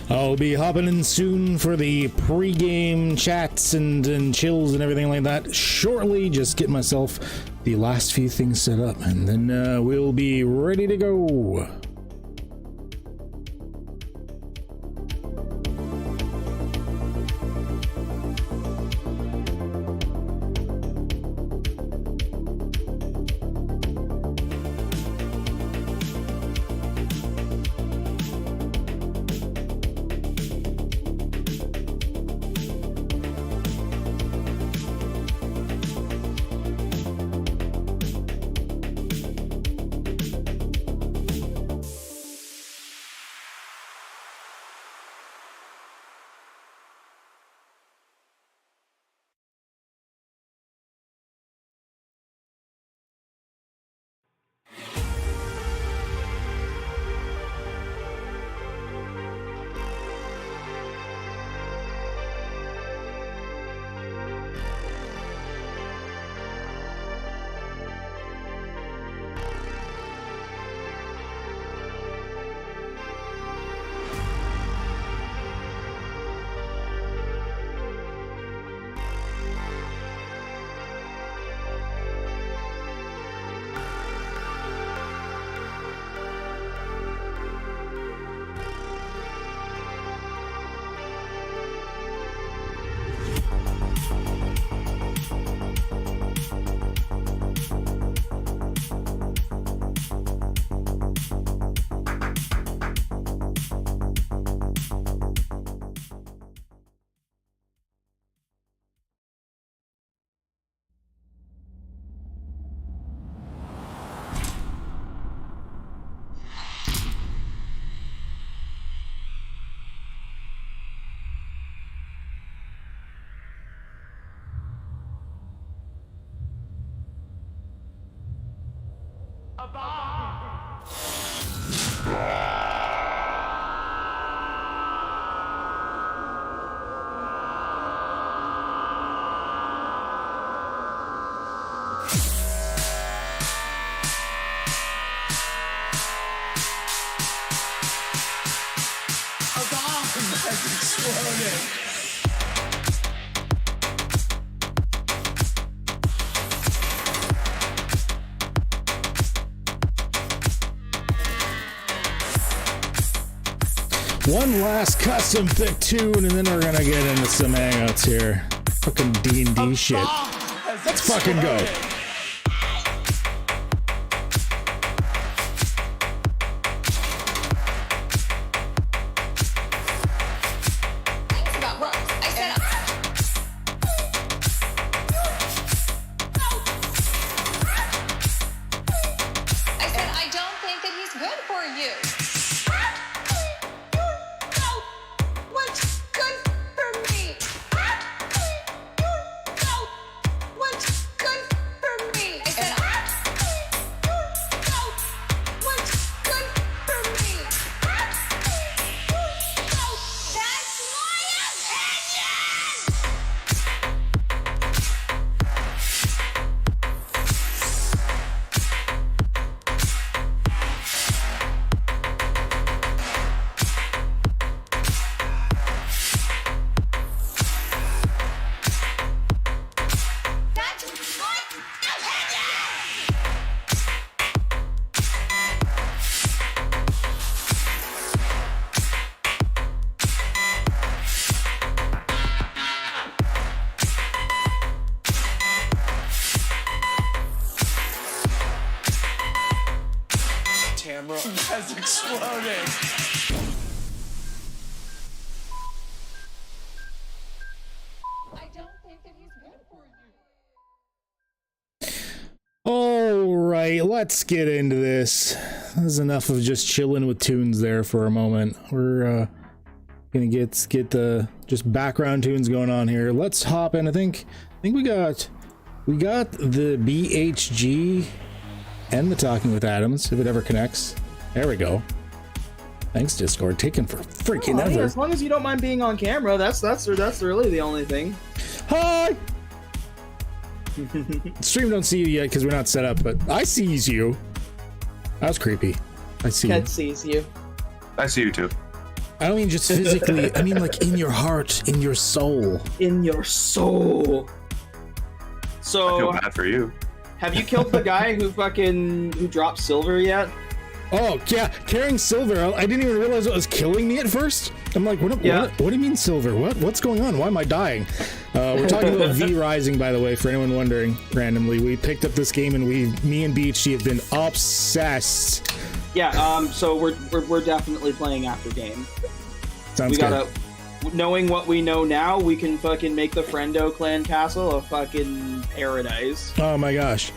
I'll be hopping in soon for the pre-game chats and chills and everything like that shortly. Just get myself the last few things set up, and then we'll be ready to go. One last custom fit tune, and then we're gonna get into some hangouts here. Fucking D&D shit. Let's fucking go. Has exploded. I don't think that he's good for you. All right, let's get into this. There's enough of just chilling with tunes there for a moment. We're gonna get the just background tunes going on here. Let's hop in. I think we got the BHG and the Talking with Atoms, if it ever connects. There we go. Thanks, Discord. Taking for freaking ever. Yeah, as long as you don't mind being on camera, that's really the only thing. Hi! Stream don't see you yet because we're not set up, but I sees you. That was creepy. I see Ted you. sees you. I see you too. I don't mean just physically. I mean like in your heart, in your soul. In your soul. I So, feel bad for you. have you killed the guy who dropped silver yet? Oh yeah, carrying silver. I didn't even realize it was killing me at first. I'm like, what do you mean silver? What's going on? Why am I dying? We're talking about V Rising, by the way, for anyone wondering. Randomly, we picked up this game and me and BHG have been obsessed. Yeah. So we're definitely playing after game. Sounds good. Knowing what we know now, we can fucking make the Friendo clan castle a fucking paradise. Oh my gosh.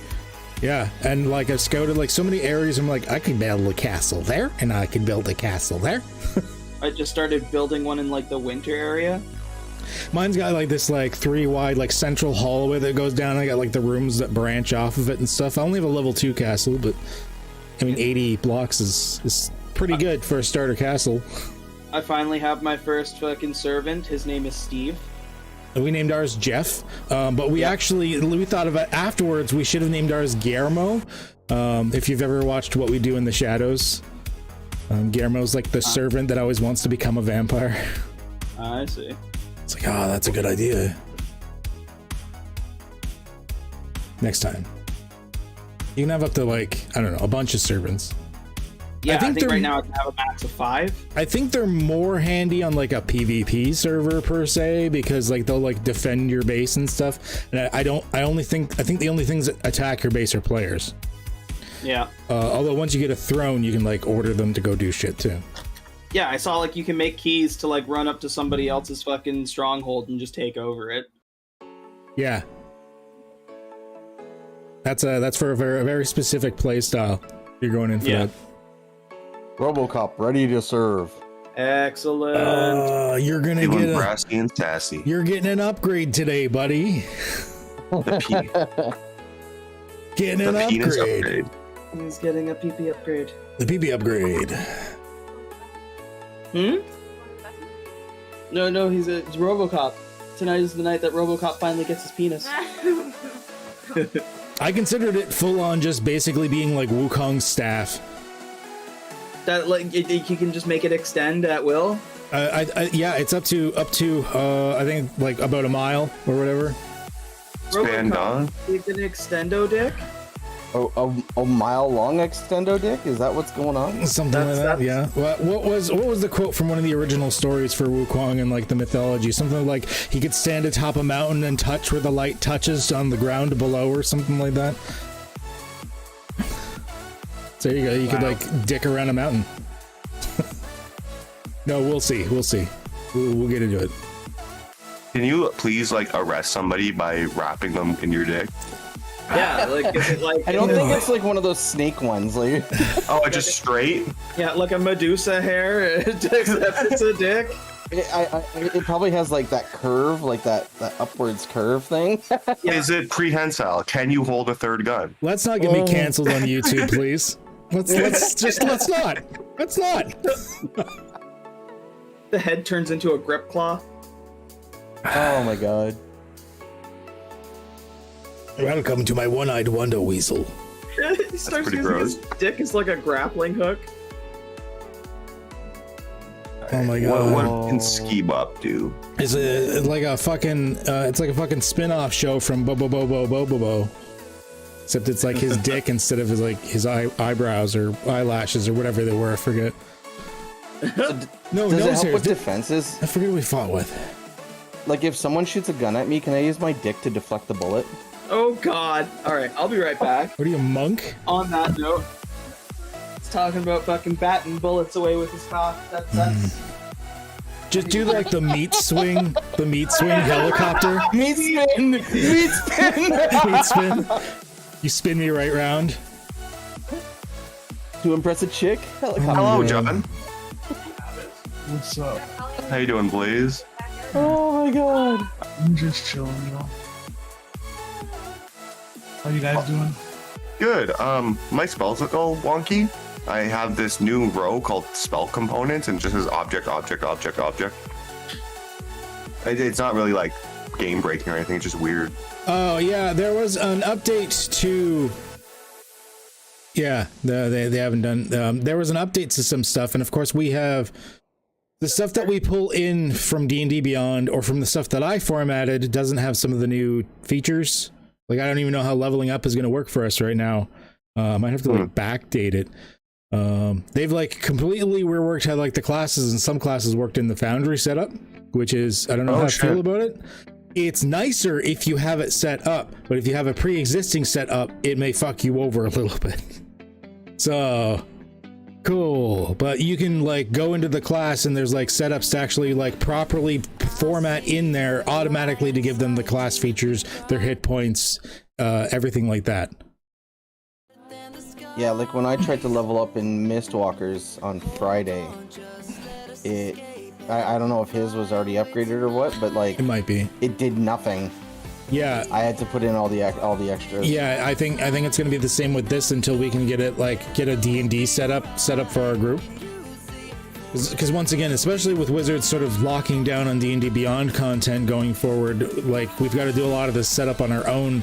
Yeah, and like I've scouted like so many areas. I'm like, I could build a castle there, and I could build a castle there. I just started building one in like the winter area. Mine's got like this like 3 wide like central hallway that goes down. I got like the rooms that branch off of it and stuff. I only have a level 2 castle, but I mean 80 blocks is pretty good for a starter castle. I finally have my first fucking servant. His name is Steve. We named ours Jeff, but we thought of it afterwards. We should have named ours Guillermo. If you've ever watched What We Do in the Shadows, Guillermo's like the servant that always wants to become a vampire. I see. It's like, oh, that's a good idea. Next time, you can have up to like, I don't know, a bunch of servants. Yeah, I think right now I can have a max of 5. I think they're more handy on like a PvP server per se, because like they'll like defend your base and stuff. And I think the only things that attack your base are players. Yeah. Although once you get a throne, you can like order them to go do shit too. Yeah, I saw like you can make keys to like run up to somebody else's fucking stronghold and just take over it. Yeah. That's for a very specific play style. You're going in for that. RoboCop, ready to serve. Excellent. You're gonna Feeling get brassy and sassy. You're getting an upgrade today, buddy. Getting an upgrade. He's getting a PP upgrade. The PP upgrade. No, it's RoboCop. Tonight is the night that RoboCop finally gets his penis. I considered it full on just basically being like Wukong's staff. That like you can just make it extend at will. Yeah, it's up to I think like about a mile or whatever. Stand on. With an extendo dick. A mile long extendo dick? Is that what's going on? Something like that, yeah. What was the quote from one of the original stories for Wukong and like the mythology? Something like he could stand atop a mountain and touch where the light touches on the ground below, or something like that. So there you go. You could like dick around a mountain. No, we'll see. We'll get into it. Can you please like arrest somebody by wrapping them in your dick? Yeah, like is it like I don't think it's like one of those snake ones. Like, Oh, it's just straight? yeah, like a Medusa hair, except it's a dick. it probably has like that curve, like that upwards curve thing. Yeah. Is it prehensile? Can you hold a third gun? Let's not get me canceled on YouTube, please. Let's not. The head turns into a grip claw. Oh my god. Welcome to my one-eyed wonder weasel. He starts pretty using gross. his dick as like a grappling hook. Oh my god. What can Ski Bop do? It's like a fucking spin-off show from Bo. Except it's like his dick instead of his eyebrows or eyelashes or whatever they were. I forget. No, Does it help with seriously. defenses? I forget what we fought with. Like if someone shoots a gun at me, can I use my dick to deflect the bullet? Oh god. Alright, I'll be right back. What are you, a monk? On that note, it's talking about fucking batting bullets away with his cock. That's Just do like the meat swing helicopter. Meat spin! Meat spin! Meat spin. You spin me right round. To impress a chick? Helicopter. Hello, yeah. John. What's up? How you doing, Blaze? Oh my god. I'm just chilling, How you guys doing? Good. My spells look all wonky. I have this new row called spell components, and it just says object. It's not really like game breaking or anything. It's just weird. Oh yeah, there was an update to. Yeah, they haven't done. There was an update to some stuff, and of course we have the stuff that we pull in from D&D Beyond, or from the stuff that I formatted, doesn't have some of the new features. Like I don't even know how leveling up is going to work for us right now. I might have to like backdate it. They've like completely reworked how like the classes, and some classes worked in the Foundry setup, which is I don't know how I feel about it. It's nicer if you have it set up, but if you have a pre-existing setup, it may fuck you over a little bit. So cool, but you can like go into the class and there's like setups to actually like properly format in there automatically to give them the class features, their hit points, everything like that. Yeah, like when I tried to level up in Mistwalkers on Friday, I don't know if his was already upgraded or what, but like It might be. it did nothing. Yeah. I had to put in all the extras. Yeah, I think it's going to be the same with this until we can get it like get a D&D setup for our group. Because once again, especially with Wizards sort of locking down on D&D Beyond content going forward, like we've got to do a lot of this setup on our own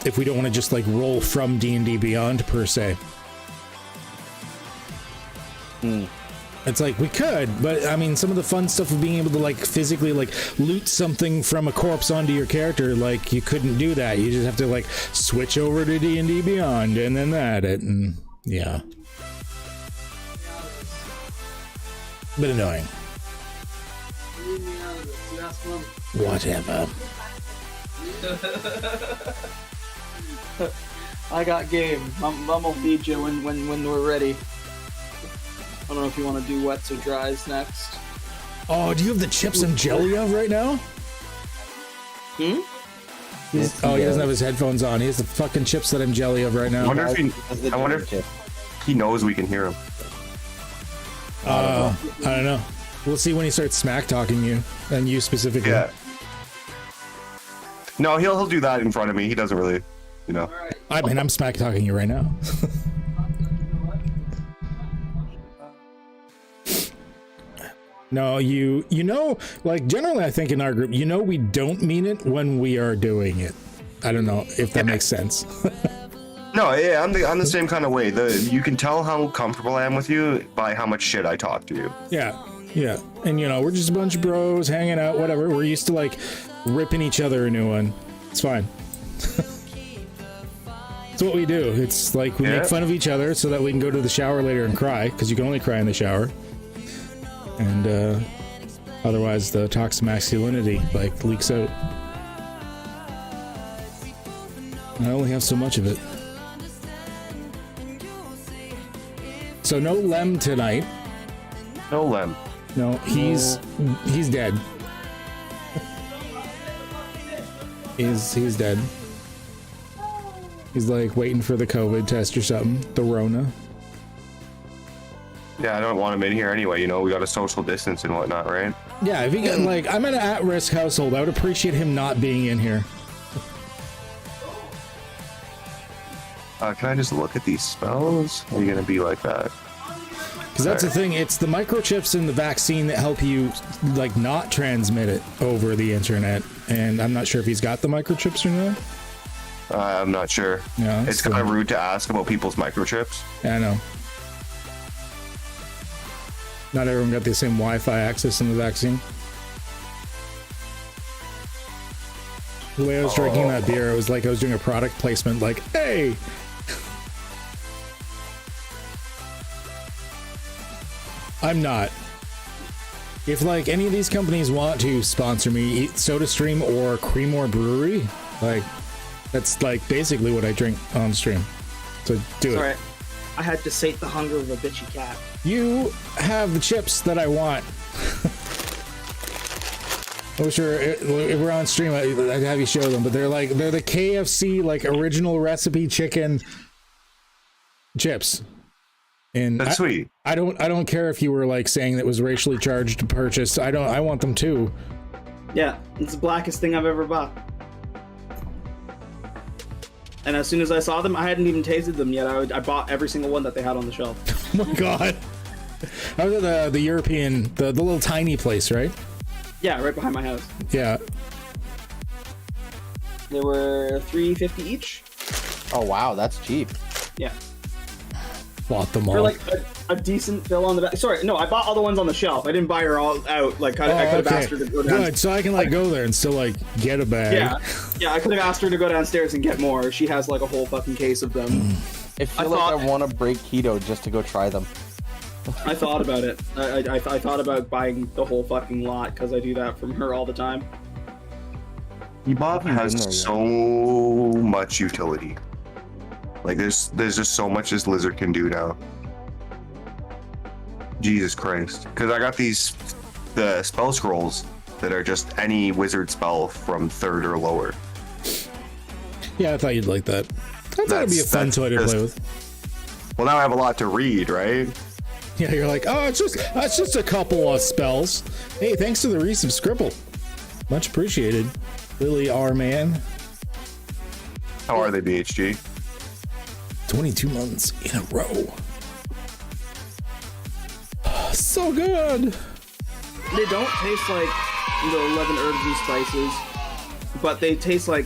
if we don't want to just like roll from D&D Beyond per se. It's like we could, but I mean, some of the fun stuff of being able to like physically like loot something from a corpse onto your character, like you couldn't do that. You just have to like switch over to D&D Beyond and then add it, and yeah, bit annoying. Whatever. I got game. Mum will feed you when we're ready. I don't know if you want to do wets or dries next. Oh, do you have the chips and jelly of right now? Yes, He doesn't have his headphones on. He has the fucking chips that I'm jelly of right I now. wonder if he knows we can hear him. I don't know. We'll see when he starts smack talking you, and you specifically. Yeah. No, he'll do that in front of me. He doesn't really, you know. I mean, I'm smack talking you right now. No, you know, like generally I think in our group, we don't mean it when we are doing it. I don't know if that makes sense. No, yeah, I'm the same kind of way. You can tell how comfortable I am with you by how much shit I talk to you. Yeah. Yeah, and you know, we're just a bunch of bros hanging out, whatever. We're used to like ripping each other a new one. It's fine. It's what we do. It's like we make fun of each other so that we can go to the shower later and cry, because you can only cry in the shower. And otherwise the toxic masculinity like leaks out. I only have so much of it. So no Lem tonight. No Lem. No, he's dead. He's dead. He's like waiting for the COVID test or something. The Rona. Yeah, I don't want him in here anyway. You know, we got a social distance and whatnot, right? Yeah, if he get like, I'm in an at-risk household. I would appreciate him not being in here. Can I just look at these spells? Are you gonna be like that? Because that's the thing. It's the microchips in the vaccine that help you like not transmit it over the internet. And I'm not sure if he's got the microchips or not. I'm not sure. Yeah, it's kind of rude to ask about people's microchips. Yeah, I know. Not everyone got the same Wi-Fi access in the vaccine. The way I was drinking that beer, it was like I was doing a product placement, like, hey! I'm not. If like any of these companies want to sponsor me, SodaStream or Creamore Brewery, like, that's like basically what I drink on stream. So do it. Alright. I had to sate the hunger of a bitchy cat. You have the chips that I want. I'm sure if we're on stream, I'd have you show them, but they're the KFC like original recipe chicken chips. And that's sweet. I don't care if you were like saying that was racially charged to purchase. I want them too. Yeah, it's the blackest thing I've ever bought. And as soon as I saw them, I hadn't even tasted them yet. I bought every single one that they had on the shelf. Oh my god! I was at the European, the little tiny place, right? Yeah, right behind my house. Yeah. They were $3.50 each. Oh wow, that's cheap. Yeah. Bought them all. For like a decent fill on the back. Sorry, no, I bought all the ones on the shelf. I didn't buy her all out. Like I could have asked her to go down. Good, so I can like go there and still like get a bag. Yeah, I could have asked her to go downstairs and get more. She has like a whole fucking case of them. I feel like I want to break keto just to go try them. I thought about it. I thought about buying the whole fucking lot because I do that from her all the time. Bob has so much utility. Like there's just so much this lizard can do now. Jesus Christ. Because I got the spell scrolls that are just any wizard spell from 3rd or lower. Yeah, I thought you'd like that. I thought it'd be a fun toy to play with. Well, now I have a lot to read, right? Yeah, you're like, oh, that's just a couple of spells. Hey, thanks to the resubscribe. Much appreciated. Lily R. Man. How are they, BHG? 22 months in a row. So good. They don't taste like the 11 herbs and spices, but they taste like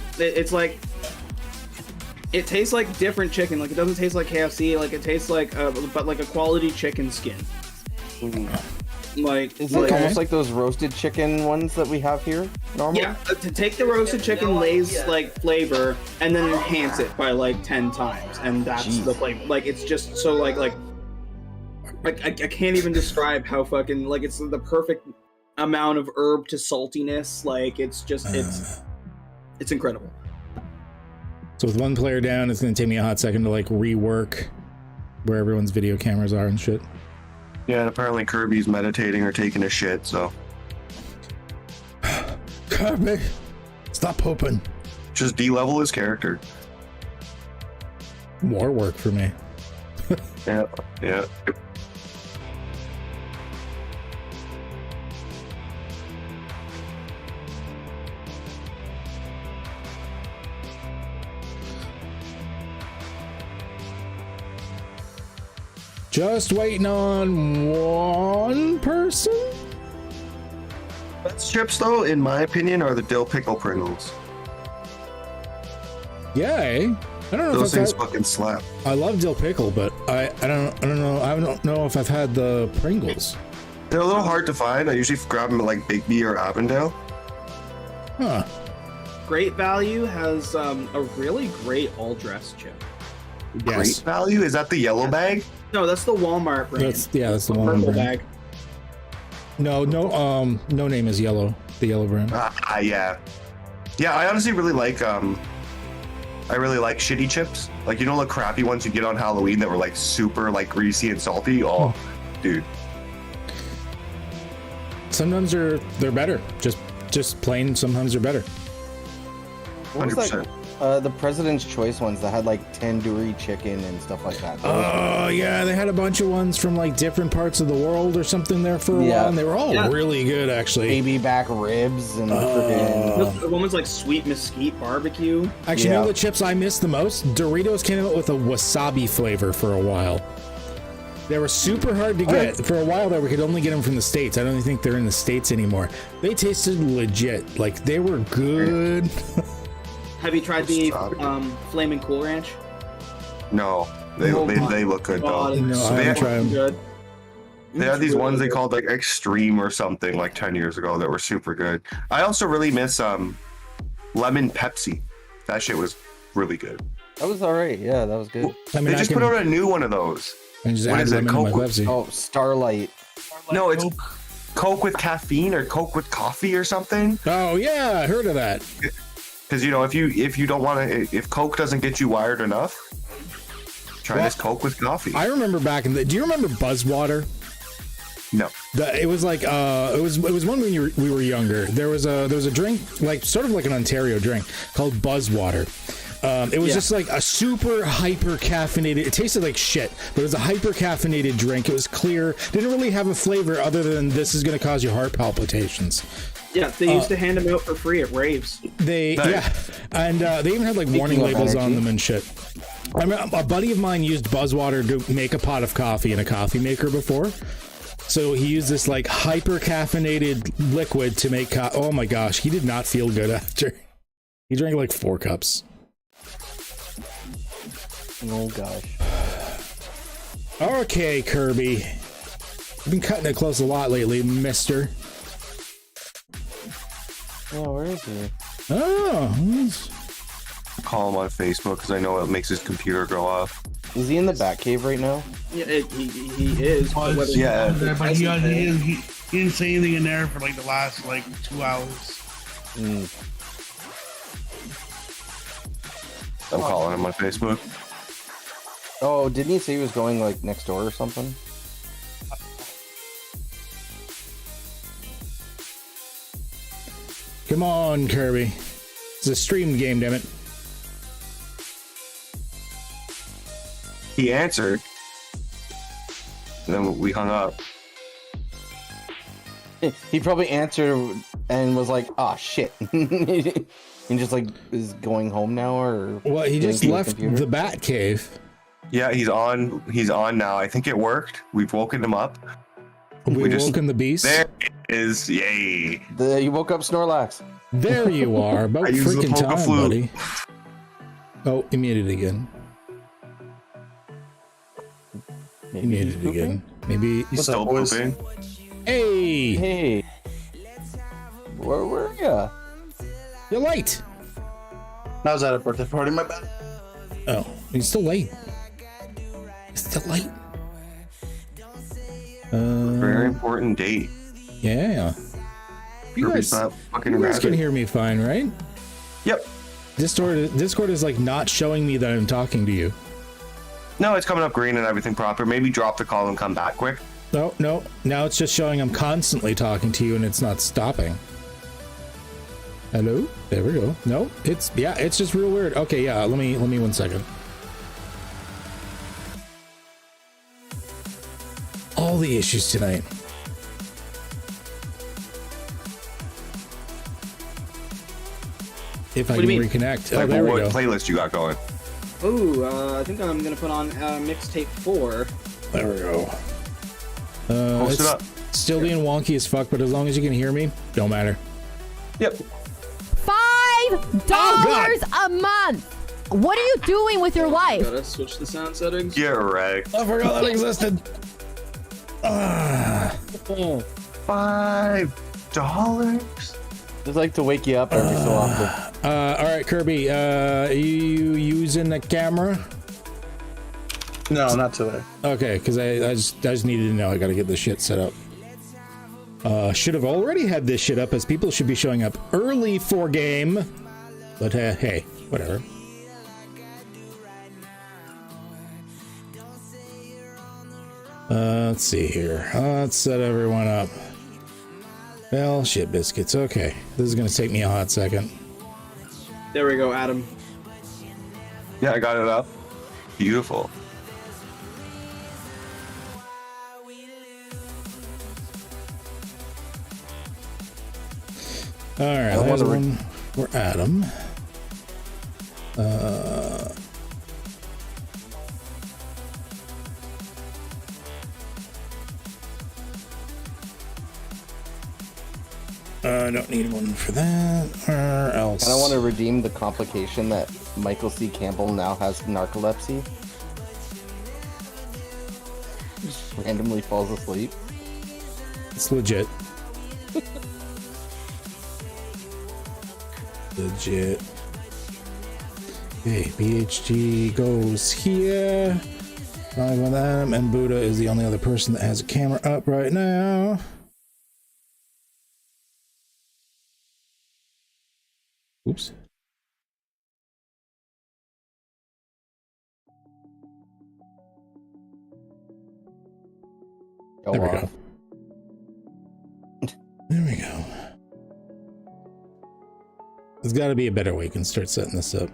it tastes like different chicken. Like it doesn't taste like KFC. Like it tastes like but like a quality chicken skin. Like is it almost like those roasted chicken ones that we have here normally? Yeah, to take the roasted chicken Lay's like flavor and then enhance it by like 10 times, and that's the flavor. Like it's just so like I can't even describe how fucking like it's the perfect amount of herb to saltiness. Like it's just it's incredible. So with one player down, it's gonna take me a hot second to like rework where everyone's video cameras are and shit. Yeah, and apparently Kirby's meditating or taking a shit, so. Kirby, stop pooping. Just de-level his character. More work for me. Yeah. Just waiting on one person? Best chips, though, in my opinion, are the dill pickle Pringles. Yay. I don't know Those if things fucking slap. I love dill pickle, but I don't know if I've had the Pringles. They're a little hard to find. I usually grab them at like Big B or Avondale. Huh. Great Value has a really great all-dress chip. Great Value? Is that the yellow bag? No, that's the Walmart brand. That's the one. Purple brand. bag. No name is yellow. The yellow brand. Yeah. Yeah, I honestly really like shitty chips. Like, you know, the crappy ones you get on Halloween that were like super like greasy and salty. Oh, dude. Sometimes they're better. Just plain. Sometimes they're better. What was 100%. that? The President's Choice ones that had like tandoori chicken and stuff like that. Oh yeah, they had a bunch of ones from like different parts of the world or something there for a while, and they were all really good actually. Baby back ribs and freaking. The one was like sweet mesquite barbecue. Actually, you know the chips I miss the most? Doritos came out with a wasabi flavor for a while. They were super hard to get. For a while there, we could only get them from the States. I don't even think they're in the States anymore. They tasted legit. Like, they were good. Have you tried the Flamin' Cool Ranch? No, they look good though. No, I haven't tried them. Good. They had these ones they called like Extreme or something like 10 years ago that were super good. I also really miss lemon Pepsi. That shit was really good. That was alright. Yeah, that was good. I mean, They just put out a new one of those. And just What add is it, lemon to my Coke? Pepsi. Oh, Starlight. No, it's Coke with caffeine or Coke with coffee or something. Oh yeah, I heard of that. Because you know, if you don't want to, if Coke doesn't get you wired enough, try this Coke with coffee. I remember back in the. Do you remember Buzzwater? No. It was like it was one when we were younger. There was a drink like sort of like an Ontario drink called Buzzwater. It was just like a super hyper caffeinated. It tasted like shit, but it was a hyper caffeinated drink. It was clear. Didn't really have a flavor other than this is going to cause you heart palpitations. Yeah, they used to hand them out for free at raves. And they even had like warning labels on them and shit. I mean, a buddy of mine used Buzzwater to make a pot of coffee in a coffee maker before. So he used this like hyper caffeinated liquid to make oh my gosh, he did not feel good after. He drank like 4 cups. Oh gosh. Okay, Kirby. I've been cutting it close a lot lately, mister. Oh, where is he? Oh. Call him on Facebook because I know it makes his computer go off. Is he in the Batcave right now? Yeah, he is. But whether Yeah. But he didn't say anything in there for like the last like 2 hours. I'm calling him on Facebook. Oh, didn't he say he was going like next door or something? Come on, Kirby. It's a streamed game, damn it. He answered. And then we hung up. He probably answered and was like, "Ah, shit," and just like is going home now, or Well, he just getting to left his computer? the Bat Cave. Yeah, he's on. He's on now. I think it worked. We've woken him up. We just- woken the beast. There it is. Yay. You woke up Snorlax. There you are. About I used the freaking time, Poke-Flute. buddy. Oh, he muted again. He muted again. Maybe. He's still pooping. Hey! Hey, where were ya? You're late! I was at a birthday party, my bad. Oh, he's still late. He's still late. Very important date. Yeah. You Kirby's guys, not fucking you guys can imagine. hear me fine, right? Yep. Discord is like not showing me that I'm talking to you. No, it's coming up green and everything proper. Maybe drop the call and come back quick. No. Now it's just showing I'm constantly talking to you and it's not stopping. Hello? There we go. No, it's just real weird. Okay, yeah, let me 1 second. All the issues tonight. If I What can do you mean? reconnect. Like, Oh, there we what go. playlist you got going? I think I'm gonna put on mixtape 4. There we go. Post It's it up. still being wonky as fuck, but as long as you can hear me, don't matter. Yep. $5 a month. What are you doing with your wife? Gotta switch the sound settings. Yeah, right. I forgot that existed. $5. Just like to wake you up every so often. All right, Kirby, you using the camera? No, not today. Okay, because I just needed to know. I got to get this shit set up. Should have already had this shit up, as people should be showing up early for game. But hey, whatever. Let's see here. Let's set everyone up. Well, shit biscuits. Okay, this is gonna take me a hot second. There we go, Adam. Yeah, I got it up. Beautiful. All right, I there's wonder- one for Adam. I don't need one for that, or else. And I want to redeem the complication that Michael C. Campbell now has narcolepsy. Just randomly falls asleep. It's legit. Legit. Okay, BHG goes here. Live with Adam, and Buddha is the only other person that has a camera up right now. Oops. There we go. There we go. There's got to be a better way we can start setting this up.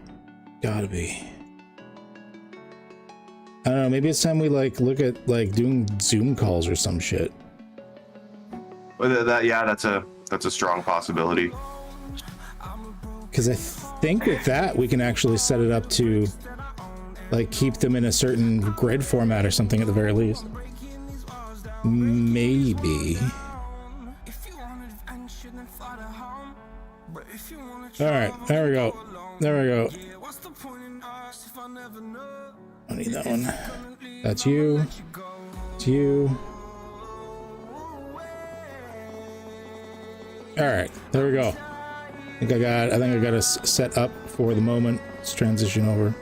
Gotta be. I don't know, maybe it's time we like look at like doing Zoom calls or some shit. Well, that's a strong possibility. Because I think with that we can actually set it up to like keep them in a certain grid format or something at the very least. Maybe. All right, there we go. There we go. I need that one. That's you. It's you. All right, there we go. I think I got us set up for the moment. Let's transition over.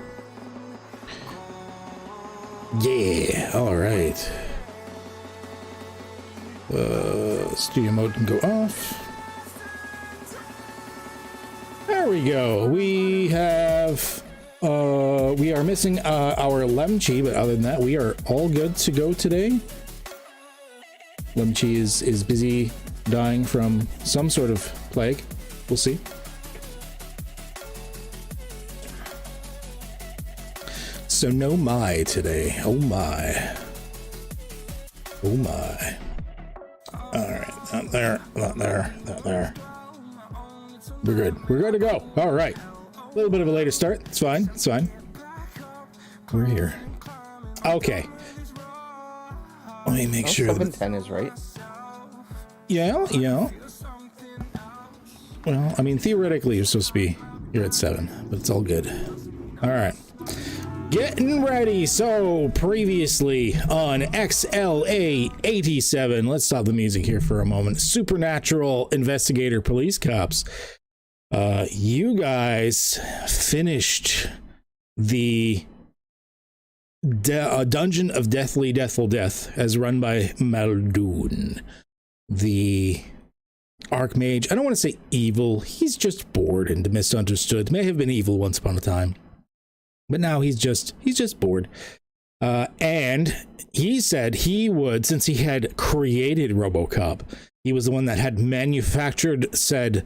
Yeah. All right. Studio mode can go off. There we go. We have we are missing our Lemchi, but other than that, we are all good to go today. Lemchi is busy dying from some sort of plague. We'll see. So no Mai today. Oh my. Oh my. Alright, not there, not there, not there. We're good. We're good to go. Alright. A little bit of a later start. It's fine. It's fine. We're here. Okay. Let me make sure. 7:10 is right. Yeah, yeah. Well, I mean, theoretically, you're supposed to be here at 7, but it's all good. All right. Getting ready. So, previously on XLA'87, let's stop the music here for a moment. Supernatural Investigator Police Cops. You guys finished the Dungeon of Deathful Death as run by Muldoon, the Archmage. I don't want to say evil. He's just bored and misunderstood. May have been evil once upon a time, but now he's just bored. And he said he would, since he had created RoboCop, he was the one that had manufactured said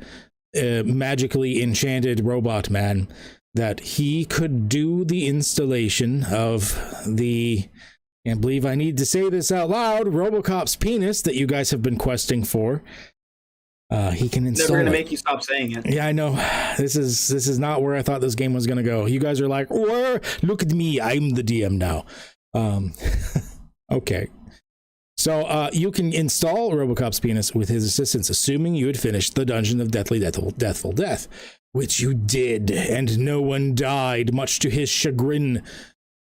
magically enchanted robot man, that he could do the installation of the, can't believe I need to say this out loud, RoboCop's penis that you guys have been questing for. He can install. Never gonna it. make you stop saying it. Yeah, I know. This is not where I thought this game was gonna go. You guys are like, "Whoa, look at me, I'm the DM now." Okay. So you can install RoboCop's penis with his assistance, assuming you had finished the Dungeon of Deathful Death, which you did, and no one died, much to his chagrin.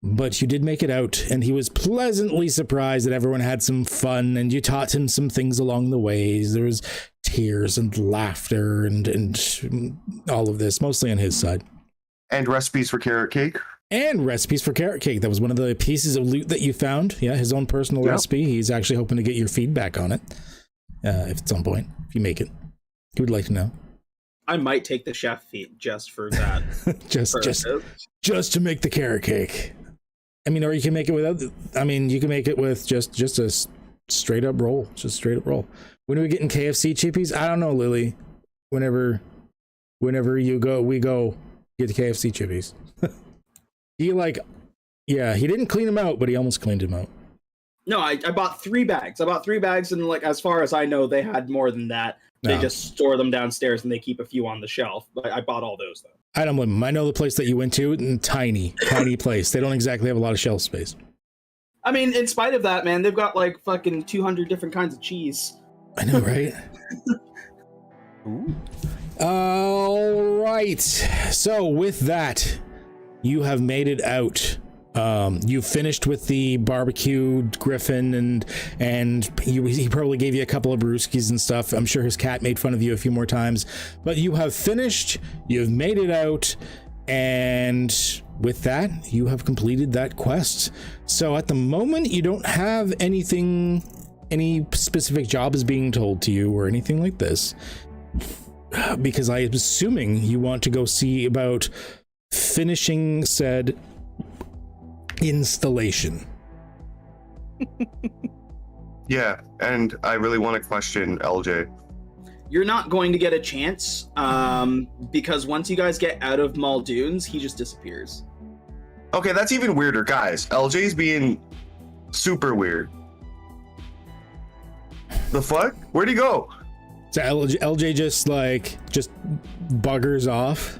But you did make it out, and he was pleasantly surprised that everyone had some fun, and you taught him some things along the ways. There was tears and laughter and all of this, mostly on his side. And recipes for carrot cake. And recipes for carrot cake. That was one of the pieces of loot that you found. Yeah, his own personal recipe. He's actually hoping to get your feedback on it, if at some point, if you make it. He would like to know. I might take the chef feat just for that. just to make the carrot cake. I mean, or you can make it without. I mean, you can make it with just a straight up roll. Just straight up roll. When are we getting KFC chippies? I don't know, Lily. Whenever you go, we go get the KFC chippies. He he didn't clean them out, but he almost cleaned them out. No, I bought 3 bags. I bought 3 bags, and like as far as I know, they had more than that. They just store them downstairs, and they keep a few on the shelf. But I bought all those though. I don't blame them. I know the place that you went to, tiny place. They don't exactly have a lot of shelf space. I mean, in spite of that, man, they've got like fucking 200 different kinds of cheese. I know, right? All right. So with that, you have made it out. You finished with the barbecued griffin, and he probably gave you a couple of brewskis and stuff. I'm sure his cat made fun of you a few more times, but you have finished. You've made it out, and with that, you have completed that quest. So at the moment, you don't have any specific job is being told to you or anything like this, because I am assuming you want to go see about finishing said installation. Yeah, and I really want to question LJ. You're not going to get a chance, because once you guys get out of Muldoon's, he just disappears. Okay, that's even weirder, guys. LJ's being super weird. The fuck? Where'd he go? So LJ just buggers off.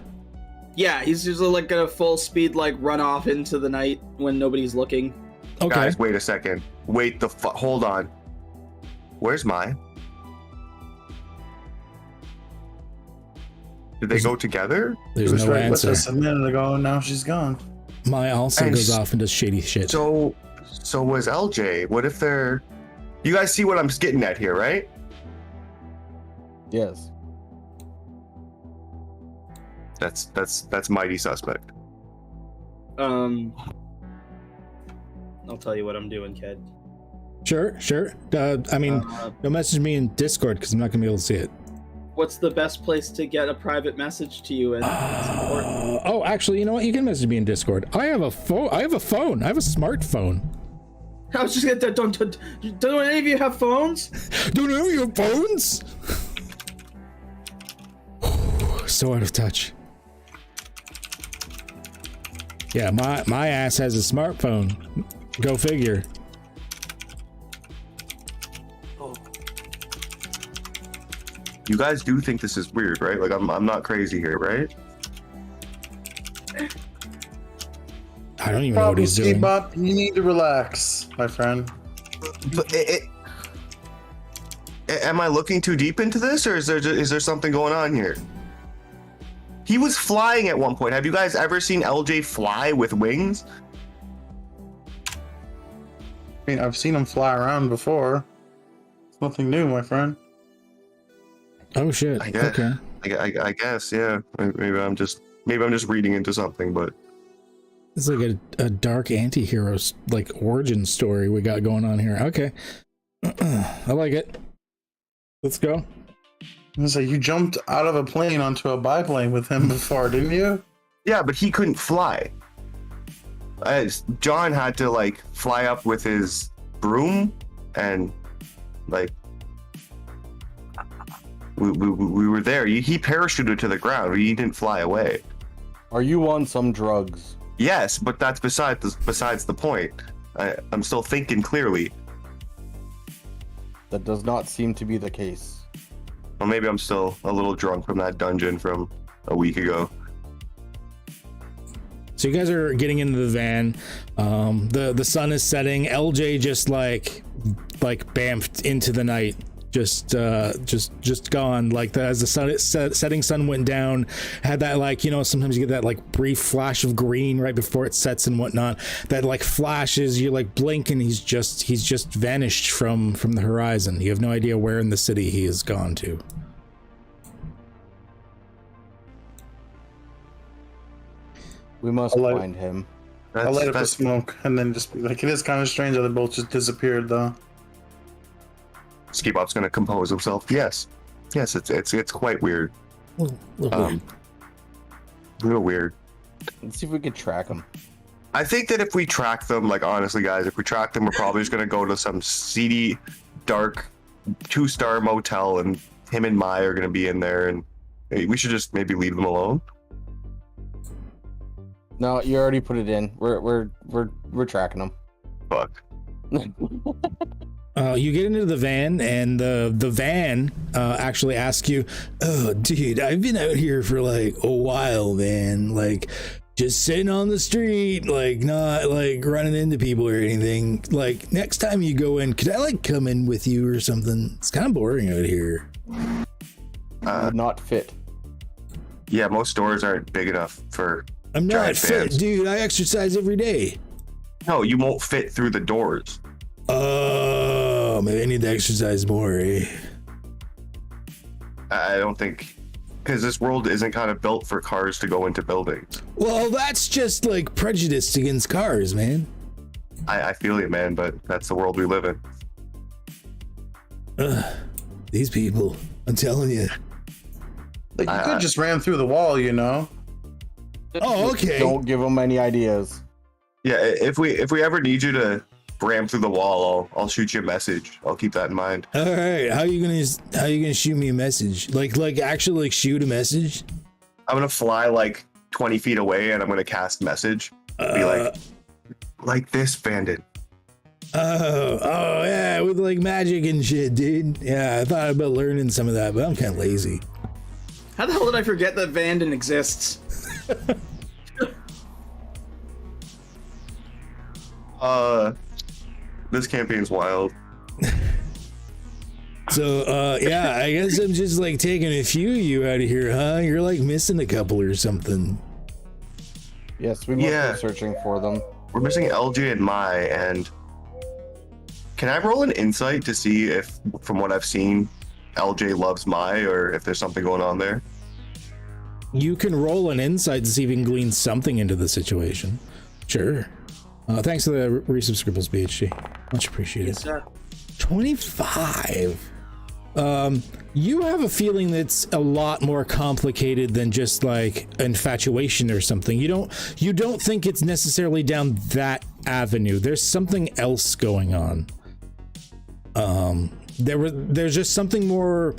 Yeah, he's just like gonna full speed like run off into the night when nobody's looking. Okay. Guys, wait a second. Wait hold on. Where's Mai? Did they go together? There's She was no right with answer. us a minute ago, and now she's gone. Mai also And goes off and does shady shit. So was LJ. What if they're... You guys see what I'm getting at here, right? Yes. That's mighty suspect. I'll tell you what I'm doing, kid. Sure. I mean, don't message me in Discord because I'm not gonna be able to see it. What's the best place to get a private message to you? And Oh, actually, you know what? You can message me in Discord. I have a phone. I have a smartphone. I was just gonna don't any of you have phones? Don't any of you have phones? So out of touch. Yeah, my ass has a smartphone. Go figure. You guys do think this is weird, right? Like I'm not crazy here, right? I don't even know what he's doing. Bebop, you need to relax, my friend. But am I looking too deep into this, or is there something going on here? He was flying at one point. Have you guys ever seen LJ fly with wings? I mean, I've seen him fly around before. It's nothing new, my friend. Oh shit. I guess, Okay. I guess, yeah. Maybe I'm just reading into something, but It's like a dark anti-hero's like origin story we got going on here. Okay. I like it. Let's go. So you jumped out of a plane onto a biplane with him before, didn't you? yeah, but he couldn't fly. John had to like fly up with his broom, and like we were there. He parachuted to the ground. He didn't fly away. Are you on some drugs? Yes, but that's besides the point. I'm still thinking clearly. That does not seem to be the case. Well, maybe I'm still a little drunk from that dungeon from a week ago. So you guys are getting into the van. The sun is setting. LJ just like bamfed into the night, just gone. Like as the setting sun went down, had that, like, you know, sometimes you get that like brief flash of green right before it sets and whatnot. That like flashes, you like blink, and he's just vanished from the horizon. You have no idea where in the city he has gone to. We must find him. I'll light up a smoke and then just be like, it is kind of strange how they both just disappeared, though. Skibop's gonna compose himself. Yes, it's quite weird. Real weird. Let's see if we could track him. I think that if we track them, like honestly, guys, if we track them, we're probably just gonna go to some seedy, dark, 2-star motel, and him and Mai are gonna be in there, and we should just maybe leave them alone. No, you already put it in. We're tracking him. Fuck. You get into the van, and the van actually asks you, "Oh, dude, I've been out here for like a while, man. Like, just sitting on the street, like not like running into people or anything. Like, next time you go in, could I like come in with you or something? It's kind of boring out here." Would not fit. Yeah, most stores aren't big enough for. I'm not giant fit, vans. dude. I exercise every day. No, you won't fit through the doors. Oh, maybe I need to exercise more, eh? I don't think, because this world isn't kind of built for cars to go into buildings. Well, that's just like prejudice against cars, man. I feel you, man, but that's the world we live in. These people, I'm telling you. Like, you could just ram through the wall, you know? Oh, okay. Don't give them any ideas. Yeah, if we ever need you to ram through the wall, I'll shoot you a message. I'll keep that in mind. All right, how you gonna shoot me a message? Like actually like shoot a message? I'm gonna fly like 20 feet away, and I'm gonna cast message. Be like this, bandit. Oh yeah, with like magic and shit, dude. Yeah, I thought about learning some of that, but I'm kind of lazy. How the hell did I forget that Vanden exists? This campaign's wild. So yeah, I guess I'm just like taking a few of you out of here, huh? You're like missing a couple or something. Yes, we must be searching for them. We're missing LJ and Mai, and can I roll an insight to see if, from what I've seen, LJ loves Mai, or if there's something going on there? You can roll an insight to see if you can glean something into the situation. Sure. Thanks for the resubscriptions, BHG. Much appreciated. Yes, sir. 25. You have a feeling that's a lot more complicated than just like infatuation or something. You don't think it's necessarily down that avenue. There's something else going on. There's just something more,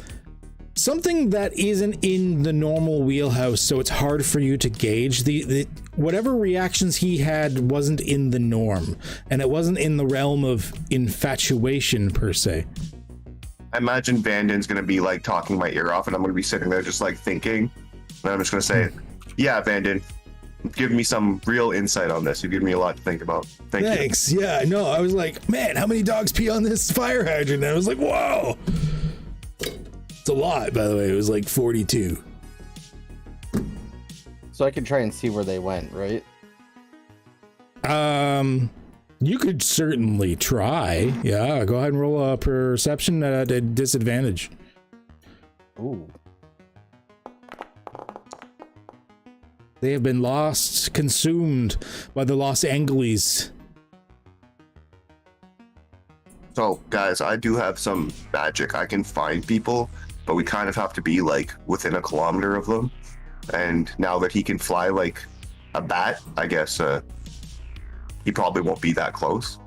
something that isn't in the normal wheelhouse, so it's hard for you to gauge. The whatever reactions he had wasn't in the norm, and it wasn't in the realm of infatuation per se. I imagine Vanden's gonna be like talking my ear off, and I'm gonna be sitting there just like thinking, and I'm just gonna say, "Yeah, Vanden, give me some real insight on this. You give me a lot to think about. Thanks. Yeah, I know. I was like, man, how many dogs pee on this fire hydrant? And I was like, whoa. It's a lot, by the way. It was like 42. So I can try and see where they went, right? You could certainly try. Yeah, go ahead and roll a perception at a disadvantage. Ooh. They have been lost, consumed by the Los Angeles. So, guys, I do have some magic. I can find people, but we kind of have to be like within a kilometer of them. And now that he can fly like a bat, I guess he probably won't be that close.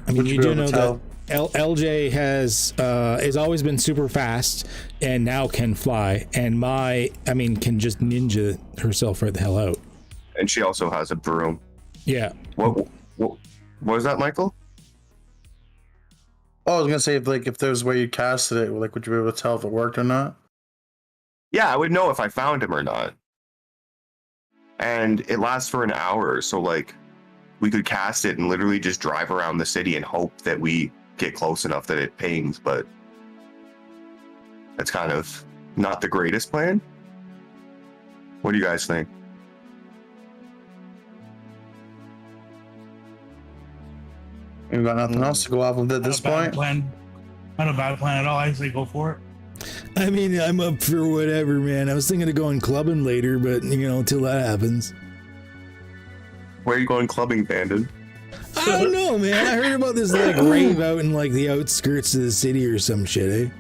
I mean, you do know that LJ has always been super fast and now can fly, and can just ninja herself right the hell out. And she also has a broom. Yeah. What was that, Michael? Oh, I was gonna say if there's a way you casted it, like would you be able to tell if it worked or not? Yeah, I would know if I found him or not. And it lasts for an hour, so like cast it and literally just drive around the city and hope that we get close enough that it pings, but that's kind of not the greatest plan. What do you guys think? We've got nothing else to go off of at this point. Not a bad plan at all. I say go for it. I mean, I'm up for whatever, man. I was thinking of going clubbing later, but you know, until that happens. Where are you going clubbing, Bandit? I don't know, man. I heard about this like rave out in like the outskirts of the city or some shit, eh?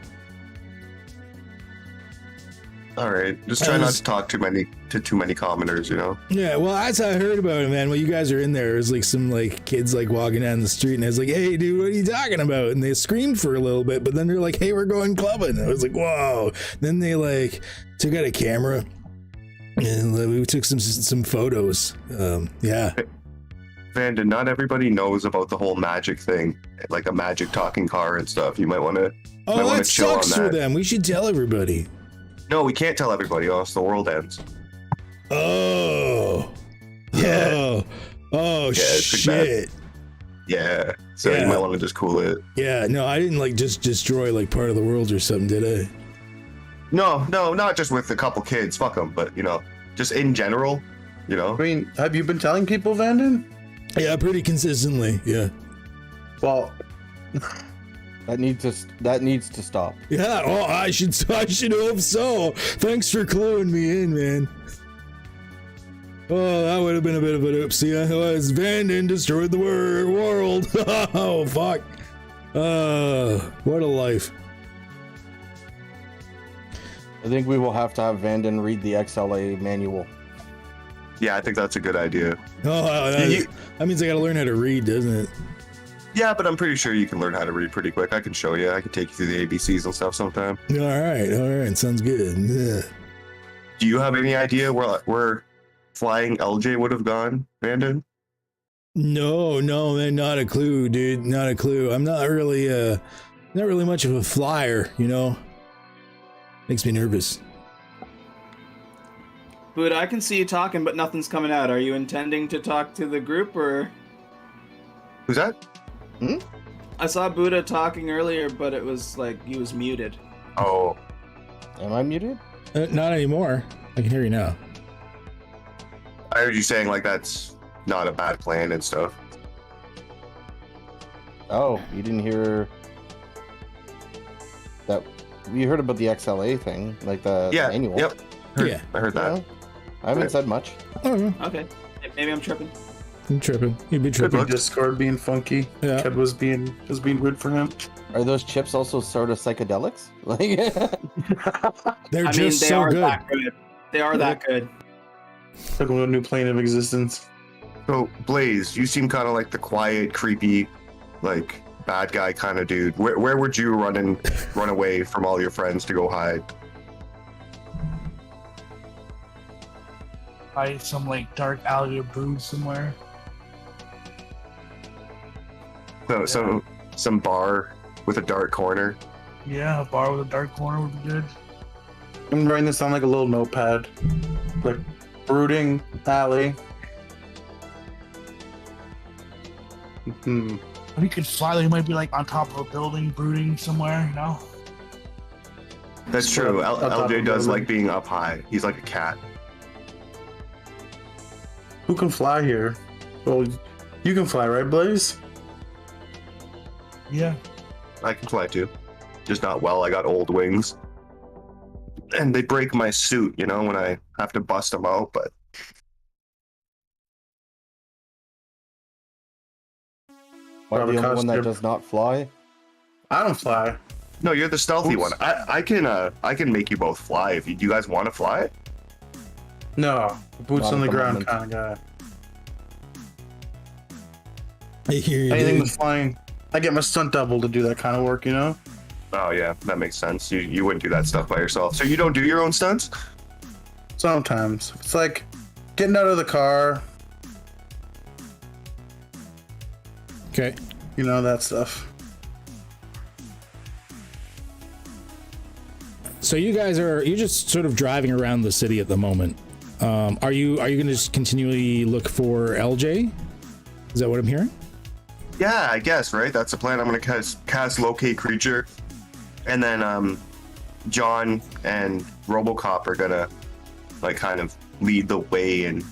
All right, just try not to talk too many commoners, you know. Yeah, well, that's how I heard about it, man. While you guys are in there, there's like some like kids like walking down the street, and I was like, "Hey, dude, what are you talking about?" And they screamed for a little bit, but then they're like, "Hey, we're going clubbing." And I was like, "Whoa!" Then they like took out a camera, and we took some photos. Yeah. Vanda, not everybody knows about the whole magic thing, like a magic talking car and stuff. You might want to. Oh, that sucks for them. We should tell everybody. No, we can't tell everybody, or else the world ends. Oh. Yeah. Oh, shit. Yeah. So you might want to just cool it. Yeah, no, I didn't like just destroy like part of the world or something, did I? No, not just with a couple kids. Fuck them, but you know, just in general, you know. I mean, have you been telling people, Vanden? Yeah, pretty consistently. Yeah. Well, that needs to stop. Yeah. Oh, I should hope so. Thanks for cluing me in, man. Oh, that would have been a bit of an oopsie. Otherwise, Vanden destroyed the world. Oh, fuck. What a life. I think we will have to have Vanden read the XLA manual. Yeah, I think that's a good idea. Oh, that means I gotta learn how to read, doesn't it? Yeah, but I'm pretty sure you can learn how to read pretty quick. I can show you. I can take you through the ABCs and stuff sometime. All right. Sounds good. Yeah. Do you have any idea where flying LJ would have gone, Vanden? No, man, not a clue, dude. Not a clue. I'm not really much of a flyer, you know. Makes me nervous. Buddha, I can see you talking, but nothing's coming out. Are you intending to talk to the group, or? Who's that? I saw Buddha talking earlier, but it was like he was muted. Oh. Am I muted? Not anymore. I can hear you now. I heard you saying like that's not a bad plan and stuff. Oh, you didn't hear that? You heard about the XLA thing, like the manual. Yep. I heard that. Yeah. I haven't said much. Oh, okay. Maybe I'm tripping. I'm tripping. You'd be tripping. Discord being funky. Yeah. Ked was being weird for him. Are those chips also sort of psychedelics? Like, they're I just mean, they so are good. that good. They are that good. Took him to a new plane of existence. So Blaze, you seem kind of like the quiet, creepy, like bad guy kind of dude. Where would you run away from all your friends to go hide? By some like dark alley or brood somewhere. So some bar with a dark corner. Yeah, a bar with a dark corner would be good. I'm writing this on like a little notepad. Like brooding alley. If he could fly, he might be like on top of a building, brooding somewhere, you know? That's true. LJ does like being up high. He's like a cat. Who can fly here? Well, you can fly, right, Blaze? Yeah. I can fly too. Just not well. I got old wings. And they break my suit, you know, when I have to bust them out, but... Am I the only one that does not fly? I don't fly. No, you're the stealthy one. I can make you both fly if you guys want to fly. No, boots Not on the at the ground moment. kind of guy. I hear you. Anything dude. with flying, I get my stunt double to do that kind of work, you know? Oh yeah, that makes sense. You wouldn't do that stuff by yourself. So you don't do your own stunts? Sometimes. It's like getting out of the car, Okay. you know, that stuff. So you're just sort of driving around the city at the moment. Are you going to just continually look for LJ? Is that what I'm hearing? Yeah, I guess, right? That's the plan. I'm going to cast Locate Creature. And then John and RoboCop are going to, like, kind of lead the way and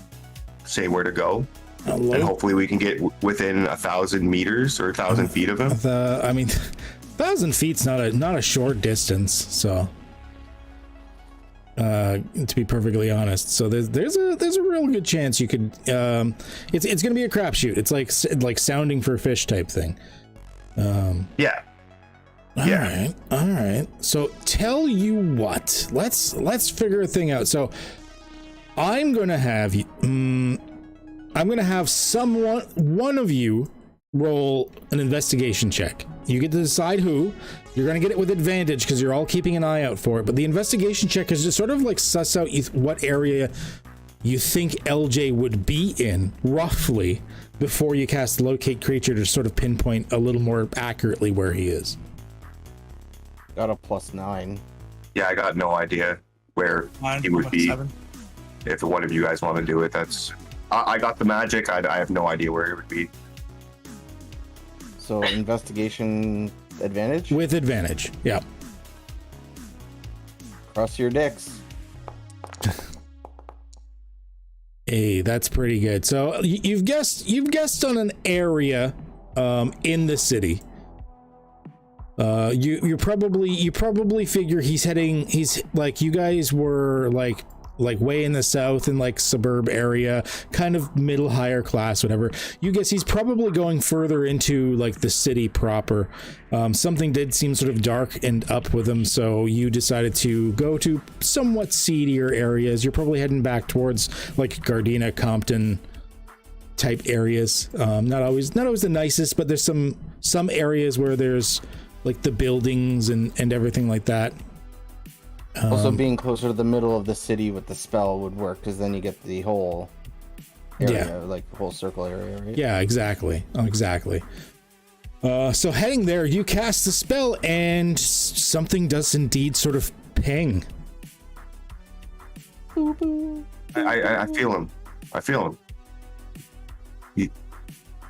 say where to go. And hopefully we can get within 1,000 meters or 1,000 feet of him. I mean, 1,000 feet's not a short distance, so... to be perfectly honest, so there's a real good chance you could. It's gonna be a crapshoot. It's like sounding for fish type thing. Yeah. All right. So tell you what, let's figure a thing out. So I'm gonna have you. I'm gonna have one of you roll an investigation check. You get to decide who. You're going to get it with advantage because you're all keeping an eye out for it. But the investigation check is just sort of like suss out what area you think LJ would be in, roughly, before you cast Locate Creature to sort of pinpoint a little more accurately where he is. Got a +9. Yeah, I got no idea where he would be. 7. If one of you guys want to do it, that's... I got the magic. I have no idea where it would be. So investigation advantage? With advantage, yeah. Cross your dicks. Hey, that's pretty good. So you've guessed on an area in the city. You probably figure he's like, you guys were like way in the south in like suburb area, kind of middle higher class, whatever. You guess he's probably going further into like the city proper. Something did seem sort of dark and up with him, so you decided to go to somewhat seedier areas. You're probably heading back towards like Gardena, Compton type areas. Not always the nicest, but there's some areas where there's like the buildings and everything like that. Also, being closer to the middle of the city with the spell would work, because then you get the whole area, like the whole circle area, right? Yeah, exactly. So heading there, you cast the spell, and something does indeed sort of ping. I feel him.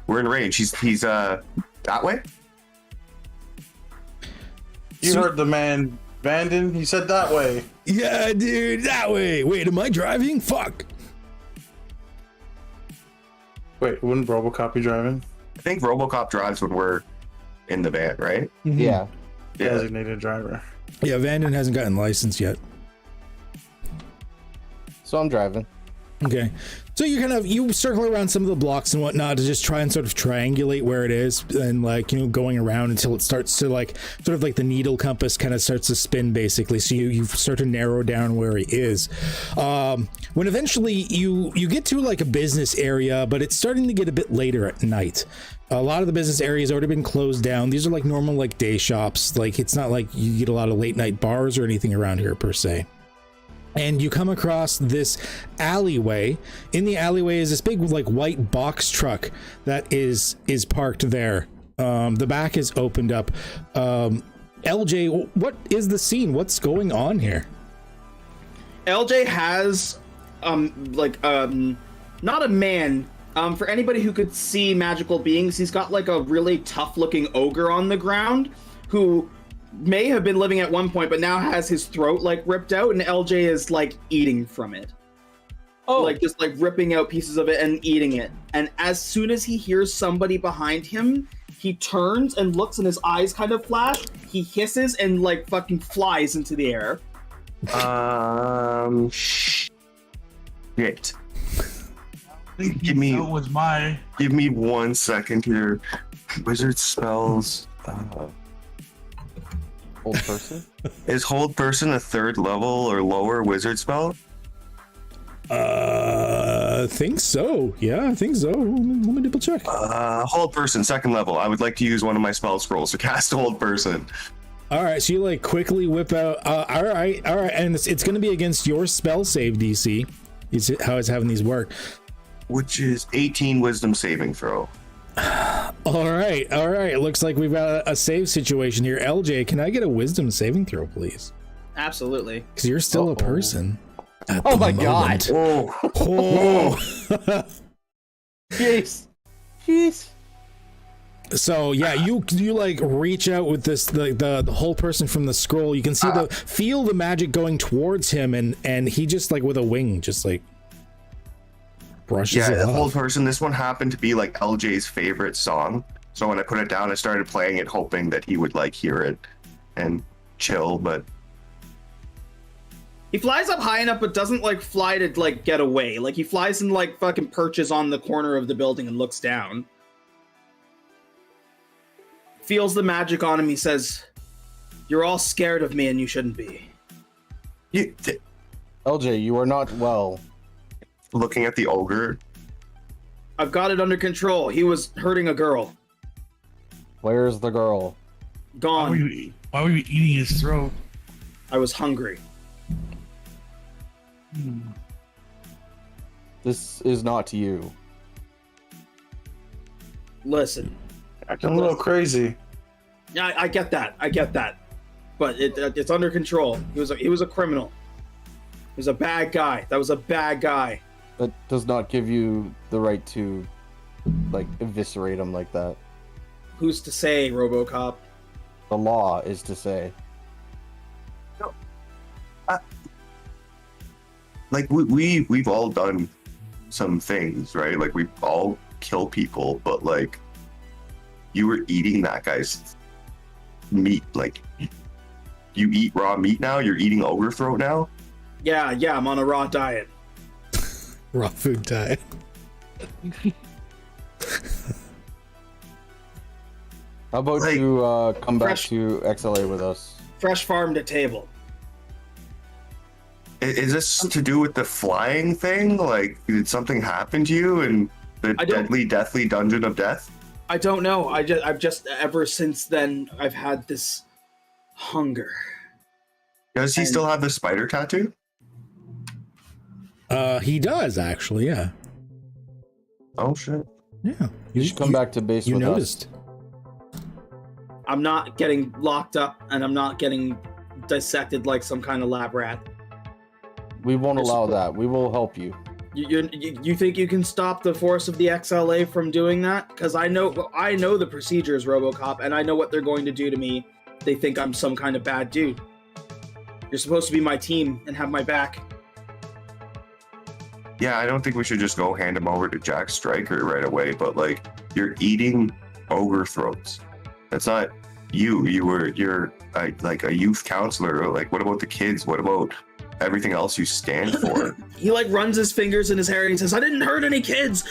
We're in range. He's that way? You heard the man, Vanden. He said that way. Yeah, dude, that way. Wait, am I driving? Fuck. Wait, wouldn't RoboCop be driving? I think RoboCop drives when we're in the van, right? Mm-hmm. Yeah. Designated driver. Yeah, Vanden hasn't gotten licensed yet. So I'm driving. Okay, so you circle around some of the blocks and whatnot to just try and sort of triangulate where it is, and like, you know, going around until it starts to like sort of like the needle compass kind of starts to spin, basically. So you start to narrow down where he is. When eventually you get to like a business area, but it's starting to get a bit later at night. A lot of the business area has already been closed down. These are like normal like day shops. Like, it's not like you get a lot of late night bars or anything around here per se. And you come across this alleyway. In the alleyway is this big like white box truck that is parked there. The back is opened up. LJ, what is the scene? What's going on here? LJ has not a man. For anybody who could see magical beings, he's got like a really tough looking ogre on the ground who may have been living at one point, but now has his throat like ripped out, and LJ is like eating from it. Oh, like just like ripping out pieces of it and eating it. And as soon as he hears somebody behind him, he turns and looks, and his eyes kind of flash. He hisses and like fucking flies into the air. Shit. Give me 1 second here. Wizard spells. Hold person? Is hold person a 3rd level or lower wizard spell? I think so. Yeah, I think so. Let me double check. Hold person, 2nd level. I would like to use one of my spell scrolls to cast hold person. All right, so you like quickly whip out. All right, and it's going to be against your spell save DC. Is how it's having these work? Which is 18 wisdom saving throw. All right. It looks like we've got a save situation here. LJ, can I get a wisdom saving throw, please? Absolutely. Because you're still a person. Oh my god. Oh. Jeez. Jeez. So yeah, you like reach out with this the whole person from the scroll. You can see feel the magic going towards him, and he just like with a wing just like brushes it the off. whole person. This one happened to be like LJ's favorite song. So when I put it down, I started playing it, hoping that he would like hear it and chill. But He flies up high enough, but doesn't like fly to like get away. Like he flies and like fucking perches on the corner of the building and looks down. Feels the magic on him. He says, "You're all scared of me, and you shouldn't be." LJ, you are not well. Looking at the ogre, I've got it under control. He was hurting a girl. Where's the girl? Gone. Why were you eating his throat? I was hungry. This is not you. Listen. Acting a little crazy. Yeah, I get that. But it's under control. He was a criminal. He was a bad guy. That was a bad guy. That does not give you the right to, like, eviscerate him like that. Who's to say, RoboCop? The law is to say. No. Like we've all done some things, right? Like we all kill people, but like you were eating that guy's meat. Like you eat raw meat now. You're eating ogre throat now. Yeah, I'm on a raw diet. Raw food diet. How about Like, you come back fresh- to XLA with us? Fresh farm to table. Is this to do with the flying thing? Like, did something happen to you in the deathly dungeon of death? I don't know. I've just ever since then I've had this hunger. Does he still have the spider tattoo? He does actually, yeah. Oh shit! Yeah, You should come back to base You with noticed. us. I'm not getting locked up, and I'm not getting dissected like some kind of lab rat. We won't allow that. We will help you. You think you can stop the force of the XLA from doing that? Because I know the procedures, RoboCop, and I know what they're going to do to me. They think I'm some kind of bad dude. You're supposed to be my team and have my back. Yeah, I don't think we should just go hand him over to Jack Stryker right away. But like, you're eating ogre throats. That's not you. You're like a youth counselor. Like, what about the kids? What about everything else you stand for? He like runs his fingers in his hair and he says, "I didn't hurt any kids.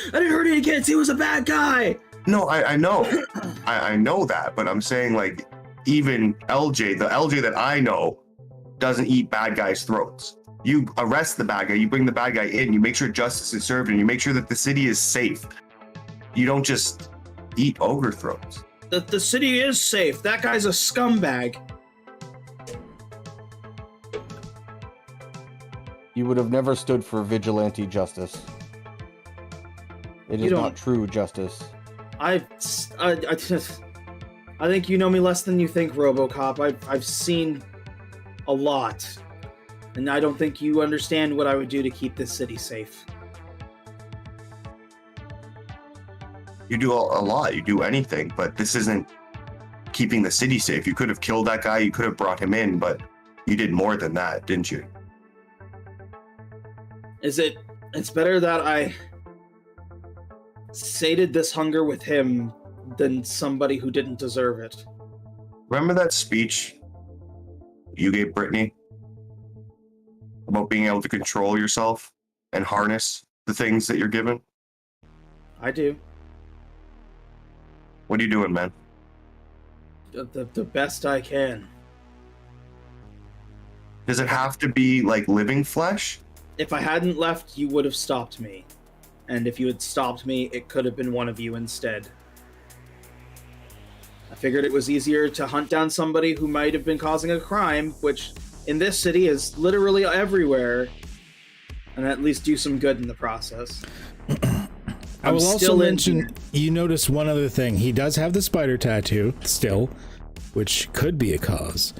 He was a bad guy." No, I know. I know that, but I'm saying like even LJ, the LJ that I know, doesn't eat bad guys' throats. You arrest the bad guy, you bring the bad guy in, you make sure justice is served, and you make sure that the city is safe. You don't just eat ogre throats. The city is safe. That guy's a scumbag. You would have never stood for vigilante justice. It is not true justice. I think you know me less than you think, RoboCop. I've seen a lot, and I don't think you understand what I would do to keep this city safe. You do a lot, you do anything, but this isn't keeping the city safe. You could have killed that guy, you could have brought him in, but you did more than that, didn't you? It's better that I sated this hunger with him than somebody who didn't deserve it. Remember that speech you gave Brittany about being able to control yourself and harness the things that you're given? I do. What are you doing, man? The best I can. Does it have to be like living flesh? If I hadn't left, you would have stopped me. And if you had stopped me, it could have been one of you instead. I figured it was easier to hunt down somebody who might have been causing a crime, which in this city is literally everywhere, and at least do some good in the process. I will also mention, you notice one other thing. He does have the spider tattoo still, which could be a cause.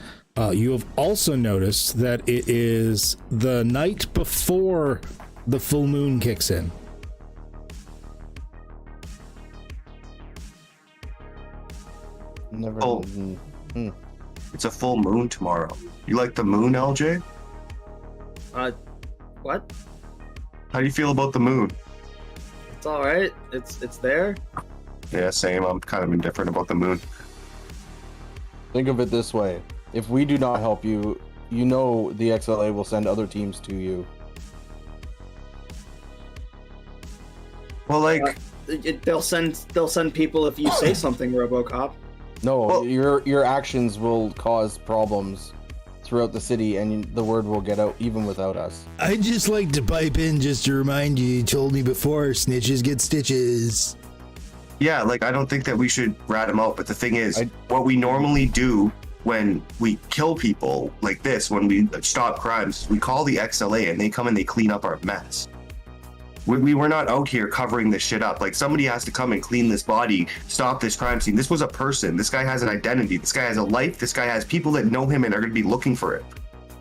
You have also noticed that it is the night before the full moon kicks in. Never. Oh. Hmm. It's a full moon tomorrow. You like the moon, LJ? What? How do you feel about the moon? It's all right. It's there. Yeah, same. I'm kind of indifferent about the moon. Think of it this way: if we do not help you, you know the XLA will send other teams to you. Well, like, They'll send people if you say something, RoboCop. No, Well- your actions will cause problems throughout the city, and the word will get out even without us. I'd just like to pipe in just to remind you told me before, snitches get stitches. yeah, like, I don't think that we should rat him out, but the thing is, I- what we normally do when we kill people like this, when we stop crimes, we call the XLA and they come and they clean up our mess. We were not out here covering this shit up. Like, somebody has to come and clean this body, stop this crime scene. This was a person. This guy has an identity. This guy has a life. This guy has people that know him and are going to be looking for it.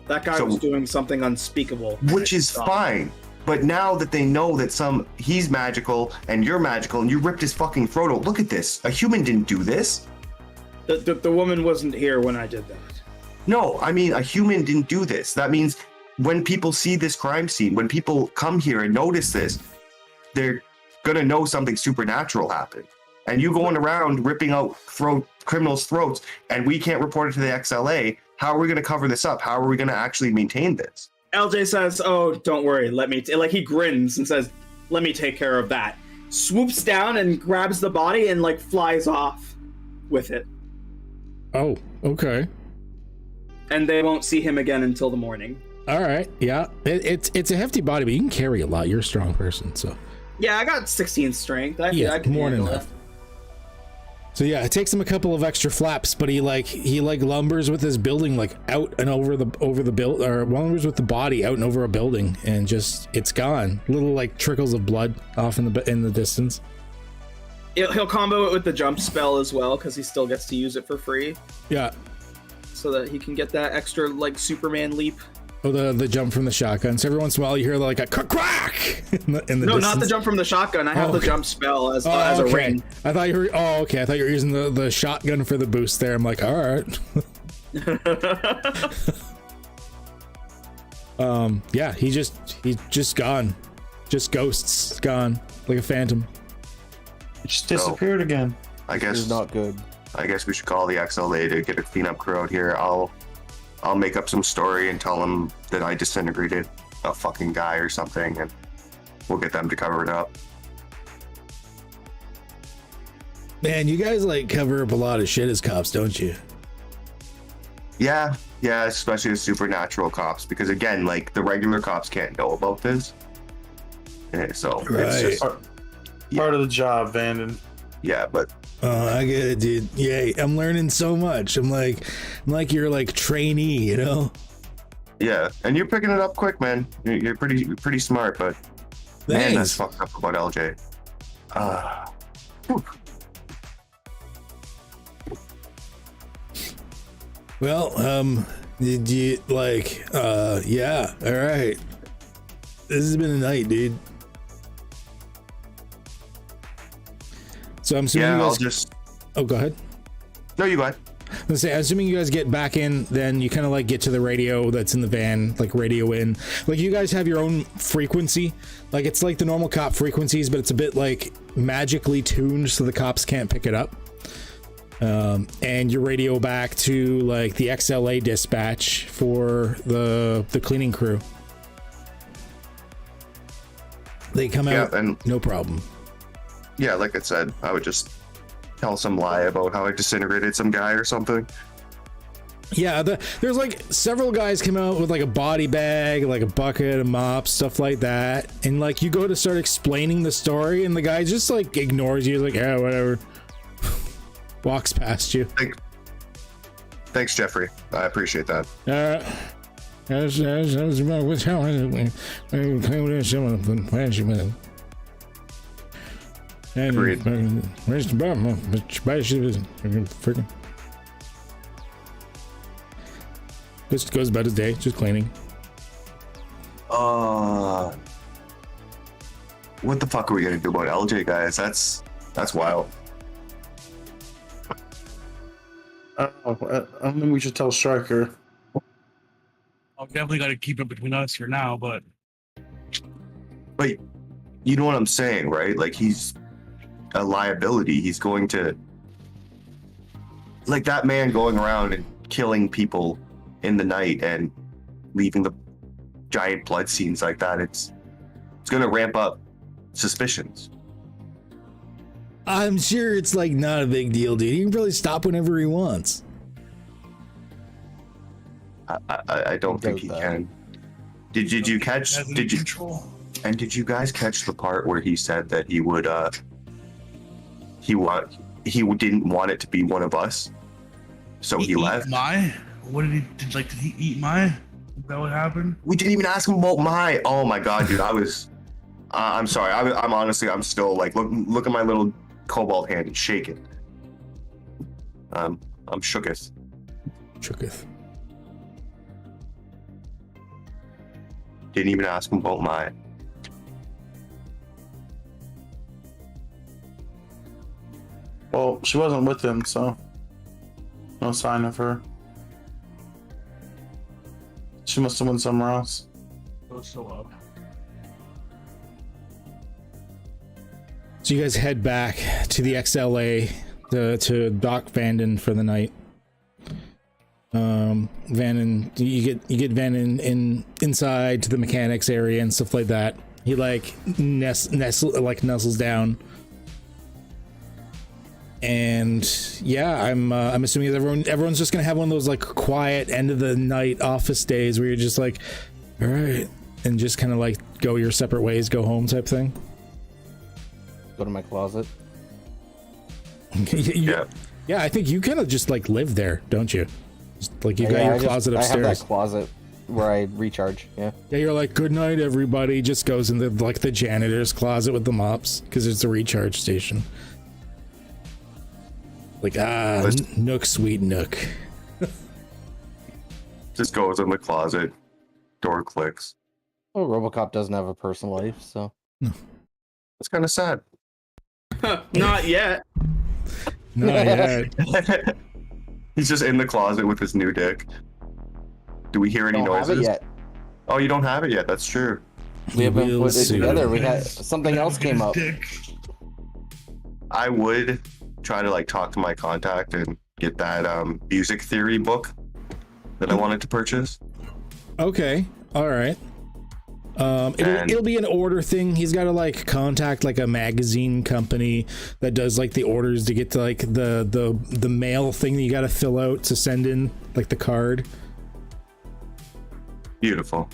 That guy So- was doing something unspeakable. Which is fine. But now that they know that he's magical and you're magical and you ripped his fucking throat out, look at this. A human didn't do this. The woman wasn't here when I did that. No, I mean, a human didn't do this. That means when people see this crime scene, when people come here and notice this, they're gonna know something supernatural happened. And you going around ripping out criminals' throats, and we can't report it to the XLA. How are we gonna cover this up? How are we gonna actually maintain this? LJ says, "Oh, don't worry. Let me." Like he grins and says, "Let me take care of that." Swoops down and grabs the body and like flies off with it. Oh, okay. And they won't see him again until the morning. All right. Yeah. It's a hefty body, but you can carry a lot. You're a strong person, so. Yeah, I got 16 strength. I Yeah, can more than handle enough. it. So yeah, it takes him a couple of extra flaps, but he lumbers with his building like out and over the build, or lumbers with the body out and over a building, and just it's gone. Little like trickles of blood off in the distance. He'll combo it with the jump spell as well, because he still gets to use it for free, Yeah. so that he can get that extra like Superman leap. Oh, the jump from the shotgun. So every once in a while you hear like a crack in the No, distance. not the jump from the shotgun. I have Oh, the okay. jump spell as Oh, a okay. ring. I thought you were. Oh, okay. I thought you were using the shotgun for the boost there. I'm like, all right. Yeah. He's just gone. Just ghosts gone like a phantom. It just disappeared again. I This guess is not good. I guess we should call the XLA to get a cleanup crew out here. I'll make up some story and tell them that I disintegrated a fucking guy or something, and we'll get them to cover it up. Man, you guys like cover up a lot of shit as cops, don't you? Yeah, especially the supernatural cops, because again, like the regular cops can't know about this. Yeah, so Right. it's just Part of the job, Vanden. yeah, but Oh, I get it, dude. Yay! I'm learning so much. I'm like you're like trainee, you know? yeah, and you're picking it up quick, man. You're pretty smart, but man, that's Thanks. fucked up about LJ. Whew. Well, did you like? Yeah. All right. This has been a night, dude. So I'm assuming Yeah, you I'll guys. just. Oh, go ahead. No, you go ahead. Let's say, assuming you guys get back in, then you kind of like get to the radio that's in the van, like radio in. Like you guys have your own frequency. Like it's like the normal cop frequencies, but it's a bit like magically tuned so the cops can't pick it up. And you radio back to like the XLA dispatch for the cleaning crew. They come out, and no problem. yeah, like I said, I would just tell some lie about how I disintegrated some guy or something. Yeah, there's like several guys come out with like a body bag, like a bucket, a mop, stuff like that. And like you go to start explaining the story and the guy just like ignores you, like, yeah, whatever. Walks past you. Thanks, Jeffrey. I appreciate that. That's about what's happening. Agreed. Where's the bottom? Freaking. Just goes about his day, just cleaning. What the fuck are we gonna do about LJ, guys? That's wild. I don't think we should tell Striker. I've definitely got to keep it between us for now, but But you know what I'm saying, right? Like, he's a liability. He's going to, like, that man going around and killing people in the night and leaving the giant blood scenes like that. It's going to ramp up suspicions. I'm sure it's like not a big deal, dude. He can probably stop whenever he wants. I don't think he can. Did you catch? Did you? control. And did you guys catch the part where he said that he would he didn't want it to be one of us, so he left? What did he did he eat my? Is that what happened? We didn't even ask him about my. Oh my god, dude! I was. I'm sorry. I'm honestly. I'm still like look at my little cobalt hand. It's shaking. I'm shooketh. Shooketh. Didn't even ask him about my. Well, she wasn't with him, so no sign of her. She must have went somewhere else. So up. So you guys head back to the XLA to Doc Vanden for the night. Vanden, you get Vanden inside to the mechanics area and stuff like that. He like nestles down. And yeah, I'm assuming everyone's just gonna have one of those like quiet end of the night office days where you're just like, all right, and just kind of like go your separate ways, go home type thing. Go to my closet. Yeah. Yeah, I think you kind of just like live there, don't you? Just, like you got your closet upstairs. I have that closet where I recharge. Yeah. Yeah, you're like, good night, everybody. Just goes in the janitor's closet with the mops because it's a recharge station. Like, Nook, sweet Nook. Just goes in the closet, door clicks. Well, RoboCop doesn't have a personal life, so. It's kind of sad. Not yet. Not yet. He's just in the closet with his new dick. Do we hear any Don't noises? have it yet. Oh, you don't have it yet. That's true. We haven't We'll put it see. together. We had something else came up. I would try to like talk to my contact and get that music theory book that I wanted to purchase. Okay. All right. It'll be an order thing. He's got to like contact like a magazine company that does like the orders to get to like the mail thing that you got to fill out to send in like the card. Beautiful.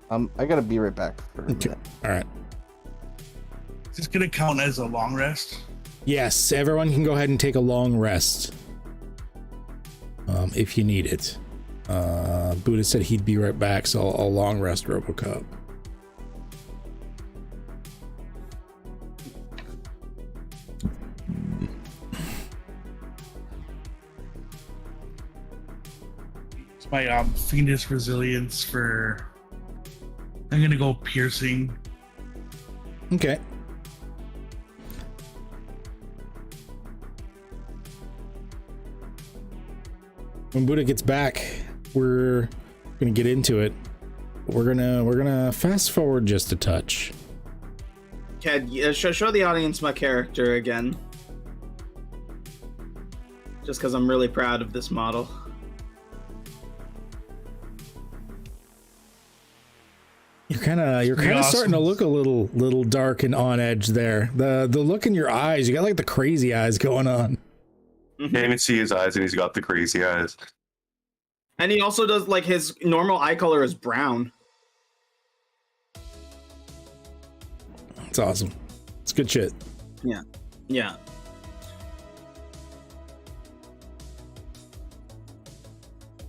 I gotta be right back. For a minute. All right. Is this gonna count as a long rest? Yes, everyone can go ahead and take a long rest. If you need it. Buddha said he'd be right back, so I'll long rest RoboCop. It's my fiendish resilience for. I'm gonna go piercing. Okay. When Buddha gets back, we're gonna get into it. We're gonna fast forward just a touch. Ked, show the audience my character again. Just because I'm really proud of this model. You're kind of awesome. starting to look a little dark and on edge there. The look in your eyes, you got like the crazy eyes going on. Can't even see his eyes, and he's got the crazy eyes. And he also does, like, his normal eye color is brown. It's awesome. It's good shit. Yeah. Yeah.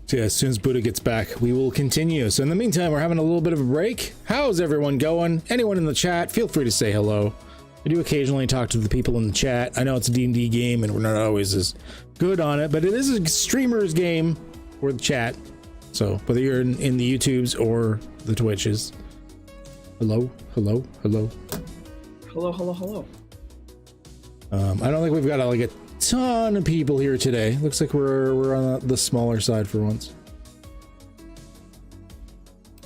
So yeah, as soon as Buddha gets back, we will continue. So in the meantime, we're having a little bit of a break. How's everyone going? Anyone in the chat, feel free to say hello. I do occasionally talk to the people in the chat. I know it's a D&D game and we're not always as good on it, but it is a streamer's game for the chat. So whether you're in the YouTubes or the Twitches. Hello, hello, hello. Hello, hello, hello. I don't think we've got like a ton of people here today. Looks like we're on the smaller side for once.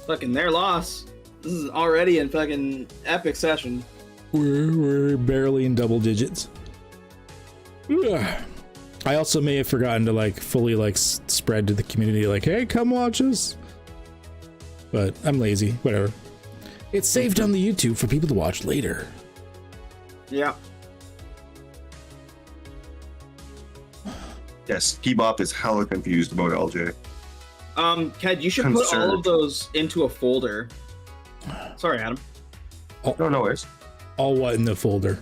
Fucking their loss. This is already in fucking epic session. We're barely in double digits. Ugh. I also may have forgotten to like fully like spread to the community like, hey, come watch us. But I'm lazy. Whatever. It's saved on the YouTube for people to watch later. Yeah. Yes, Kebop is hella confused about LJ. Ked, you should put all of those into a folder. Sorry, Adam. No worries. All what in the folder?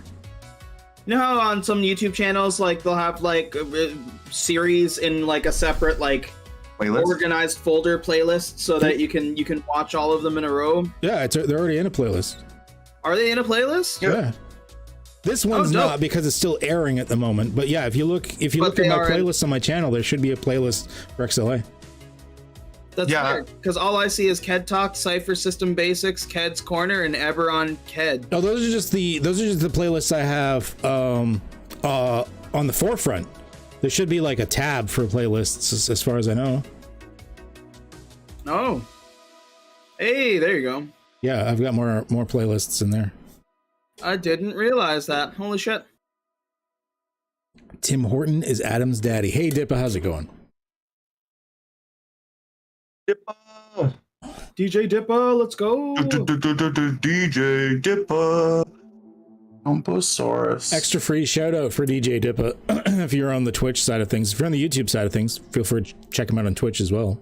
You know how on some YouTube channels, like they'll have like a series in like a separate like Playlist? organized folder playlist, so that you can watch all of them in a row. Yeah, they're already in a playlist. Are they in a playlist? Yeah. This one's dope. not because it's still airing at the moment. But yeah, if you look at my playlist on my channel, there should be a playlist for XLA. That's weird, because all I see is Ked Talk, Cypher System Basics, Ked's Corner, and Ever on Ked. No, those are just the playlists I have on the forefront. There should be like a tab for playlists, as far as I know. Oh, hey, there you go. Yeah, I've got more playlists in there. I didn't realize that. Holy shit. Tim Horton is Adam's daddy. Hey, Dippa, how's it going? Dippa. DJ Dippa, let's go. DJ Dippa. Umbosaurus. Extra free shout out for DJ Dippa. If you're on the Twitch side of things, if you're on the YouTube side of things, feel free to check him out on Twitch as well.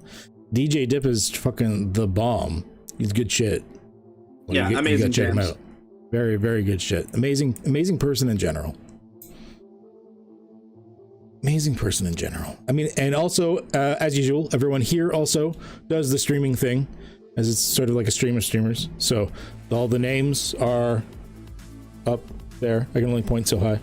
DJ Dippa's fucking the bomb. He's good shit. Yeah, amazing. You gotta check him out. Very, very good shit. Amazing person in general. Amazing person in general. I mean, and also, as usual, everyone here also does the streaming thing, as it's sort of like a stream of streamers. So all the names are up there. I can only point so high.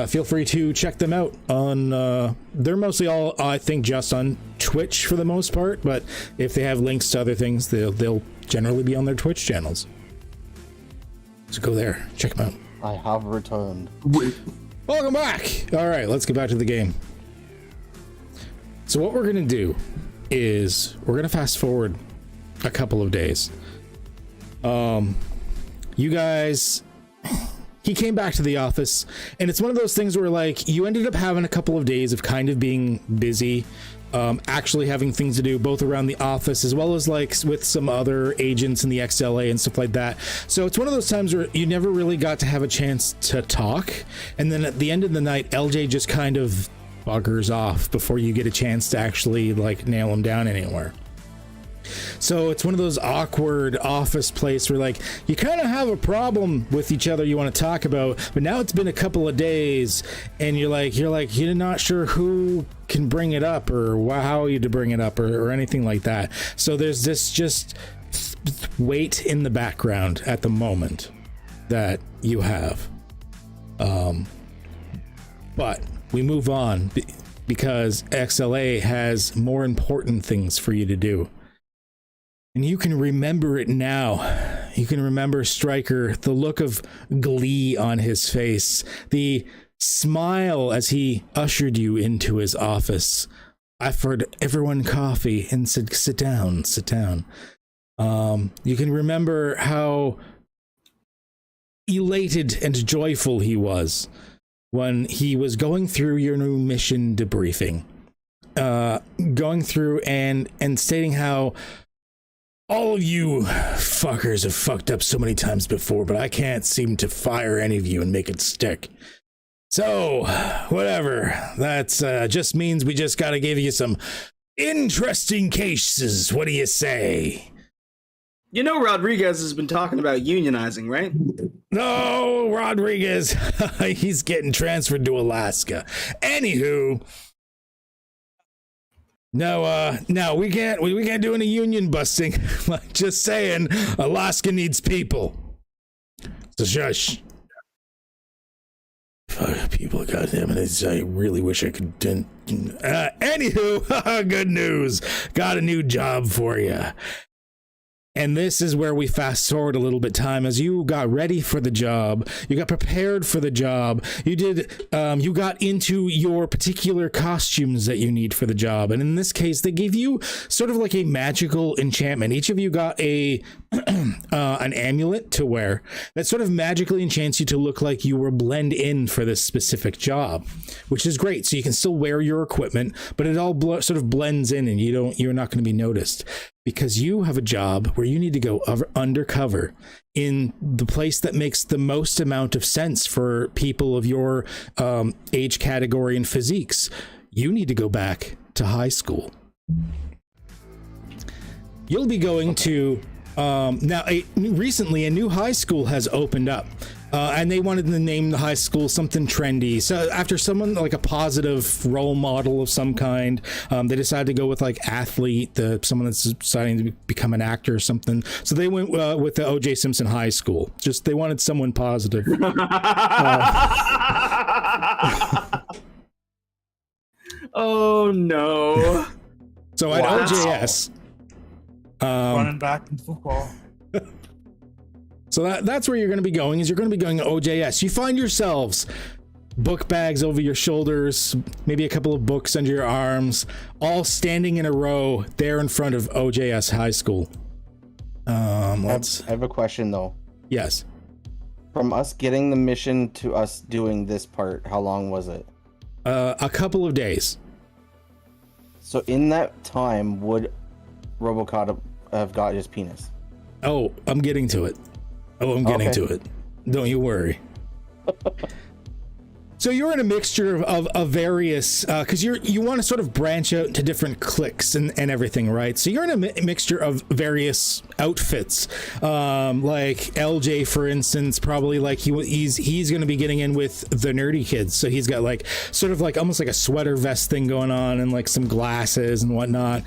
Feel free to check them out on. They're mostly all, I think, just on Twitch for the most part. But if they have links to other things, they'll generally be on their Twitch channels. So go there, check them out. I have returned. Welcome back. All right, let's get back to the game. So what we're gonna do is we're gonna fast forward a couple of days. You guys, he came back to the office, and it's one of those things where like you ended up having a couple of days of kind of being busy, actually having things to do both around the office as well as like with some other agents in the XLA and stuff like that. So it's one of those times where you never really got to have a chance to talk, and then at the end of the night LJ just kind of buggers off before you get a chance to actually like nail him down anywhere. So it's one of those awkward office place where like you kind of have a problem with each other you want to talk about, but now it's been a couple of days and you're not sure who can bring it up or how you to bring it up or anything like that. So there's this just wait in the background at the moment that you have. But we move on because XLA has more important things for you to do. And you can remember it now. You can remember Stryker, the look of glee on his face, the smile as he ushered you into his office, offered everyone coffee and said, sit down, sit down. You can remember how elated and joyful he was when he was going through your new mission debriefing, going through and stating how all of you fuckers have fucked up so many times before, but I can't seem to fire any of you and make it stick. So, whatever. That's just means we just gotta give you some interesting cases. What do you say? You know Rodriguez has been talking about unionizing, right? No, Rodriguez. He's getting transferred to Alaska. Anywho... No, we can't do any union busting. Like, just saying, Alaska needs people. So shush. Fuck people, goddammit. I really wish I could. Anywho, good news. Got a new job for you. And this is where we fast forward a little bit time as you got ready for the job, you got prepared for the job, you got into your particular costumes that you need for the job. And in this case, they gave you sort of like a magical enchantment. Each of you got an amulet to wear that sort of magically enchants you to look like you were blend in for this specific job, which is great. So you can still wear your equipment, but it all sort of blends in, and you're not going to be noticed. Because you have a job where you need to go undercover in the place that makes the most amount of sense for people of your age category and physiques. You need to go back to high school. You'll be going to recently a new high school has opened up. And they wanted to name the high school something trendy. So after someone like a positive role model of some kind, they decided to go with like athlete, someone that's deciding to become an actor or something. So they went with the O.J. Simpson High School. Just they wanted someone positive. Oh no! So at OJS, running back in football. So that's where you're going to be going, is you're going to be going to OJS. You find yourselves book bags over your shoulders, maybe a couple of books under your arms, all standing in a row there in front of OJS High School. I have a question though. Yes. From us getting the mission to us doing this part, how long was it? A couple of days. So in that time, would RoboCop have got his penis? Oh, I'm getting to it. To it. Don't you worry. So you're in a mixture of various, because you want to sort of branch out to different cliques and everything, right? So you're in a mixture of various outfits. Like LJ, for instance, probably like he's going to be getting in with the nerdy kids. So he's got like sort of like almost like a sweater vest thing going on and like some glasses and whatnot.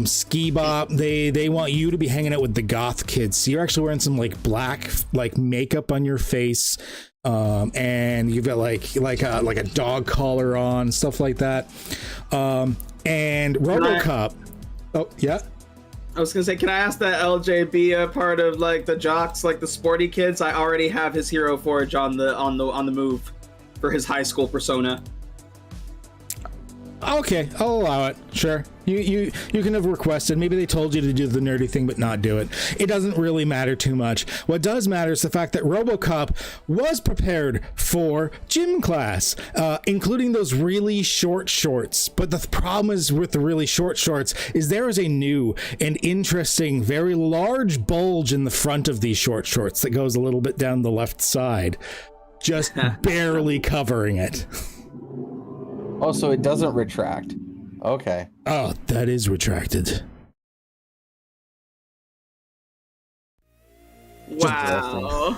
Ski Bop, they want you to be hanging out with the goth kids. So you're actually wearing some like black like makeup on your face. And you've got like a dog collar on, stuff like that. And RoboCop. Oh yeah. I was gonna say, can I ask that LJ be a part of like the jocks, like the sporty kids? I already have his Hero Forge on the move for his high school persona. Okay, I'll allow it. Sure. You can have requested. Maybe they told you to do the nerdy thing but not do it. It doesn't really matter too much. What does matter is the fact that RoboCop was prepared for gym class, including those really short shorts. But the problem is with the really short shorts is there is a new and interesting, very large bulge in the front of these short shorts that goes a little bit down the left side, just barely covering it. Oh, so it doesn't retract. Okay. Oh, that is retracted. Wow.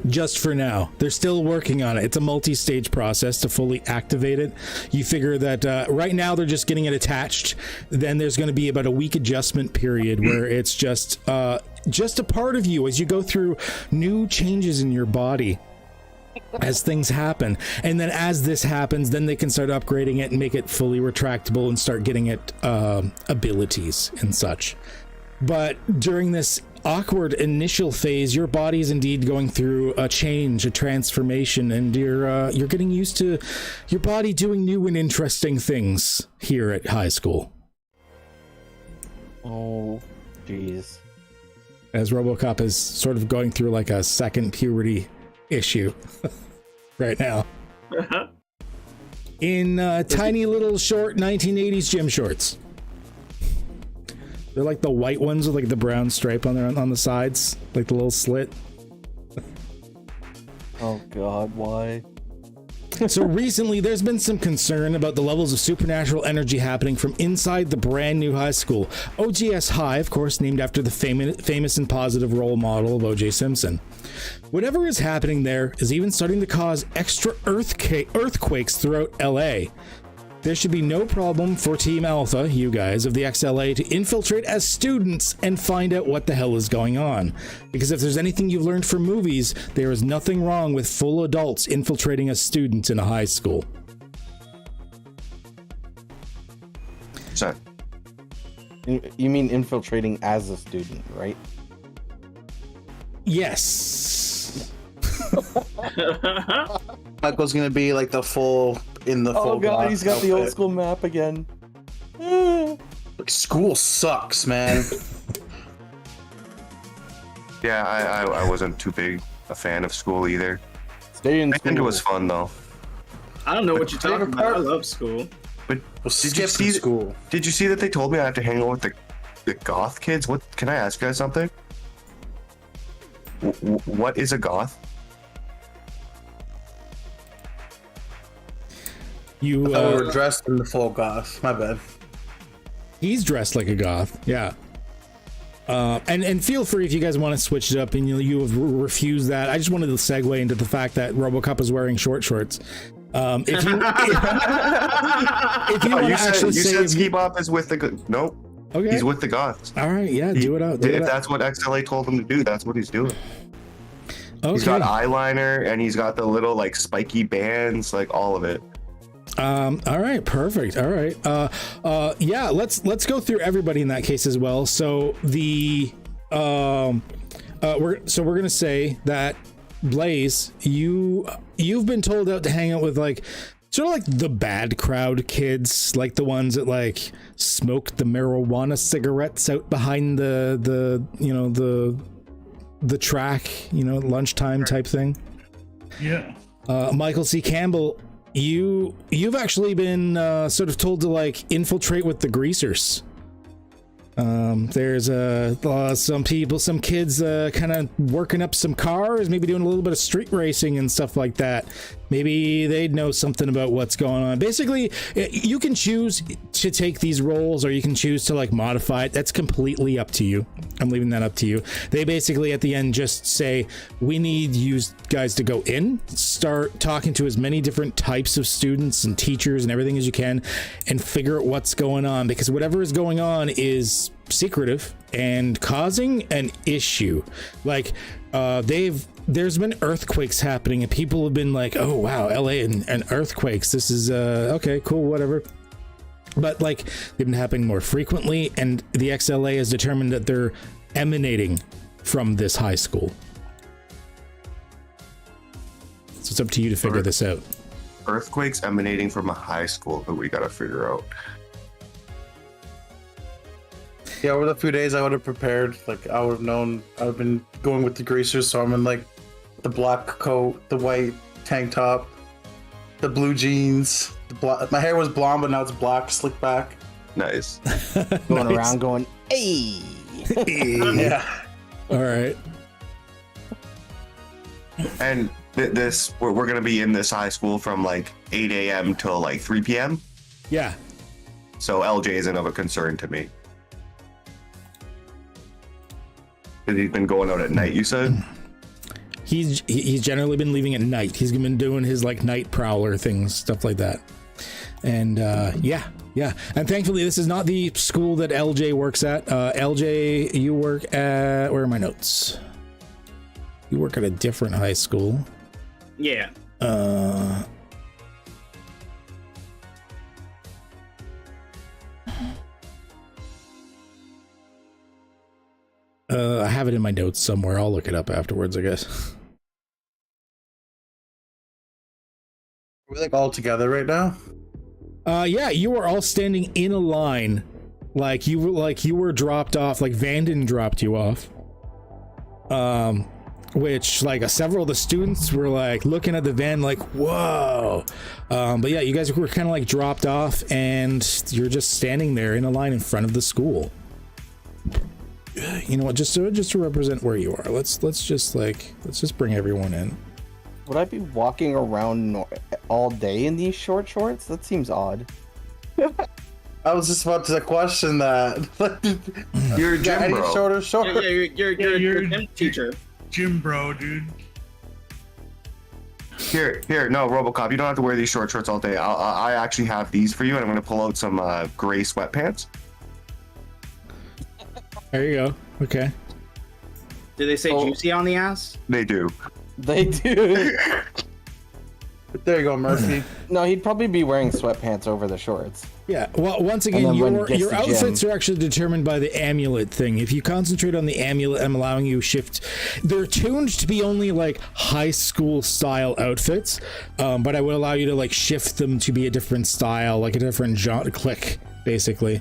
Just for now. They're still working on it. It's a multi-stage process to fully activate it. You figure that right now they're just getting it attached. Then there's going to be about a week adjustment period where it's just a part of you as you go through new changes in your body. As things happen, and then as this happens, then they can start upgrading it and make it fully retractable and start getting it abilities and such. But during this awkward initial phase, your body is indeed going through a change, a transformation, and you're getting used to your body doing new and interesting things here at high school. Oh, jeez. As RoboCop is sort of going through like a second puberty issue right now. In tiny little short 1980s gym shorts. They're like the white ones with like the brown stripe on the sides, like the little slit. Oh god, why? So recently there's been some concern about the levels of supernatural energy happening from inside the brand new high school. OJS High, of course, named after the famous and positive role model of O.J. Simpson. Whatever is happening there is even starting to cause extra earthquakes throughout LA. There should be no problem for Team Alpha, you guys, of the XLA to infiltrate as students and find out what the hell is going on. Because if there's anything you've learned from movies, there is nothing wrong with full adults infiltrating a student in a high school. So, You mean infiltrating as a student, right? Yes. Michael's gonna be like the full full. Oh god, he's got the old outfit. school map again. School sucks, man. Yeah, I wasn't too big a fan of school either. Stay in I think it school. was fun though. I don't know what you're talking about. I love school. But Well, did you skip see school. Did you see that they told me I have to hang out with the goth kids? What can I ask you guys something? What is a goth? You We're dressed in the full goth. My bad. he's dressed like a goth. Yeah. And feel free if you guys want to switch it up and you have refused that. I just wanted to segue into the fact that RoboCop is wearing short shorts. If you if you want to actually you say said if Ski you- Bop is with the nope. okay, He's with the goths. all right, yeah, do it out. Do If it out. that's what XLA told him to do, that's what he's doing. Okay. He's got eyeliner and he's got the little like spiky bands, like all of it. All right, perfect. All right. Yeah, let's go through everybody in that case as well. So the we're gonna say that Blaze, you've been told out to hang out with like sort of like the bad crowd kids, like the ones that like smoke the marijuana cigarettes out behind the track, lunchtime type thing. Yeah. Michael C. Campbell, you've actually been sort of told to like infiltrate with the greasers. There's some kids kind of working up some cars, maybe doing a little bit of street racing and stuff like that. Maybe they'd know something about what's going on. Basically, you can choose to take these roles or you can choose to like modify it. That's completely up to you. I'm leaving that up to you. They basically at the end just say, we need you guys to go in, start talking to as many different types of students and teachers and everything as you can and figure out what's going on, because whatever is going on is secretive and causing an issue. Like there's been earthquakes happening and people have been like, oh wow, LA and earthquakes, this is okay, cool, whatever. But like they've been happening more frequently, and the XLA has determined that they're emanating from this high school. So it's up to you to figure this out. Earthquakes emanating from a high school that we gotta figure out. Yeah, over the few days I would have prepared. Like I would have known. I've been going with the greasers, so I'm in like the black coat, the white tank top, the blue jeans. My hair was blonde, but now it's black, slick back. Nice. Going Nice. around going, hey. Yeah. All right. And we're gonna be in this high school from like 8 a.m. till like 3 p.m. Yeah. So LJ isn't of a concern to me. Because he's been going out at night, you said? He's generally been leaving at night. He's been doing his like night prowler things, stuff like that. And yeah. And thankfully, this is not the school that LJ works at. LJ, you work at, where are my notes? You work at a different high school. Yeah. I have it in my notes somewhere. I'll look it up afterwards, I guess. Are we like all together right now? Yeah, you were all standing in a line, like you were dropped off, like Vanden dropped you off. Which like several of the students were like looking at the van like, whoa. But yeah, you guys were kind of like dropped off, and you're just standing there in a line in front of the school. You know what? Just to represent where you are, let's just bring everyone in. Would I be walking around all day in these short shorts? That seems odd. I was just about to question that. You're a gym Any bro. shorter shorts? Yeah, you're a gym teacher. Gym bro, dude. Here, no, RoboCop, you don't have to wear these short shorts all day. I actually have these for you, and I'm going to pull out some gray sweatpants. There you go. Okay. Did they say juicy on the ass? They do. They do. There you go, Murphy. No, he'd probably be wearing sweatpants over the shorts. Yeah, well, once And again, then when he your gets to outfits gym- are actually determined by the amulet thing. If you concentrate on the amulet, I'm allowing you shift. They're tuned to be only like high school style outfits, but I would allow you to like shift them to be a different style, like a different genre, click, basically.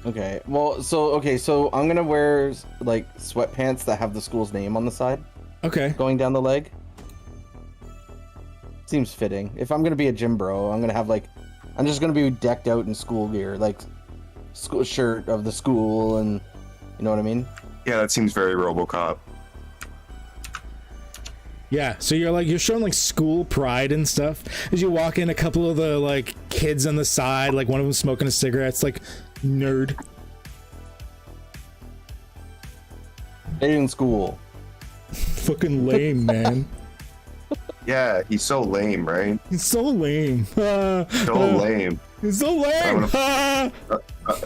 Okay. Well, so I'm gonna wear like sweatpants that have the school's name on the side, Okay. going down the leg. Seems fitting. If I'm gonna be a gym bro, I'm just gonna be decked out in school gear, like school shirt of the school, and you know what I mean. Yeah, that seems very RoboCop. Yeah, so you're showing like school pride and stuff as you walk in. A couple of the like kids on the side, like one of them smoking a cigarette. It's like nerd. Stay in school. Fucking lame, man. Yeah, he's so lame, right? He's so lame. So lame. He's so lame.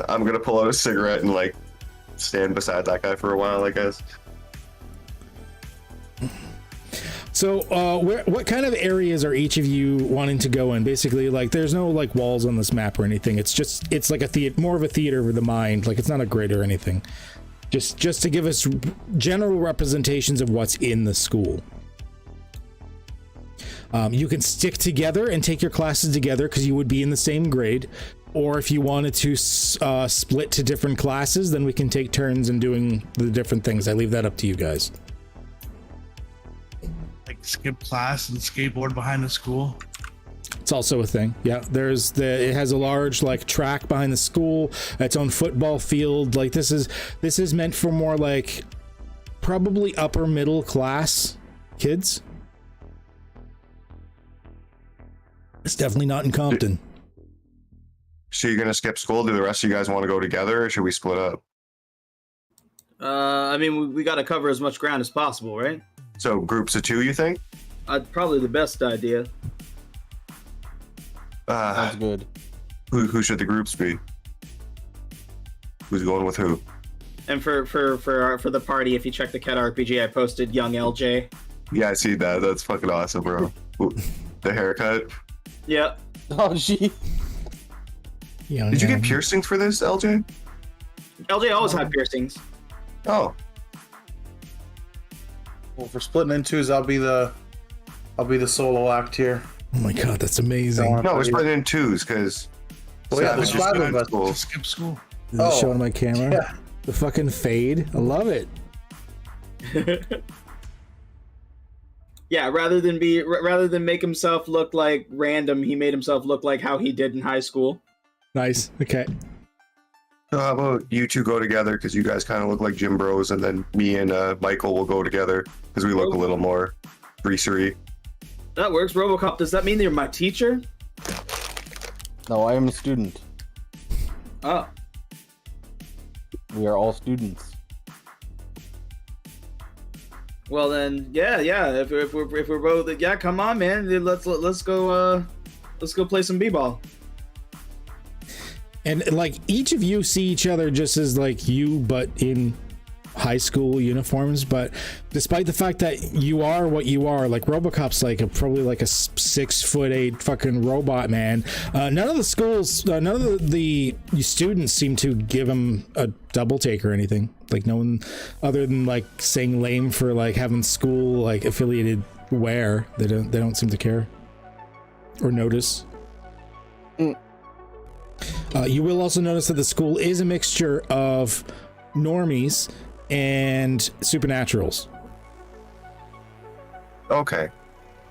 I'm gonna pull out a cigarette and like stand beside that guy for a while, I guess. So, what kind of areas are each of you wanting to go in? Basically, like, there's no like walls on this map or anything. It's like a theater, more of a theater of the mind. Like, it's not a grid or anything. Just to give us general representations of what's in the school. You can stick together and take your classes together because you would be in the same grade. Or if you wanted to split to different classes, then we can take turns in doing the different things. I leave that up to you guys. Like skip class and skateboard behind the school. It's also a thing. Yeah, it has a large like track behind the school, its own football field. Like this is meant for more like probably upper middle class kids. It's definitely not in Compton. So you're gonna skip school? Do the rest of you guys want to go together, or should we split up? I mean, we got to cover as much ground as possible, right? So groups of two, you think? Probably the best idea. That's good. Who should the groups be? Who's going with who? And for the party, if you check the Cat RPG, I posted young LJ. Yeah, I see that. That's fucking awesome, bro. The haircut. Yep. Oh, gee. Did you get piercings for this, LJ? LJ always had piercings. Oh, Well, for splitting in twos, I'll be the solo act here. Oh my god, that's amazing. no, we're splitting in twos because. Well, yeah, there's five of us. To skip school. Is it Oh, showing my camera? yeah. The fucking fade. I love it. Yeah, rather than make himself look like random, he made himself look like how he did in high school. Nice. Okay. So how about you two go together because you guys kind of look like gym bros, and then me and Michael will go together because we look a little more greasery. That works. RoboCop, does that mean you're my teacher? No, I am a student. Oh. We are all students. Well then, yeah. If we're both, yeah, come on, man. Let's go play some b-ball. And like each of you see each other just as like you, but in high school uniforms. But despite the fact that you are what you are, like RoboCop's like probably like a 6'8" fucking robot man. None of the schools, none of the students seem to give him a double take or anything. Like no one, other than like saying lame for like having school like affiliated wear. They don't seem to care or notice. You will also notice that the school is a mixture of normies and supernaturals. Okay.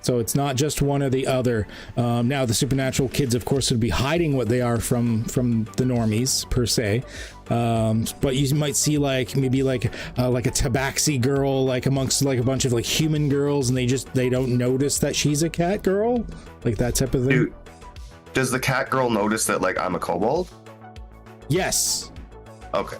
So it's not just one or the other. Now the supernatural kids, of course, would be hiding what they are from the normies per se. But you might see like maybe like a tabaxi girl like amongst like a bunch of like human girls, and they don't notice that she's a cat girl, like that type of thing. Dude, does the cat girl notice that like I'm a kobold? Yes. Okay.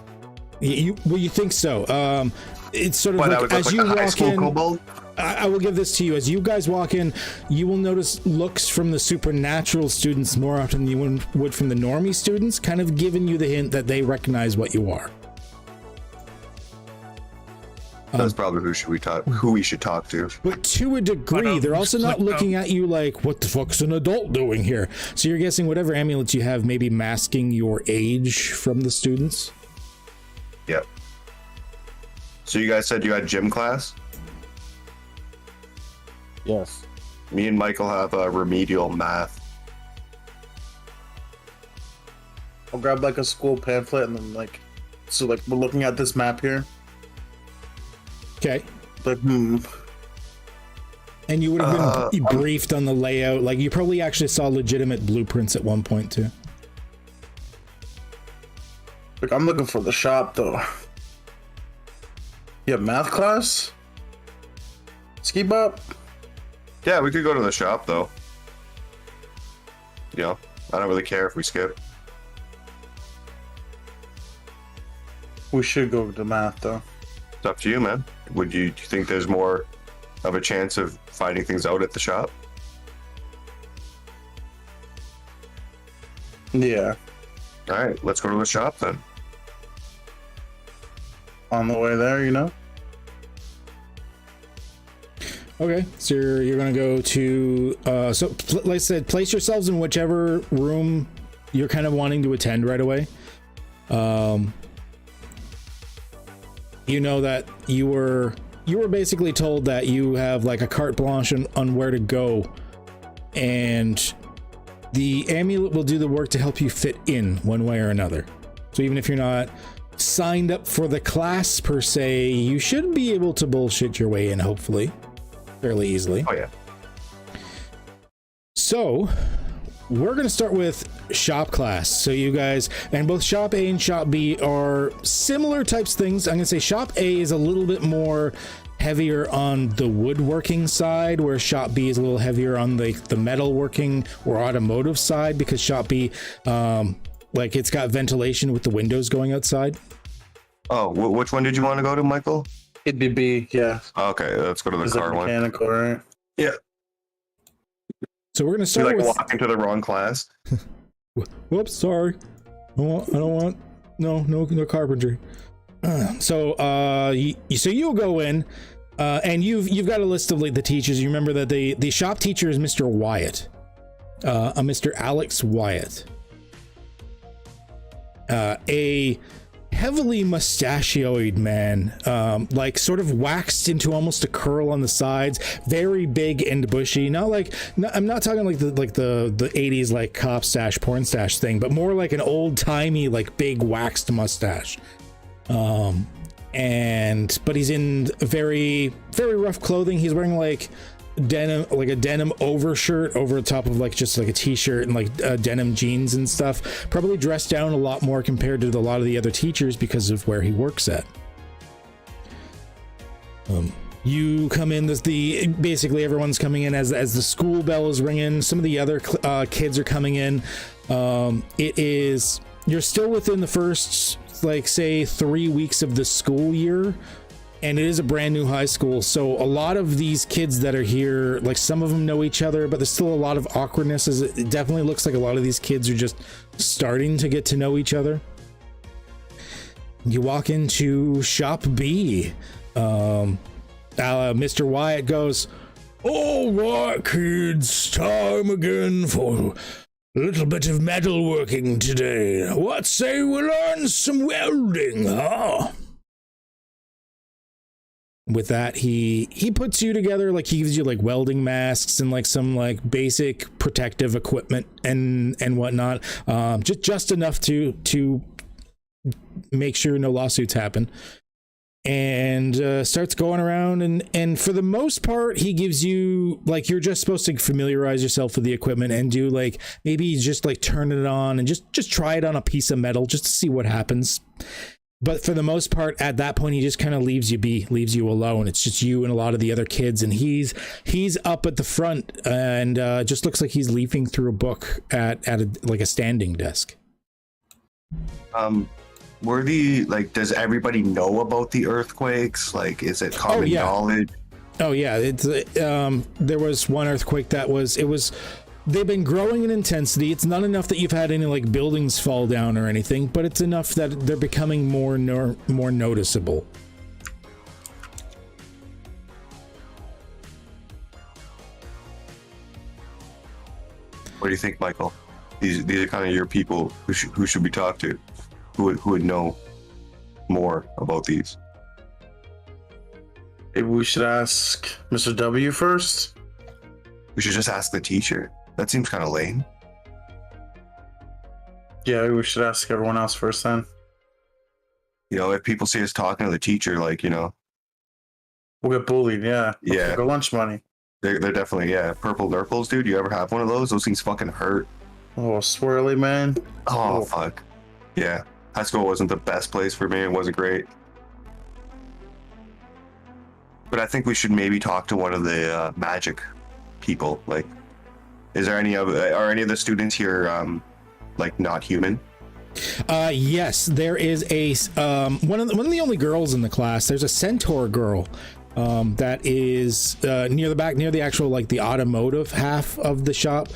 You think so? It's sort of But I like would look as like you a high walk school in. kobold? I will give this to you. As you guys walk in, you will notice looks from the supernatural students more often than you would from the normie students, kind of giving you the hint that they recognize what you are. That's probably who we should talk to. But to a degree, they're also not looking at you like, what the fuck's an adult doing here? So you're guessing whatever amulets you have may be masking your age from the students? Yep. So you guys said you had gym class? Yes. Me and Michael have remedial math. I'll grab like a school pamphlet and then like, so like we're looking at this map here. Okay. Like, And you would have been briefed on the layout. Like, you probably actually saw legitimate blueprints at one point, too. Like, I'm looking for the shop, though. You have math class? Ski bop? Yeah, we could go to the shop, though. You know, I don't really care if we skip. We should go to math, though. It's up to you, man. Do you think there's more of a chance of finding things out at the shop? Yeah. All right, let's go to the shop then. On the way there, you know? Okay, so you're gonna go to like I said, place yourselves in whichever room you're kind of wanting to attend right away. You know that you were basically told that you have like a carte blanche on where to go, and the amulet will do the work to help you fit in one way or another. So even if you're not signed up for the class per se, you should be able to bullshit your way in, hopefully, fairly easily. Oh yeah. So we're going to start with shop class. So you guys, and both shop A and shop B are similar types of things. I'm going to say shop A is a little bit more heavier on the woodworking side, where shop B is a little heavier on the metalworking or automotive side, because shop B, like, it's got ventilation with the windows going outside. Oh, which one did you want to go to, Michael? It'd be B, yeah. Okay, let's go to the Is car it one. mechanical, right? Yeah. So we're going to start You like with... walking to the wrong class? Whoops, sorry. I don't want no carpentry. So you'll go in, and you've got a list of like the teachers. You remember that the shop teacher is Mr. Wyatt, Mr. Alex Wyatt, a heavily mustachioed man, like sort of waxed into almost a curl on the sides, very big and bushy. I'm not talking like the 80s like cop stash, porn stash thing, but more like an old timey like big waxed mustache. But he's in very, very rough clothing. He's wearing like denim, like a denim overshirt over the top of like just like a t-shirt and like denim jeans and stuff. Probably dressed down a lot more compared to a lot of the other teachers because of where he works at. You come in, basically everyone's coming in as the school bell is ringing. Some of the other kids are coming in. You're still within the first, like, say 3 weeks of the school year, and it is a brand new high school. So a lot of these kids that are here, like, some of them know each other, but there's still a lot of awkwardness, as it definitely looks like a lot of these kids are just starting to get to know each other. You walk into shop B. Mr. Wyatt goes, "All right, kids, time again for a little bit of metalworking today. What say we learn some welding, huh?" With that, he puts you together, like he gives you like welding masks and like some like basic protective equipment and whatnot, just enough to make sure no lawsuits happen. And starts going around, and for the most part he gives you, like, you're just supposed to familiarize yourself with the equipment and do like maybe just like turn it on and just try it on a piece of metal just to see what happens. But for the most part, at that point, he just kind of leaves you alone. It's just you and a lot of the other kids, and he's up at the front and just looks like he's leafing through a book at a standing desk. Does everybody know about the earthquakes? Like, is it common knowledge? Oh yeah, it's there was one earthquake they've been growing in intensity. It's not enough that you've had any like buildings fall down or anything, but it's enough that they're becoming more noticeable. What do you think, Michael? These are kind of your people who should we talk to, who would know more about these. Maybe we should ask Mr. W first. We should just ask the teacher. That seems kind of lame. Yeah, we should ask everyone else first then. You know, if people see us talking to the teacher, like, you know, We'll get bullied, yeah. Yeah. Like our lunch money. they're definitely, yeah. Purple Nurples, dude. You ever have one of those? Those things fucking hurt. Oh, swirly, man. Oh, fuck. Yeah. High school wasn't the best place for me. It wasn't great. But I think we should maybe talk to one of the magic people. Like, are any of the students here like not human? Yes, there is a one of the only girls in the class. There's a centaur girl that is near the back, near the actual like the automotive half of the shop.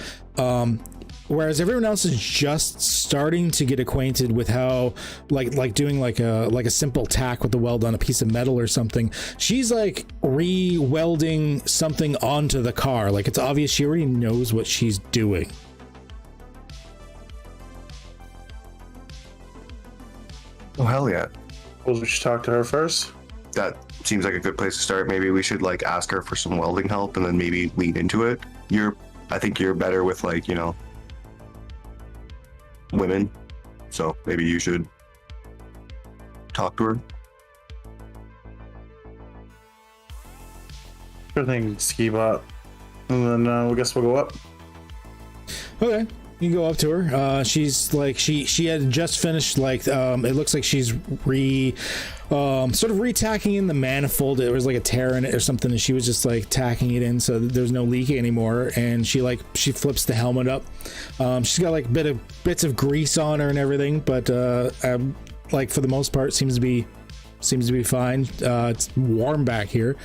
Whereas everyone else is just starting to get acquainted with how like doing like a simple tack with the weld on a piece of metal or something. She's like re-welding something onto the car. Like it's obvious she already knows what she's doing. Oh, hell yeah. Well, we should talk to her first. That seems like a good place to start. Maybe we should like ask her for some welding help and then maybe lean into it. I think you're better with like, you know, women. So maybe you should talk to her. Sure thing, Ski Bot. And then I guess we'll go up. Okay. You can go up to her. She's like she had just finished like it looks like she's sort of retacking in the manifold. There was like a tear in it or something, and she was just like tacking it in so that there's no leak anymore. And she flips the helmet up. She's got like bits of grease on her and everything, but like for the most part seems to be fine. It's warm back here.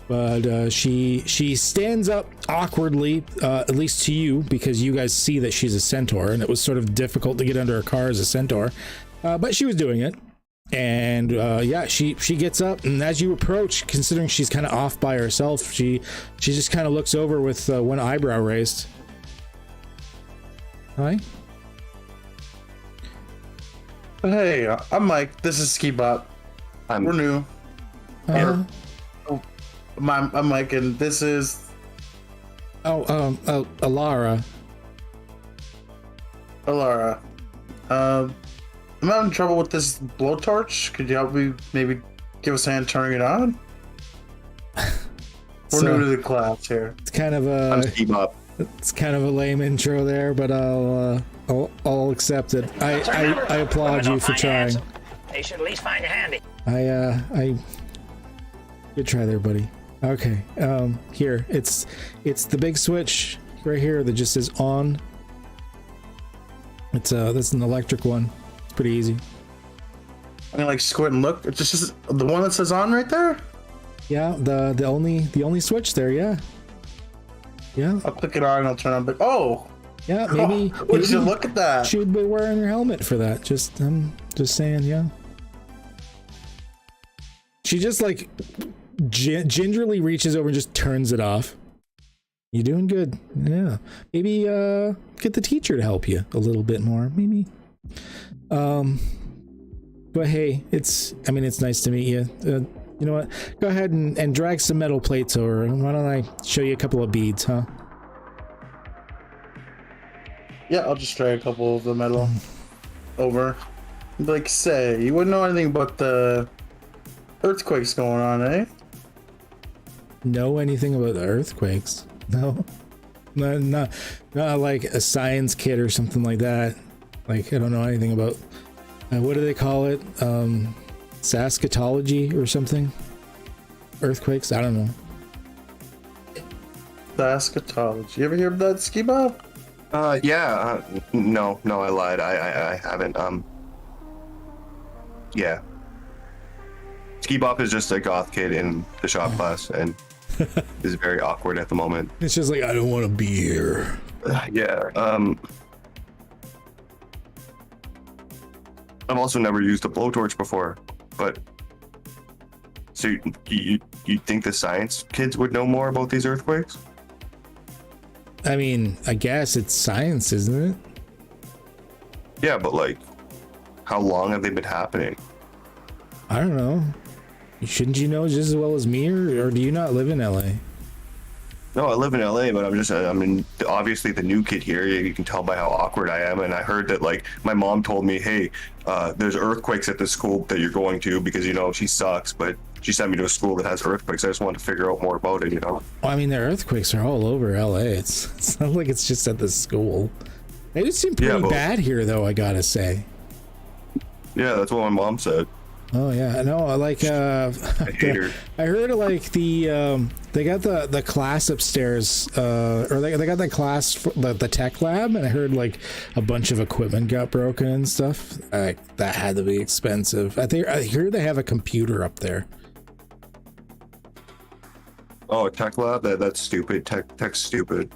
But she stands up awkwardly, at least to you, because you guys see that she's a centaur, and it was sort of difficult to get under a car as a centaur. But she was doing it, and yeah, she gets up, and as you approach, considering she's kind of off by herself, she just kind of looks over with one eyebrow raised. Hi. Hey, I'm Mike. This is Ski Bot. We're new. I'm Mike, and this is... Alara. Alara. I'm having trouble with this blowtorch. Could you help me maybe give us a hand turning it on? We're new to the class here. It's kind of it's kind of a lame intro there, but I'll accept it. I applaud you for trying. They should at least find you handy. Good try there, buddy. Okay, here, it's the big switch right here that just says on. It's that's an electric one. It's pretty easy. I mean, like squint and look. It's just the one that says on right there. Yeah, the only switch there. Yeah. I'll click it on and I'll turn on. But oh, yeah, maybe. Would you look at that? She would be wearing her helmet for that. Just saying, yeah. She just like gingerly reaches over and just turns it off. You're doing good. Yeah. Maybe get the teacher to help you a little bit more. Maybe. But hey, it's nice to meet you. You know what? Go ahead and drag some metal plates over. Why don't I show you a couple of beads, huh? Yeah, I'll just drag a couple of the metal over. Like, say, you wouldn't know anything about the earthquakes going on, eh? Know anything about the earthquakes? No. Not like a science kid or something like that. Like, I don't know anything about what do they call it? Saskatology or something? Earthquakes? I don't know. Saskatology. You ever hear of that, Ski Bob? Yeah. No, I lied. I haven't. Yeah. Ski Bop is just a goth kid in the shop class and is very awkward at the moment. It's just like, I don't want to be here. Yeah. I've also never used a blowtorch before, but so you think the science kids would know more about these earthquakes? I mean, I guess it's science, isn't it? Yeah, but like, how long have they been happening? I don't know. Shouldn't you know just as well as me, or do you not live in LA? No, I live in LA, but I mean, obviously the new kid here, you can tell by how awkward I am. And I heard that, like, my mom told me, hey, there's earthquakes at the school that you're going to because, you know, she sucks, but she sent me to a school that has earthquakes. I just wanted to figure out more about it, you know? Well, I mean, the earthquakes are all over LA. It's not like it's just at the school. They would seem pretty bad here, though, I gotta say. Yeah, that's what my mom said. Oh yeah, no, like I hate her. I heard like they got the class upstairs, or they got the class for the tech lab, and I heard like a bunch of equipment got broken and stuff. That had to be expensive. I hear they have a computer up there. Oh, tech lab? That's stupid. Tech's stupid.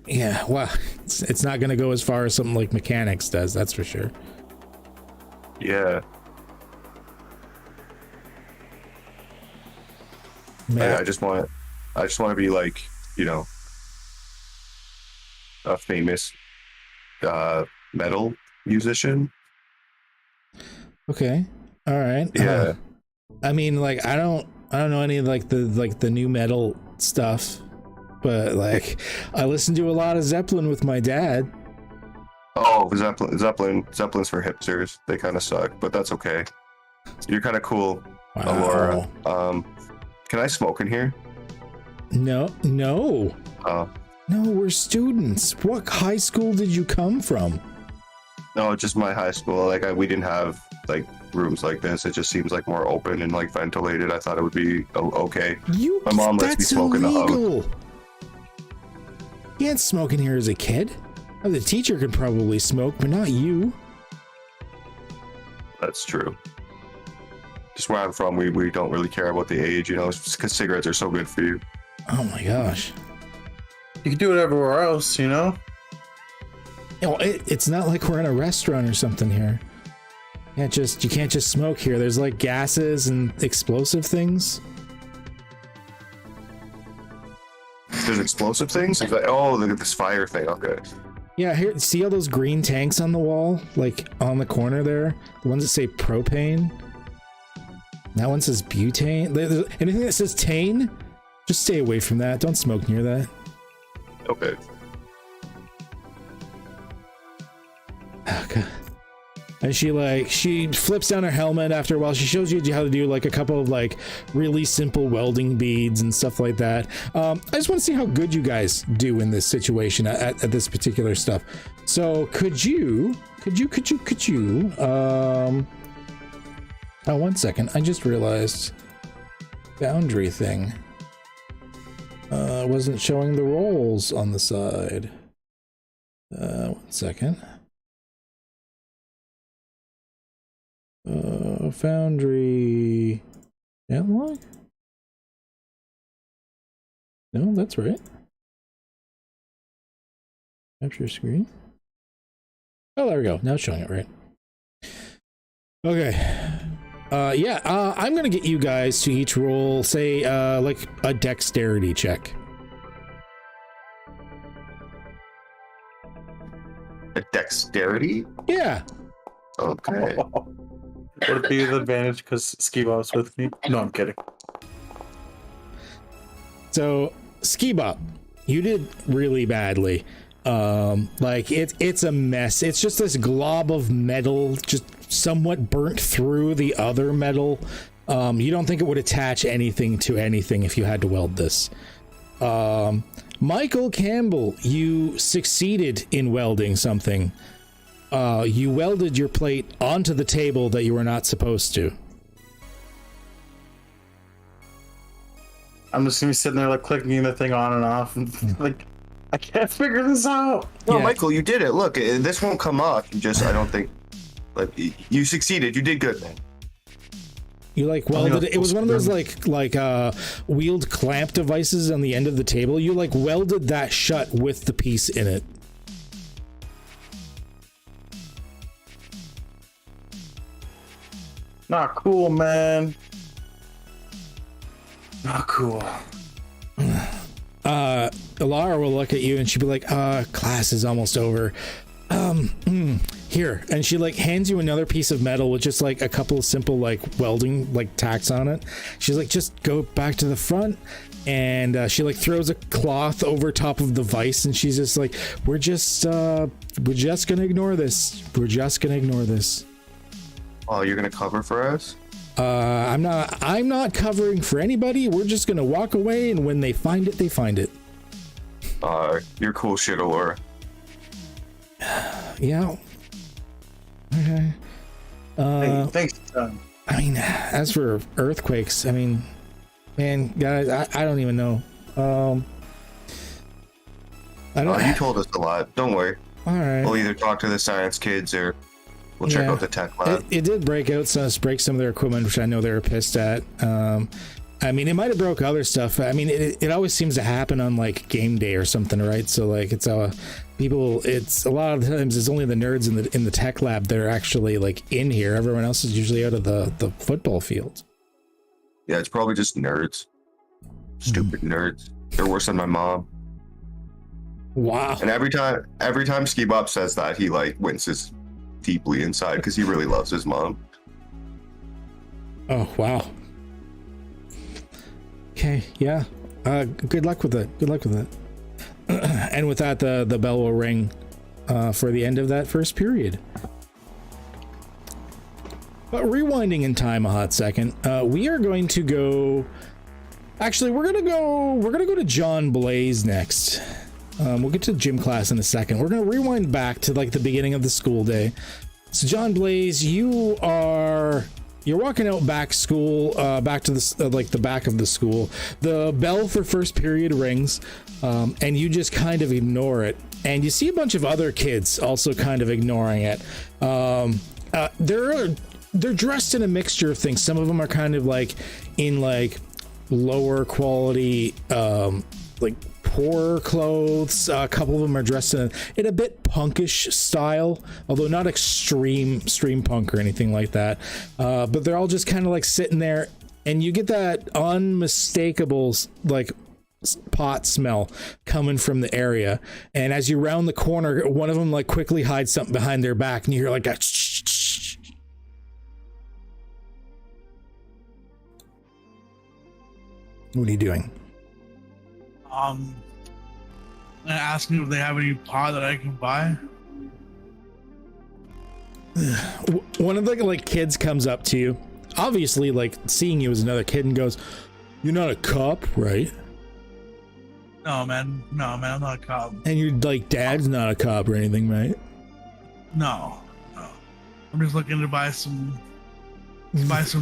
Yeah, well, it's not gonna go as far as something like mechanics does. That's for sure. Yeah. I just want to be like, you know, a famous metal musician. Okay. All right. Yeah. I mean, like, I don't know any of the new metal stuff, but like, I listen to a lot of Zeppelin with my dad. Oh, Zeppelin's for hipsters. They kind of suck, but that's okay. You're kind of cool, Wow. Laura. Can I smoke in here? No. Oh. No, we're students. What high school did you come from? No, just my high school. Like we didn't have like rooms like this. It just seems like more open and like ventilated. I thought it would be okay. My mom lets me smoke in the house. You can't smoke in here as a kid. Oh, the teacher could probably smoke, but not you. That's true. Just where I'm from, we don't really care about the age, you know, because cigarettes are so good for you. Oh my gosh. You can do it everywhere else, you know? Oh, it's not like we're in a restaurant or something here. You can't just smoke here. There's like gases and explosive things. There's explosive things? It's like, oh, look at this fire thing. Okay. Yeah, here, see all those green tanks on the wall? Like on the corner there? The ones that say propane? That one says butane. Anything that says tane, just stay away from that. Don't smoke near that. Okay. Okay. And she flips down her helmet after a while. She shows you how to do like a couple of like really simple welding beads and stuff like that. I just want to see how good you guys do in this situation at this particular stuff. So could you oh, 1 second. I just realized boundary thing wasn't showing the rolls on the side. 1 second. Foundry analog? No, that's right. Capture screen. Oh, there we go. Now it's showing it right. Okay. I'm gonna get you guys to each roll, say, like a dexterity check. A dexterity? Yeah. Okay. Would it be an advantage because Ski Bob's with me? No, I'm kidding. So, Ski Bob, you did really badly. Like it's a mess. It's just this glob of metal, just somewhat burnt through the other metal. You don't think it would attach anything to anything if you had to weld this. Michael Campbell, you succeeded in welding something. You welded your plate onto the table that you were not supposed to. I'm just gonna be sitting there like clicking the thing on and off and like I can't figure this out. No, Yeah. Michael, you did it. Look, this won't come off. I don't think, like, you succeeded. You did good, man. You like welded it. It was one of those like wheeled clamp devices on the end of the table. You like welded that shut with the piece in it. Not cool, man. Not cool. Laura will look at you and she'll be like, class is almost over. Here. And she like hands you another piece of metal with just like a couple of simple like welding like tacks on it. She's like, just go back to the front. And she like throws a cloth over top of the vise, and she's just like, we're just gonna ignore this. We're just gonna ignore this. Oh, you're gonna cover for us? I'm not covering for anybody. We're just gonna walk away, and when they find it, they find it. You're cool shit, Allura. Yeah. Okay. Hey, thanks, John. I mean, as for earthquakes, I mean, man, guys, I don't even know. I don't. You told us a lot. Don't worry. All right. We'll either talk to the science kids or we'll check out the tech lab. It did break some of their equipment, which I know they were pissed at. I mean, it might have broke other stuff. I mean, it always seems to happen on like game day or something, right? So like, it's people. It's a lot of times it's only the nerds in the tech lab that are actually like in here. Everyone else is usually out of the football field. Yeah, it's probably just nerds. Stupid nerds. They're worse than my mom. Wow. And every time Ski Bop says that, he like winces deeply inside because he really loves his mom. Oh wow. Okay, yeah. Good luck with it. Good luck with it. And with that, the bell will ring for the end of that first period. But rewinding in time a hot second, we are going to go. Actually, we're gonna go to John Blaze next. We'll get to gym class in a second. We're gonna rewind back to like the beginning of the school day. So John Blaze, you're walking out back school, back to the like the back of the school. The bell for first period rings, and you just kind of ignore it. And you see a bunch of other kids also kind of ignoring it. They're dressed in a mixture of things. Some of them are kind of like in like lower quality, like poorer clothes. A couple of them are dressed in a bit punkish style, although not extreme punk or anything like that. But they're all just kind of like sitting there, and you get that unmistakable like pot smell coming from the area. And as you round the corner, one of them like quickly hides something behind their back, and you hear like a shh. What are you doing? Asking if they have any pot that I can buy. One of the like kids comes up to you, obviously like seeing you as another kid, and goes, "You're not a cop, right?" No, man, I'm not a cop. And your like dad's not a cop or anything, right? No. I'm just looking to buy some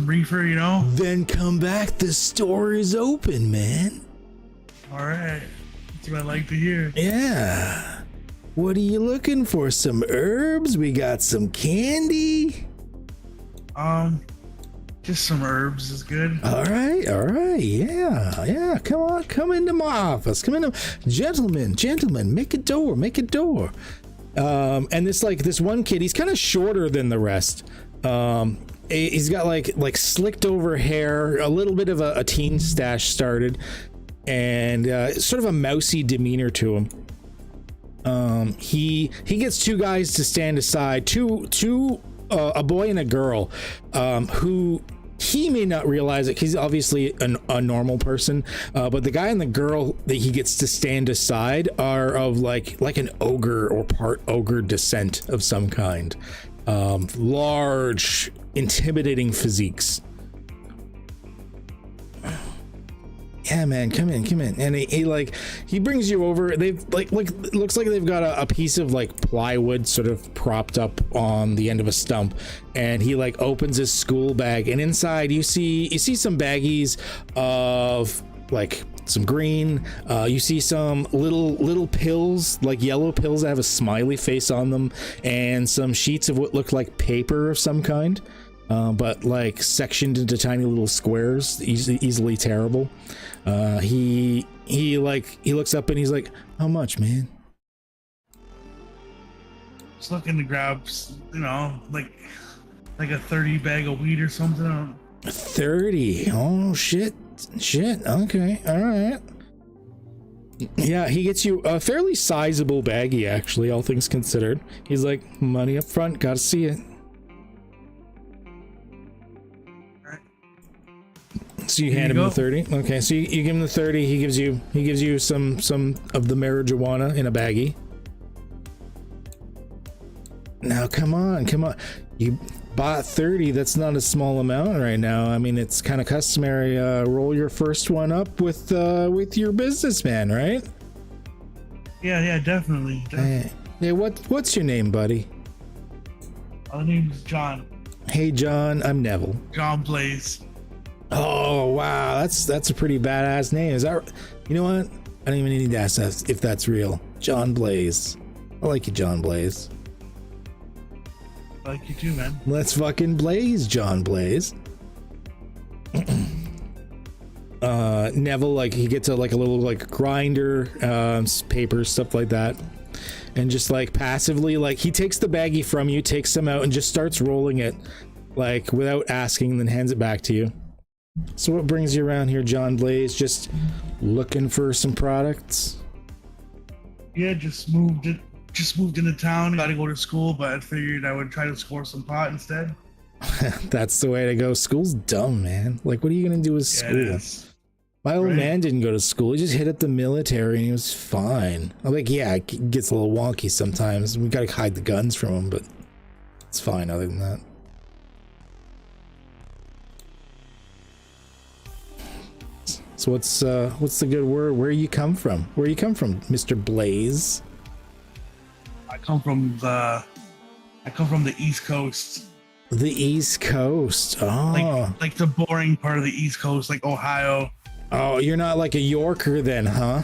reefer, you know? Then come back. The store is open, man. All right. That's what I like to hear. Yeah. What are you looking for? Some herbs? We got some candy. Just some herbs is good. All right. Yeah. Come into my office. Gentlemen, make a door. And this one kid, he's kind of shorter than the rest. He's got like slicked over hair, a little bit of a teen stash started, and sort of a mousy demeanor to him. He gets two guys to stand aside, a boy and a girl, who he may not realize it. He's obviously a normal person, but the guy and the girl that he gets to stand aside are of like an ogre or part ogre descent of some kind. Large, intimidating physiques. Yeah, man, come in. And he brings you over. They've like looks like they've got a piece of like plywood sort of propped up on the end of a stump, and he like opens his school bag, and inside you see some baggies of like some green. You see some little pills, like yellow pills that have a smiley face on them, and some sheets of what look like paper of some kind, but like sectioned into tiny little squares, easily tearable. He looks up and he's like, "How much, man?" Just looking to grab, like a 30 bag of weed or something. 30? Oh shit. Okay, all right. Yeah, he gets you a fairly sizable baggie, actually, all things considered. He's like, money up front, gotta see it. So you hand him the 30. Okay, so you give him the 30. He gives you some of the marijuana in a baggie. Now come on. You bought 30. That's not a small amount right now. I mean, it's kind of customary. Roll your first one up with your businessman, right? Yeah, definitely. Hey, what's your name, buddy? My name's John. Hey, John. I'm Neville. John Blaze. Oh wow, that's a pretty badass name. Is that? You know what? I don't even need to ask that if that's real. John Blaze. I like you, John Blaze. I like you too, man. Let's fucking blaze, John Blaze. Neville, like, he gets a little like grinder, paper, stuff like that, and just like passively, like, he takes the baggie from you, takes some out, and just starts rolling it, like, without asking, and then hands it back to you. So what brings you around here, John Blaze? Just looking for some products? Yeah, just moved into town. Got to go to school, but I figured I would try to score some pot instead. That's the way to go. School's dumb, man. Like, what are you gonna do with school? Yeah, it is. My old man didn't go to school. He just hit up the military and he was fine. I'm like, yeah, it gets a little wonky sometimes. We gotta hide the guns from him, but it's fine other than that. So what's the good word? Where you come from? Where you come from, Mr. Blaze? I come from the East Coast. The East Coast. Oh. Like the boring part of the East Coast, like Ohio. Oh, you're not like a Yorker then, huh?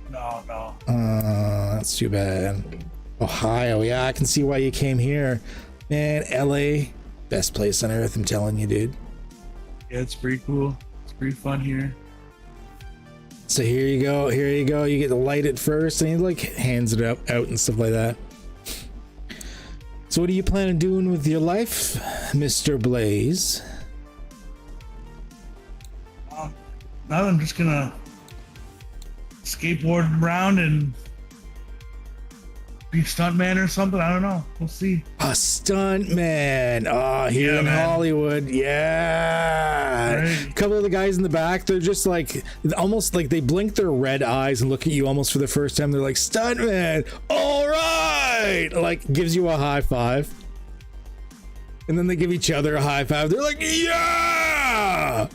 No. That's too bad. Ohio, yeah, I can see why you came here. Man, LA, best place on earth, I'm telling you, dude. Yeah, it's pretty cool. It's pretty fun here. So here you go, you get to light it first, and he like hands it out and stuff like that. So what are you planning on doing with your life, Mr. Blaze? Now I'm just gonna skateboard around and be a stuntman or something. I don't know. We'll see. A stuntman. Oh, here in Hollywood. Yeah. Right. A couple of the guys in the back, they're just like, almost like they blink their red eyes and look at you almost for the first time. They're like, stuntman. All right. Like, gives you a high five. And then they give each other a high five. They're like, yeah.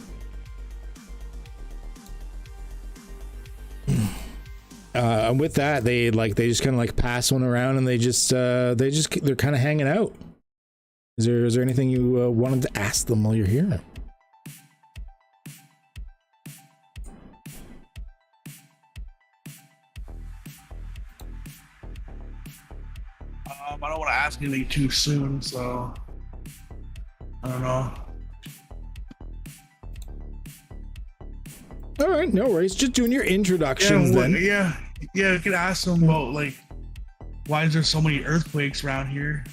And with that, they just kind of like pass one around, and they're kind of hanging out. Is there anything you wanted to ask them while you're here? I don't want to ask anything too soon, so I don't know. All right, no worries. Just doing your introductions then. Yeah, I could ask them about, like, why is there so many earthquakes around here?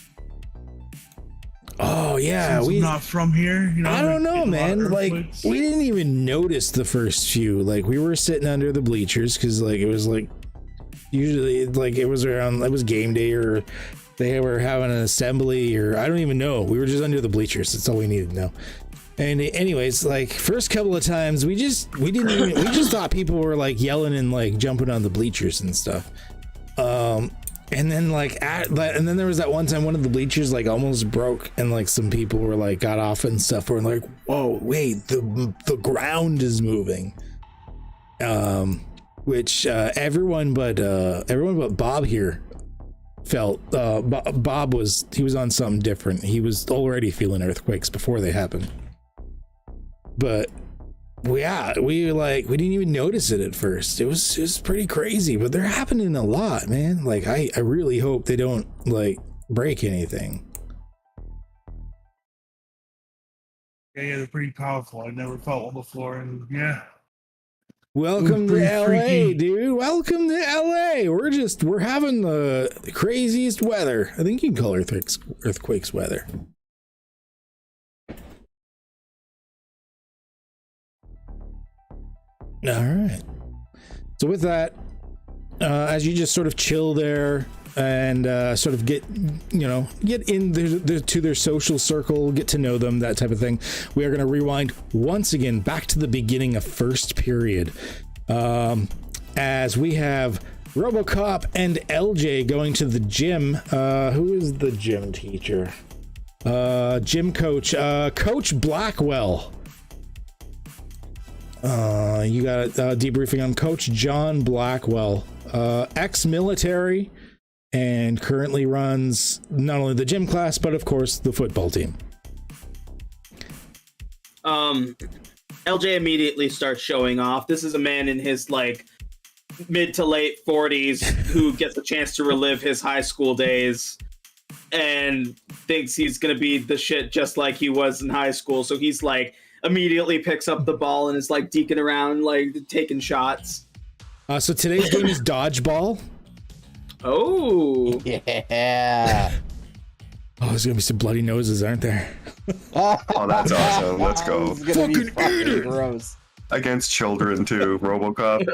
Oh yeah, Since I'm not from here, you know. I don't know, man. Like, we didn't even notice the first few. Like, we were sitting under the bleachers because, like, it was like usually like it was game day, or they were having an assembly, or I don't even know. We were just under the bleachers. That's all we needed to know. And anyways, like, first couple of times we just thought people were like yelling and like jumping on the bleachers and stuff. And then and then there was that one time one of the bleachers like almost broke, and like some people were like got off and stuff were like, whoa, wait, the ground is moving. Which everyone but Bob here felt. Bob was on something different. He was already feeling earthquakes before they happened. But yeah, we didn't even notice it at first. It was pretty crazy, but they're happening a lot, man. Like, I really hope they don't like break anything. Yeah, they're pretty powerful. I've never felt one before, and yeah. Welcome to LA, freaky. dude. Welcome to LA. We're having the craziest weather. I think you can call earthquakes weather. All right. So with that, as you just sort of chill there and sort of get in to their social circle, get to know them, that type of thing, we are going to rewind once again back to the beginning of first period, as we have RoboCop and LJ going to the gym. Who is the gym teacher? Gym coach, Coach Blackwell. You got debriefing on Coach John Blackwell, ex-military, and currently runs not only the gym class, but of course the football team. LJ immediately starts showing off. This is a man in his like mid to late 40s who gets a chance to relive his high school days and thinks he's gonna be the shit just like he was in high school. So he's like immediately picks up the ball and is like deking around, like taking shots. So today's game is dodgeball. Oh yeah. Oh, there's gonna be some bloody noses, aren't there? Oh, that's awesome. Let's go. Fucking eat it. Gross. Against children too, RoboCop.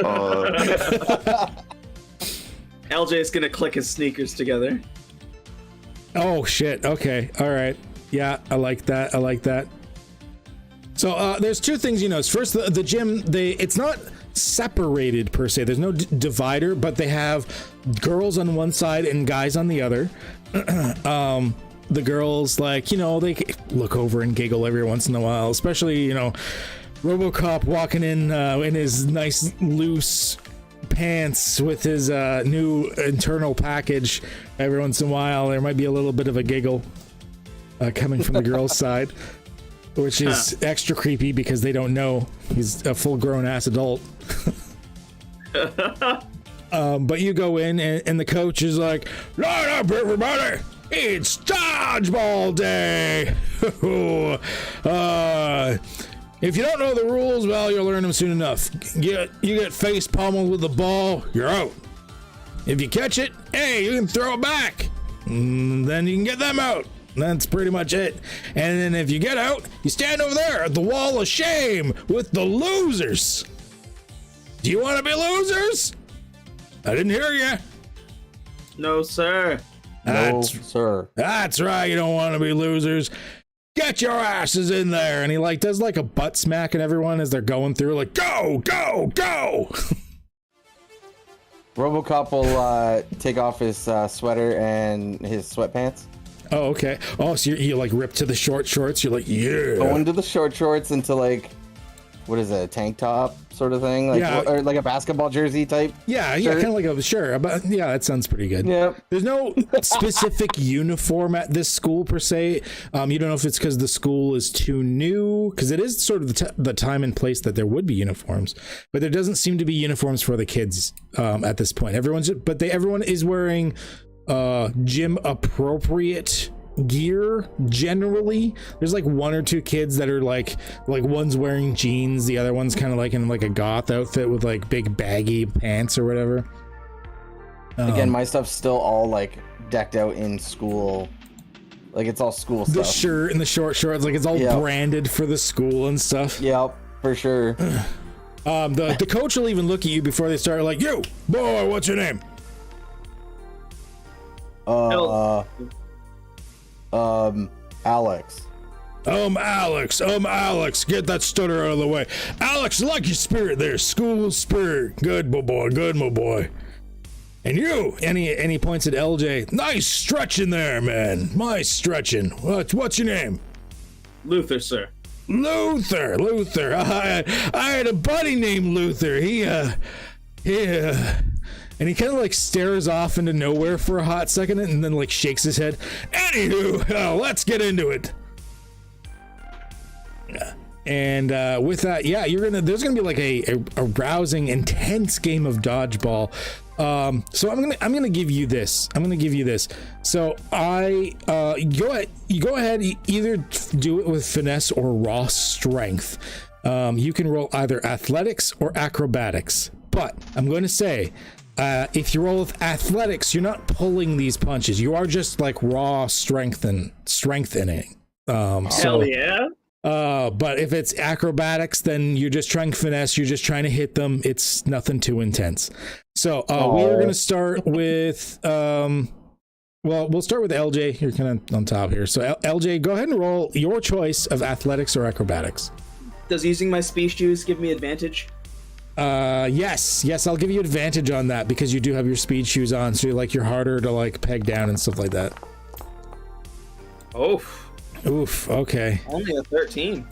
LJ's gonna click his sneakers together. Oh shit. Okay. All right. Yeah, I like that. I like that. So there's two things you notice. First, the gym, it's not separated per se. There's no divider, but they have girls on one side and guys on the other. The girls, like, they look over and giggle every once in a while, especially, RoboCop walking in his nice loose pants with his new internal package. Every once in a while, there might be a little bit of a giggle coming from the girls' side, which is extra creepy because they don't know he's a full-grown ass adult. But you go in and the coach is like, "Line up, everybody! It's dodgeball day!" If you don't know the rules, well, you'll learn them soon enough. You get face pummeled with the ball, you're out. If you catch it, hey, you can throw it back. Then you can get them out. That's pretty much it. And then if you get out, you stand over there at the wall of shame with the losers. Do you want to be losers? I didn't hear you. No, sir. No, sir. That's right. You don't want to be losers. Get your asses in there. And he does a butt smack at everyone as they're going through, like, go, go, go. RoboCop will take off his sweater and his sweatpants. Oh, okay. Oh, so you rip to the short shorts. You're like, yeah. Go into the short shorts into what is it, a tank top sort of thing? Or like a basketball jersey type? Yeah, shirt? kind of like but yeah, that sounds pretty good. Yeah. There's no specific uniform at this school per se. You don't know if it's because the school is too new, because it is sort of the time and place that there would be uniforms, but there doesn't seem to be uniforms for the kids at this point. Everyone is wearing gym appropriate gear generally. There's one or two kids that are like one's wearing jeans, the other one's kind of in a goth outfit with big baggy pants or whatever. Again, my stuff's still all decked out in school, it's all school stuff. The shirt and the short shorts, it's all branded for the school and stuff. Yep, for sure. The coach will even look at you before they start, like, "You boy, what's your name?" Alex. Alex, get that stutter out of the way. Alex, I like your spirit there, school spirit. Good, my boy. And you, and he points at LJ. Nice stretching there, man. Nice stretching. What's your name? Luther, sir. Luther. I had a buddy named Luther. He and he kind of stares off into nowhere for a hot second and then shakes his head. Anywho, let's get into it. And with that, yeah, there's gonna be a rousing, intense game of dodgeball. So I'm gonna give you this. So you go ahead, either do it with finesse or raw strength. You can roll either athletics or acrobatics, but I'm going to say, if you roll with athletics, you're not pulling these punches. You are just raw strengthening. Hell yeah. But if it's acrobatics, then you're just trying finesse. You're just trying to hit them. It's nothing too intense. So we are going to start with. Well, we'll start with LJ. You're kind of on top here. So LJ, go ahead and roll your choice of athletics or acrobatics. Does using my speech juice give me advantage? Yes, I'll give you advantage on that because you do have your speed shoes on, so you're harder to like peg down and stuff like that. Oof. Okay. Only a 13.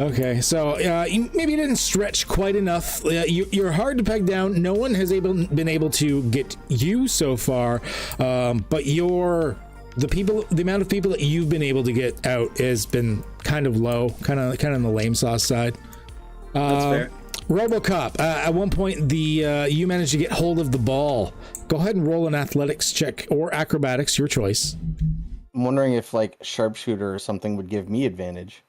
Okay, so maybe you didn't stretch quite enough. You're hard to peg down. No one has been able to get you so far, but the amount of people that you've been able to get out has been kind of low, kind of on the lame sauce side. That's fair. RoboCop. At one point, you managed to get hold of the ball. Go ahead and roll an athletics check or acrobatics, your choice. I'm wondering if like sharpshooter or something would give me advantage.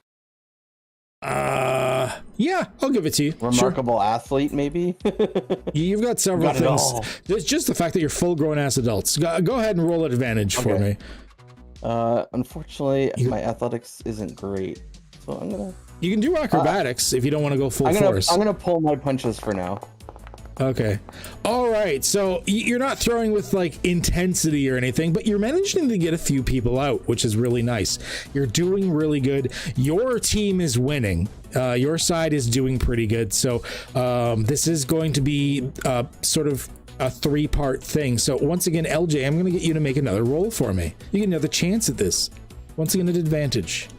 Yeah, I'll give it to you. Remarkable athlete, maybe. You've got several things. It's just the fact that you're full-grown ass adults. Go ahead and roll an advantage for me. Unfortunately, my athletics isn't great, so I'm gonna. You can do acrobatics if you don't want to go full force. I'm gonna pull my punches for now. Okay. All right. So you're not throwing with like intensity or anything, but you're managing to get a few people out, which is really nice. You're doing really good. Your team is winning. Your side is doing pretty good. So this is going to be sort of a 3-part thing. So once again, LJ, I'm going to get you to make another roll for me. You get another chance at this. Once again, at advantage.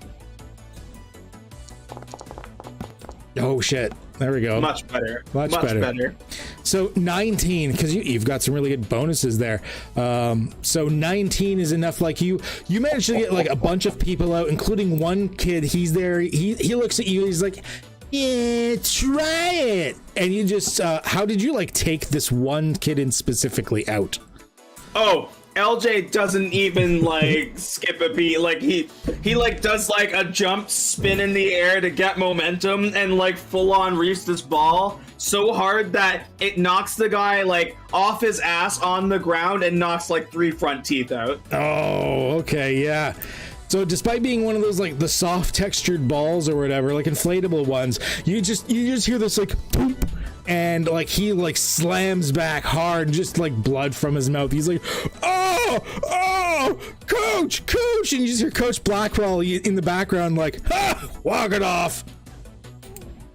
Oh, shit. There we go. Much better. Much better. So 19, because you've got some really good bonuses there. So 19 is enough. Like you managed to get like a bunch of people out, including one kid. He's there. He looks at you. He's like, yeah, try it. And you just, how did you like take this one kid in specifically out? Oh, LJ doesn't even like skip a beat. Like he like does like a jump spin in the air to get momentum and like full on reefs this ball so hard that it knocks the guy like off his ass on the ground and knocks like 3 front teeth out. Oh, okay, yeah. So despite being one of those like the soft textured balls or whatever, like inflatable ones, you just hear this like boop, and like he like slams back hard, just like blood from his mouth. He's like, oh, coach, and you just hear Coach Blackwell in the background like, walk it off.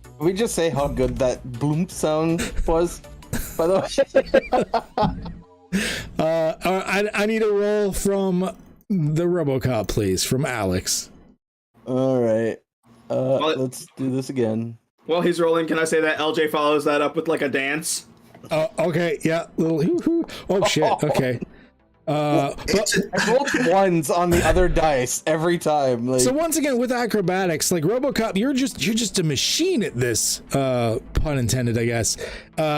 Can we just say how good that boom sound was, by the way? I need a roll from the RoboCop, please, from Alex. All right, let's do this again. While he's rolling, can I say that LJ follows that up with like a dance? Okay, yeah, little hoo-hoo. Oh shit, okay. I rolled ones on the other dice every time. Like... So once again, with acrobatics, like RoboCop, you're just a machine at this. Pun intended, I guess.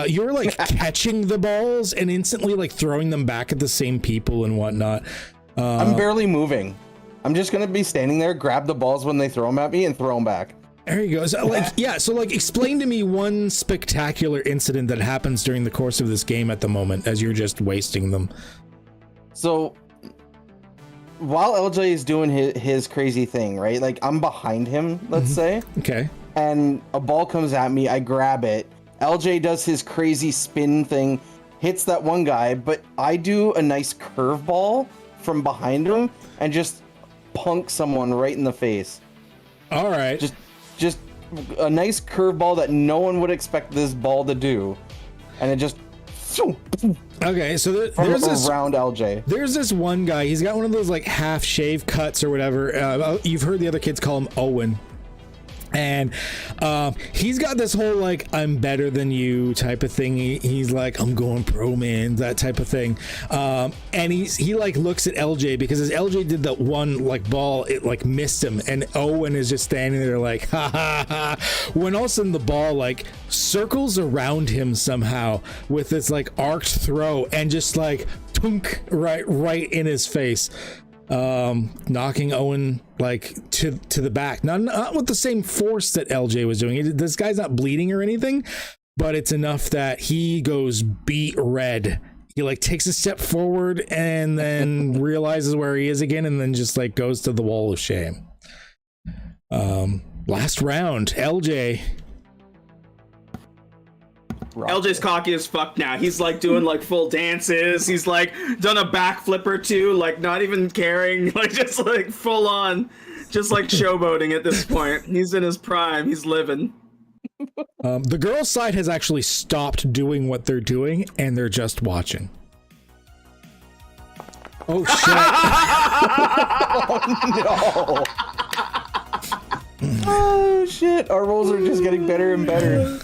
You're like catching the balls and instantly like throwing them back at the same people and whatnot. I'm barely moving. I'm just gonna be standing there, grab the balls when they throw them at me, and throw them back. There you go. So, like, yeah. So, like, explain to me one spectacular incident that happens during the course of this game at the moment, as you're just wasting them. So, while LJ is doing his crazy thing, right? Like, I'm behind him, let's say. Okay. And a ball comes at me. I grab it. LJ does his crazy spin thing, hits that one guy, but I do a nice curveball from behind him and just punk someone right in the face. All right. Just a nice curveball that no one would expect this ball to do, and it just. Okay, so there's this around LJ. There's this one guy. He's got one of those like half shave cuts or whatever. You've heard the other kids call him Owen. And he's got this whole like I'm better than you type of thing. He's like I'm going pro, man, that type of thing. And he like looks at LJ because as LJ did that one like ball, it like missed him, and Owen is just standing there like ha ha ha. When all of a sudden the ball like circles around him somehow with this like arced throw and just like tunk right in his face. Knocking Owen like to the back, not with the same force that LJ was doing. This guy's not bleeding or anything, but it's enough that he goes beet red. He like takes a step forward and then realizes where he is again, and then just like goes to the wall of shame. Last round, LJ. LJ's cocky as fuck now. He's like doing like full dances. He's like done a backflip or two, like not even caring, like just like full on, just like showboating at this point. He's in his prime. He's living. The girls' side has actually stopped doing what they're doing, and they're just watching. Oh shit! Oh no! Oh shit! Our rolls are just getting better and better.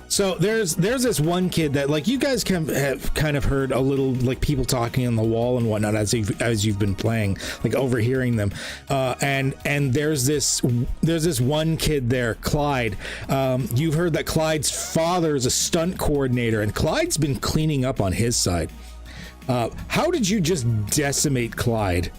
So there's this one kid that like you guys have kind of heard a little like people talking on the wall and whatnot as you've been playing, like overhearing them. And there's this one kid there, Clyde. You've heard that Clyde's father is a stunt coordinator, and Clyde's been cleaning up on his side. How did you just decimate Clyde?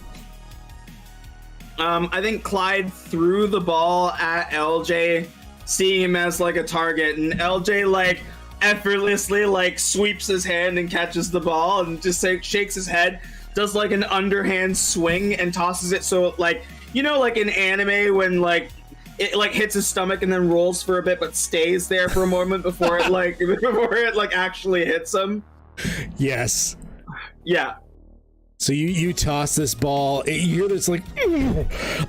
I think Clyde threw the ball at LJ, seeing him as like a target, and LJ like effortlessly like sweeps his hand and catches the ball and just like shakes his head, does like an underhand swing and tosses it so like, you know, like in anime when like it like hits his stomach and then rolls for a bit but stays there for a moment before it like actually hits him. Yes. Yeah. So you toss this ball, you hear this like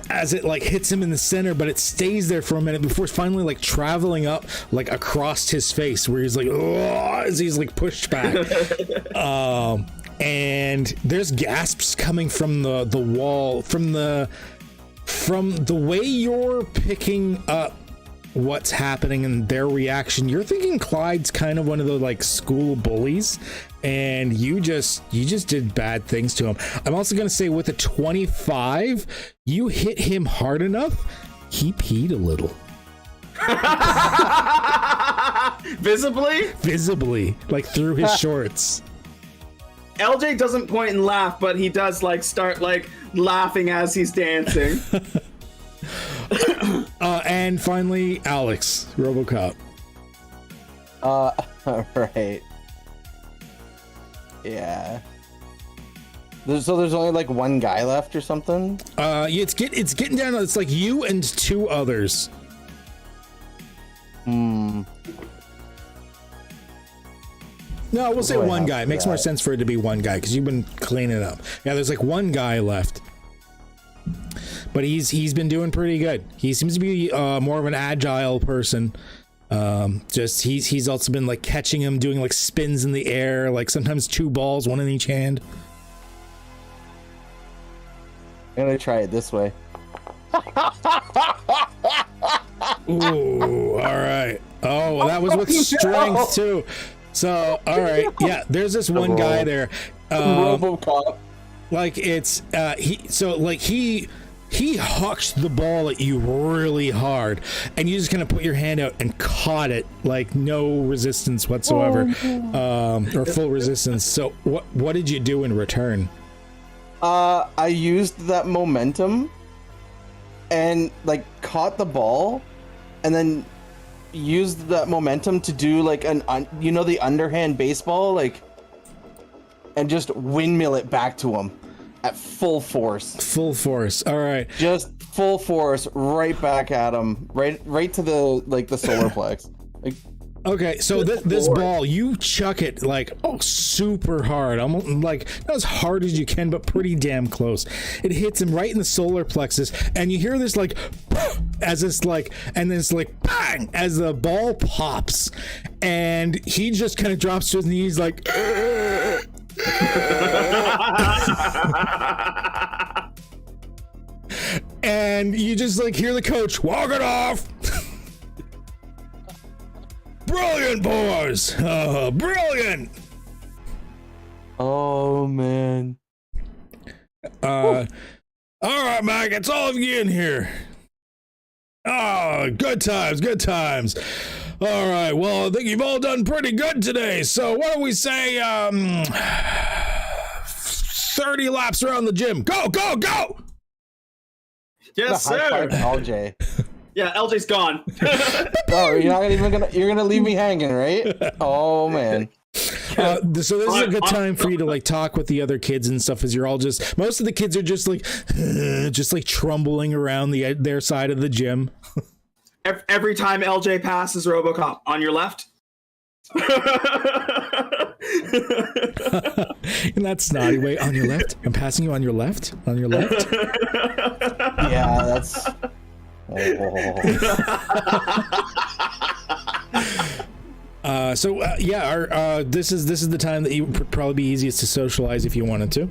as it like hits him in the center, but it stays there for a minute before it's finally like traveling up like across his face, where he's like, oh, as he's like pushed back. And there's gasps coming from the wall, from the way you're picking up what's happening and their reaction. You're thinking Clyde's kind of one of the like school bullies, and you just did bad things to him. I'm also gonna say with a 25, you hit him hard enough, he peed a little. Visibly, like through his shorts. LJ doesn't point and laugh, but he does like start like laughing as he's dancing. And finally, Alex, RoboCop. Right. Yeah. There's only like one guy left or something? Yeah, it's getting down to, it's like you and two others. No, we'll say one guy. It makes more sense for it to be one guy because you've been cleaning it up. Yeah, there's like one guy left. But he's been doing pretty good. He seems to be more of an agile person. Just he's also been like catching him, doing like spins in the air, like sometimes two balls, one in each hand. I'm gonna try it this way. Ooh, all right. Oh, that was with strength too. So, all right, yeah. There's this one guy there. RoboCop. Like it's he hucked the ball at you really hard, and you just kind of put your hand out and caught it, like no resistance whatsoever, or full resistance. So what did you do in return? I used that momentum and like caught the ball, and then used that momentum to do like the underhand baseball, like, and just windmill it back to him at full force. Full force. All right. Just full force right back at him, right to the solar plex. Like, okay, so this ball, you chuck it like super hard, almost like not as hard as you can, but pretty damn close. It hits him right in the solar plexus, and you hear this like as it's like, and then it's like bang as the ball pops, and he just kind of drops to his knees like. And you just like hear the coach walk it off. Brilliant, boys! Brilliant! Oh man. All right, Mike, it's all of you in here. Oh, good times, good times. All right, well, I think you've all done pretty good today. So why don't we say 30 laps around the gym? Go, go, go! Yes, sir. LJ. Yeah, LJ's gone. Oh, you're gonna leave me hanging, right? Oh man. So this is a good time for you to like talk with the other kids and stuff, as you're all most of the kids are just like trundling around their side of the gym. Every time LJ passes RoboCop, on your left. In that snotty way, on your left. I'm passing you on your left. On your left. Yeah, that's. This is the time that you would probably be easiest to socialize if you wanted to.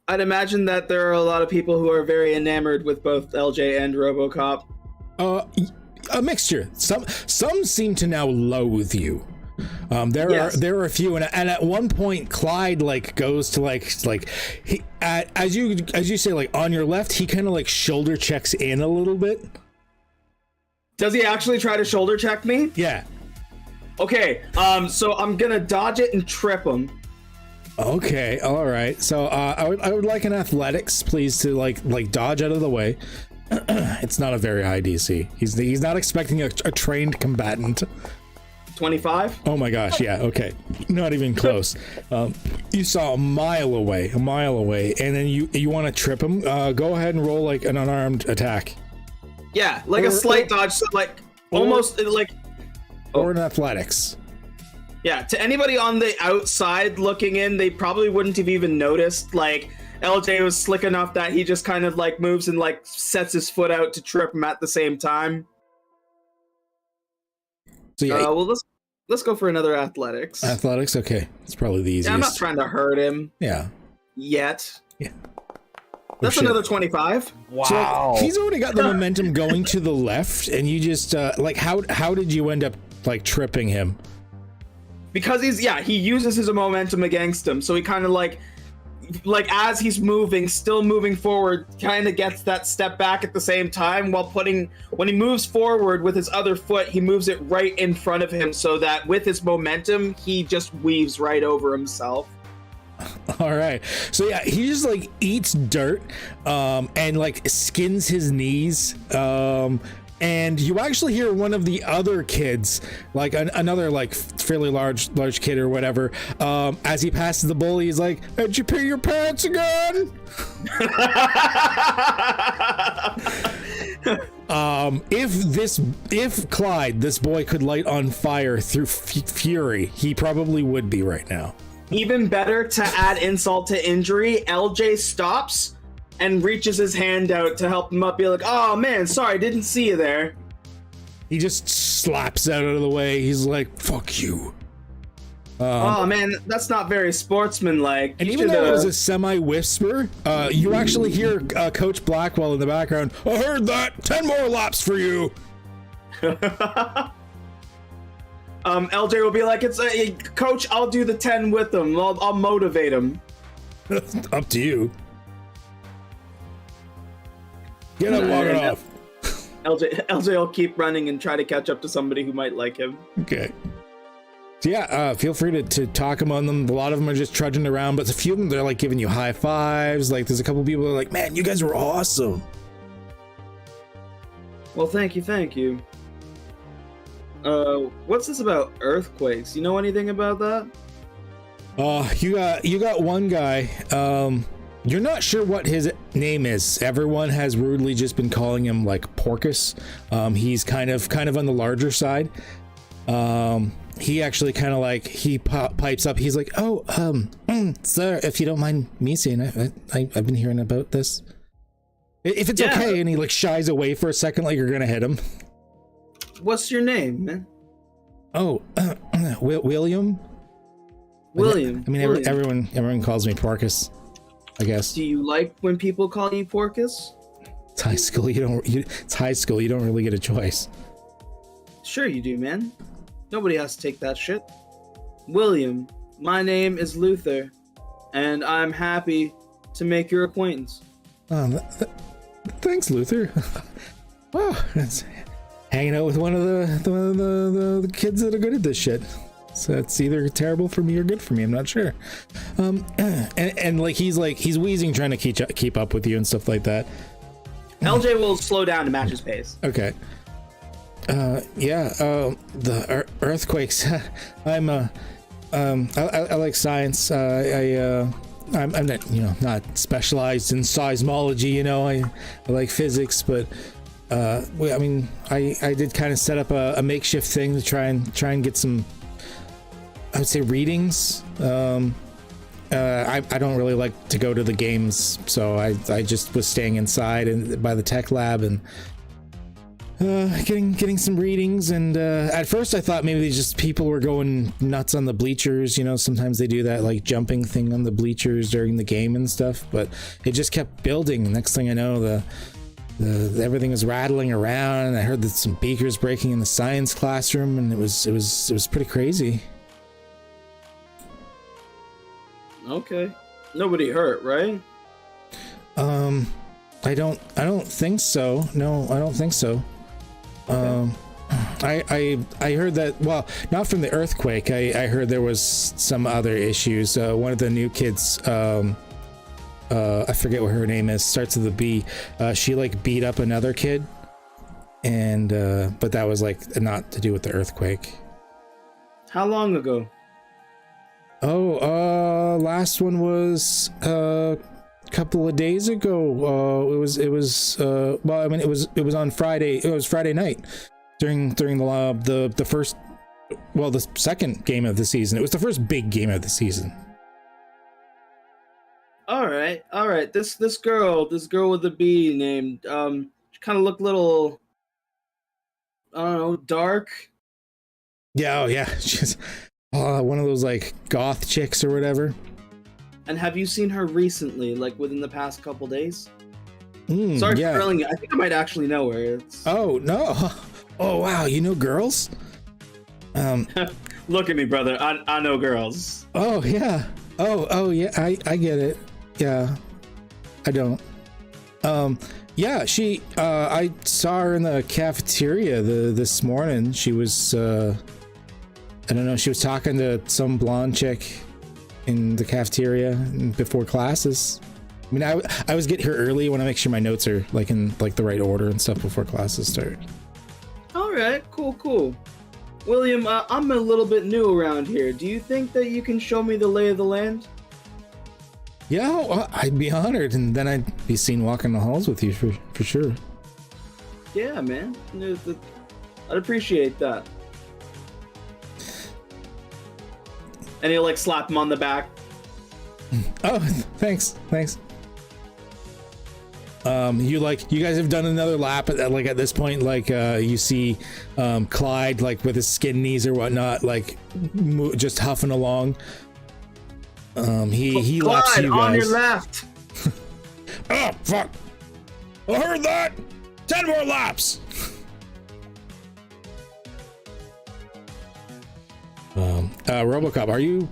I'd imagine that there are a lot of people who are very enamored with both LJ and RoboCop. A mixture. Some seem to now loathe you. There are a few, and at one point Clyde like goes to as you say, like, on your left, he kind of like shoulder checks in a little bit. Does he actually try to shoulder check me? Yeah. Okay. So I'm gonna dodge it and trip him. Okay. All right. So I would like an athletics, please, to like dodge out of the way. It's not a very high DC. He's not expecting a trained combatant. 25. Oh my gosh, yeah, okay. Not even close. You saw a mile away, and then you want to trip him. Go ahead and roll like an unarmed attack. Yeah, like a slight dodge, so like almost like. Or an athletics. Yeah, to anybody on the outside looking in, they probably wouldn't have even noticed. Like, LJ was slick enough that he just kind of like moves and like sets his foot out to trip him at the same time. So yeah, well, let's go for another athletics. Athletics, okay. It's probably the easiest. Yeah, I'm not trying to hurt him. Yeah. Yet. Yeah. That's another 25. Wow. So, like, he's already got the momentum going to the left, and you just like how did you end up like tripping him? Because he uses his momentum against him, so he kind of like as he's still moving forward, kind of gets that step back at the same time when he moves forward with his other foot, he moves it right in front of him so that with his momentum, he just weaves right over himself. All right. So yeah, he just like eats dirt and like skins his knees. And you actually hear one of the other kids, like another like fairly large kid or whatever, as he passes the bully, he's like, "Did you pee your pants again?" If Clyde, this boy, could light on fire through fury, he probably would be right now. Even better, to add insult to injury, LJ stops and reaches his hand out to help him up, be like, "Oh man, sorry, didn't see you there." He just slaps out of the way. He's like, "Fuck you." Oh man, that's not very sportsmanlike. And even though it was a semi-whisper, you actually hear Coach Blackwell in the background. "I heard that. 10 more laps for you." LJ will be like, "It's Coach, I'll do the 10 with him. I'll motivate him." Up to you. Get up, walk it off. LJ will keep running and try to catch up to somebody who might like him. Okay. So yeah, feel free to talk among them. A lot of them are just trudging around, but a few of them, they're like giving you high fives. Like there's a couple people that are like, "Man, you guys were awesome." Well, thank you. What's this about earthquakes? You know anything about that? You got one guy. You're not sure what his name is. Everyone has rudely just been calling him like Porcus. He's kind of on the larger side. He actually kind of like pipes up. He's like, "Oh, sir, if you don't mind me saying, I've been hearing about this. If it's okay." And he like shies away for a second, like you're gonna hit him. What's your name, man? Oh, William. William. I mean, everyone calls me Porcus, I guess. Do you like when people call you Porcus? It's high school. It's high school. You don't really get a choice. Sure you do, man. Nobody has to take that shit. William, my name is Luther, and I'm happy to make your acquaintance. Thanks, Luther. Wow, that's hanging out with one of the kids that are good at this shit. So it's either terrible for me or good for me. I'm not sure. And like he's wheezing, trying to keep up with you and stuff like that. LJ will slow down to match his pace. Okay. The earthquakes. I'm I like science. I'm not, not specialized in seismology. I like physics, but I did kind of set up a makeshift thing to try and get some, I would say, readings. I don't really like to go to the games, so I just was staying inside and by the tech lab and getting some readings. And at first I thought maybe just people were going nuts on the bleachers. Sometimes they do that like jumping thing on the bleachers during the game and stuff, but it just kept building. Next thing I know, the everything was rattling around, and I heard that some beakers breaking in the science classroom, and it was pretty crazy. Okay. Nobody hurt, right? I don't think so. No, I don't think so. Okay. I heard that, well, not from the earthquake. I heard there was some other issues. One of the new kids, I forget what her name is, starts with a B. She like beat up another kid, and but that was like not to do with the earthquake. How long ago? Last one was a couple of days ago. It was on Friday. It was Friday night during the first, well, the second game of the season. It was the first big game of the season. All right. This girl with the B named, she kind of looked little, I don't know, dark. Yeah. Oh yeah. She's one of those like goth chicks or whatever. And have you seen her recently, like within the past couple days? Sorry yeah. for grilling you. I think I might actually know her. Oh no! Oh wow! You know girls? Look at me, brother. I know girls. Oh yeah. Oh yeah. I get it. Yeah. I don't. Yeah. She. I saw her in the cafeteria this morning. She was. I don't know. She was talking to some blonde chick in the cafeteria before classes. I mean, I always get here early when I make sure my notes are like in like the right order and stuff before classes start. All right, cool. William, I'm a little bit new around here. Do you think that you can show me the lay of the land? Yeah, well, I'd be honored, and then I'd be seen walking the halls with you for sure. Yeah, man. I'd appreciate that. And he'll like slap him on the back. Oh, thanks. You guys have done another lap at this point, you see Clyde like with his skin knees or whatnot, like just huffing along. He Clyde, laps you guys. on your left. Oh fuck! I heard that. 10 more laps. RoboCop, are you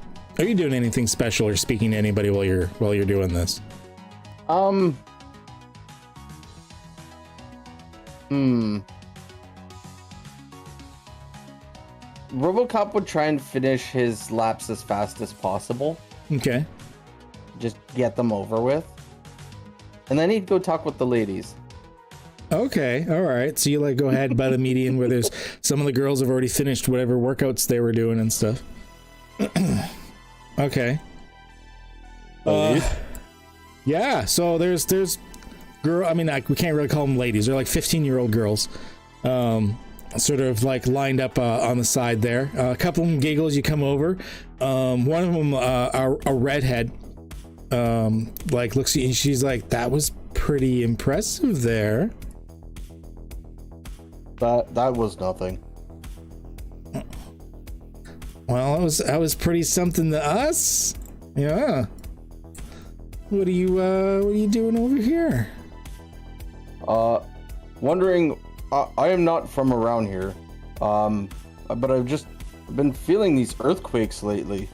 doing anything special or speaking to anybody while you're doing this? RoboCop would try and finish his laps as fast as possible. Okay. Just get them over with. And then he'd go talk with the ladies. Okay, all right. So you like go ahead by the median where there's some of the girls have already finished whatever workouts they were doing and stuff. Okay. Yeah. So there's girl. I mean, we can't really call them ladies. They're like 15-year-old girls, sort of like lined up on the side there. A couple of them giggle as you come over. One of them, a redhead, like looks at you and she's like, "That was pretty impressive there." That was nothing. Well, that was pretty something to us. Yeah. What are you doing over here? Wondering. I am not from around here. But I've just been feeling these earthquakes lately.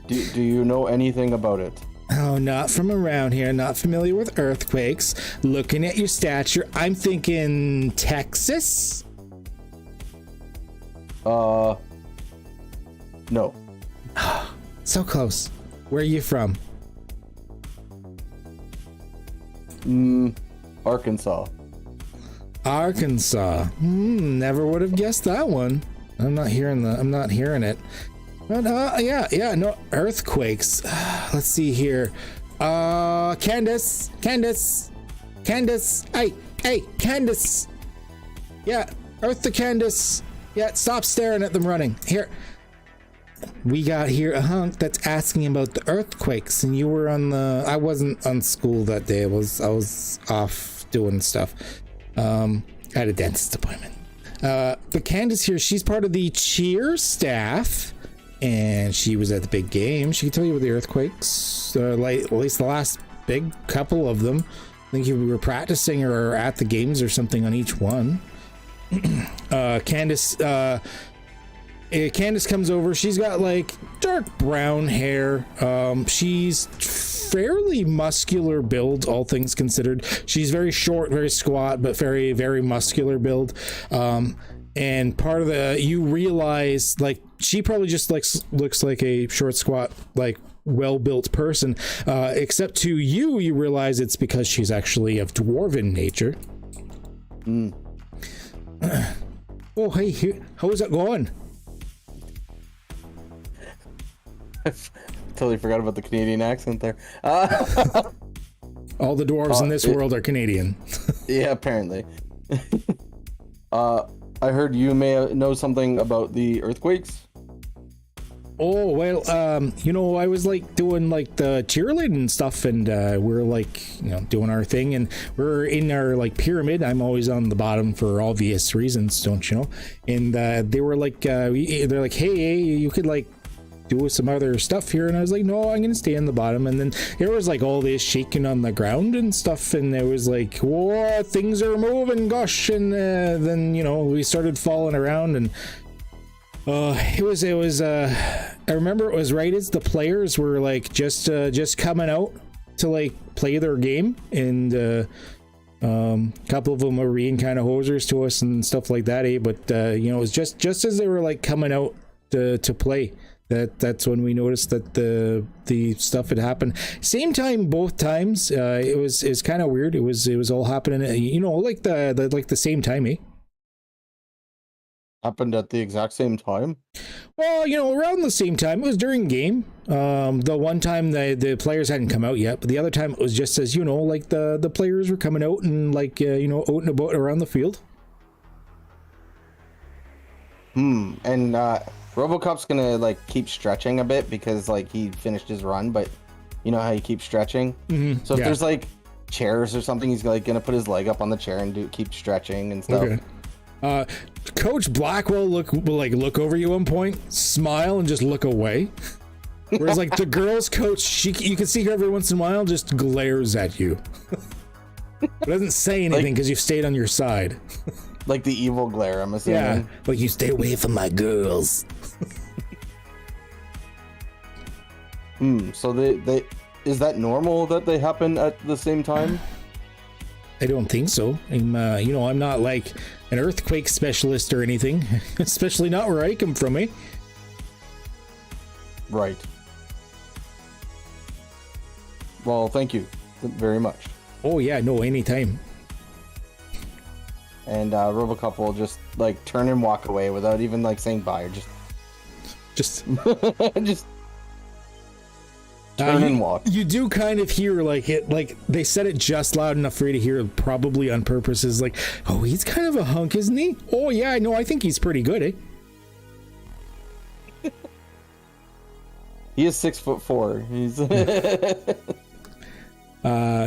Do you know anything about it? Oh, not from around here. Not familiar with earthquakes. Looking at your stature, I'm thinking Texas? No. So close. Where are you from? Arkansas. Arkansas. Never would have guessed that one. I'm not hearing it. But yeah, no earthquakes. Let's see here. Candace. Hey, Candace. Yeah, Earth to Candace. Yeah, stop staring at them running. Here. We got here a hunk that's asking about the earthquakes, and you were on the. I wasn't on school that day. I was off doing stuff. I had a dentist appointment. But Candace here, she's part of the cheer staff, and she was at the big game. She can tell you about the earthquakes, like at least the last big couple of them. I think you were practicing or at the games or something on each one. Candace comes over. She's got like dark brown hair. She's fairly muscular build, all things considered. She's very short, very squat, but very, very muscular build. And part of you realize like she probably just looks like a short, squat, like well-built person. Except to you realize it's because she's actually of dwarven nature. Oh, hey, how's it going? I totally forgot about the Canadian accent there. All the dwarves in this world are Canadian. Yeah, apparently. I heard you may know something about the earthquakes. Oh, well, I was like doing like the cheerleading and stuff, and we're like, doing our thing, and we're in our like pyramid. I'm always on the bottom for obvious reasons, don't you know? And they were like, they're like, hey, you could like do some other stuff here, and I was like, no, I'm gonna stay on the bottom. And then there was like all this shaking on the ground and stuff, and it was like, whoa, things are moving, gosh. And then we started falling around, and it was I remember it was right as the players were like just coming out to like play their game, and a couple of them were being kind of hosers to us and stuff like that, but it was just as they were like coming out to play. That's when we noticed that the stuff had happened. Same time, both times. It was kind of weird. It was all happening, like the same time, eh? Happened at the exact same time? Well, around the same time. It was during game. The one time the players hadn't come out yet, but the other time it was just as like the players were coming out and like out and about around the field. And RoboCop's gonna like keep stretching a bit because like he finished his run, but you know how you keep stretching. So if there's like chairs or something, he's like gonna put his leg up on the chair and keep stretching and stuff. Okay. Coach Blackwell will look over you at one point, smile, and just look away. Whereas like the girls' coach, you can see her every once in a while just glares at you. But doesn't say anything because you've stayed on your side. Like the evil glare, I'm assuming. Yeah, like you stay away from my girls. So they is that normal that they happen at the same time? I don't think so. I'm not like an earthquake specialist or anything, especially not where I come from, eh? Right. Well, thank you very much. Oh yeah, no, anytime. And RoboCop will just like turn and walk away without even like saying bye, or just turn and walk. You do kind of hear like it, like they said it just loud enough for you to hear, probably on purpose. Is like, oh, he's kind of a hunk, isn't he? Oh yeah, no, I think he's pretty good, eh? He is 6'4". He's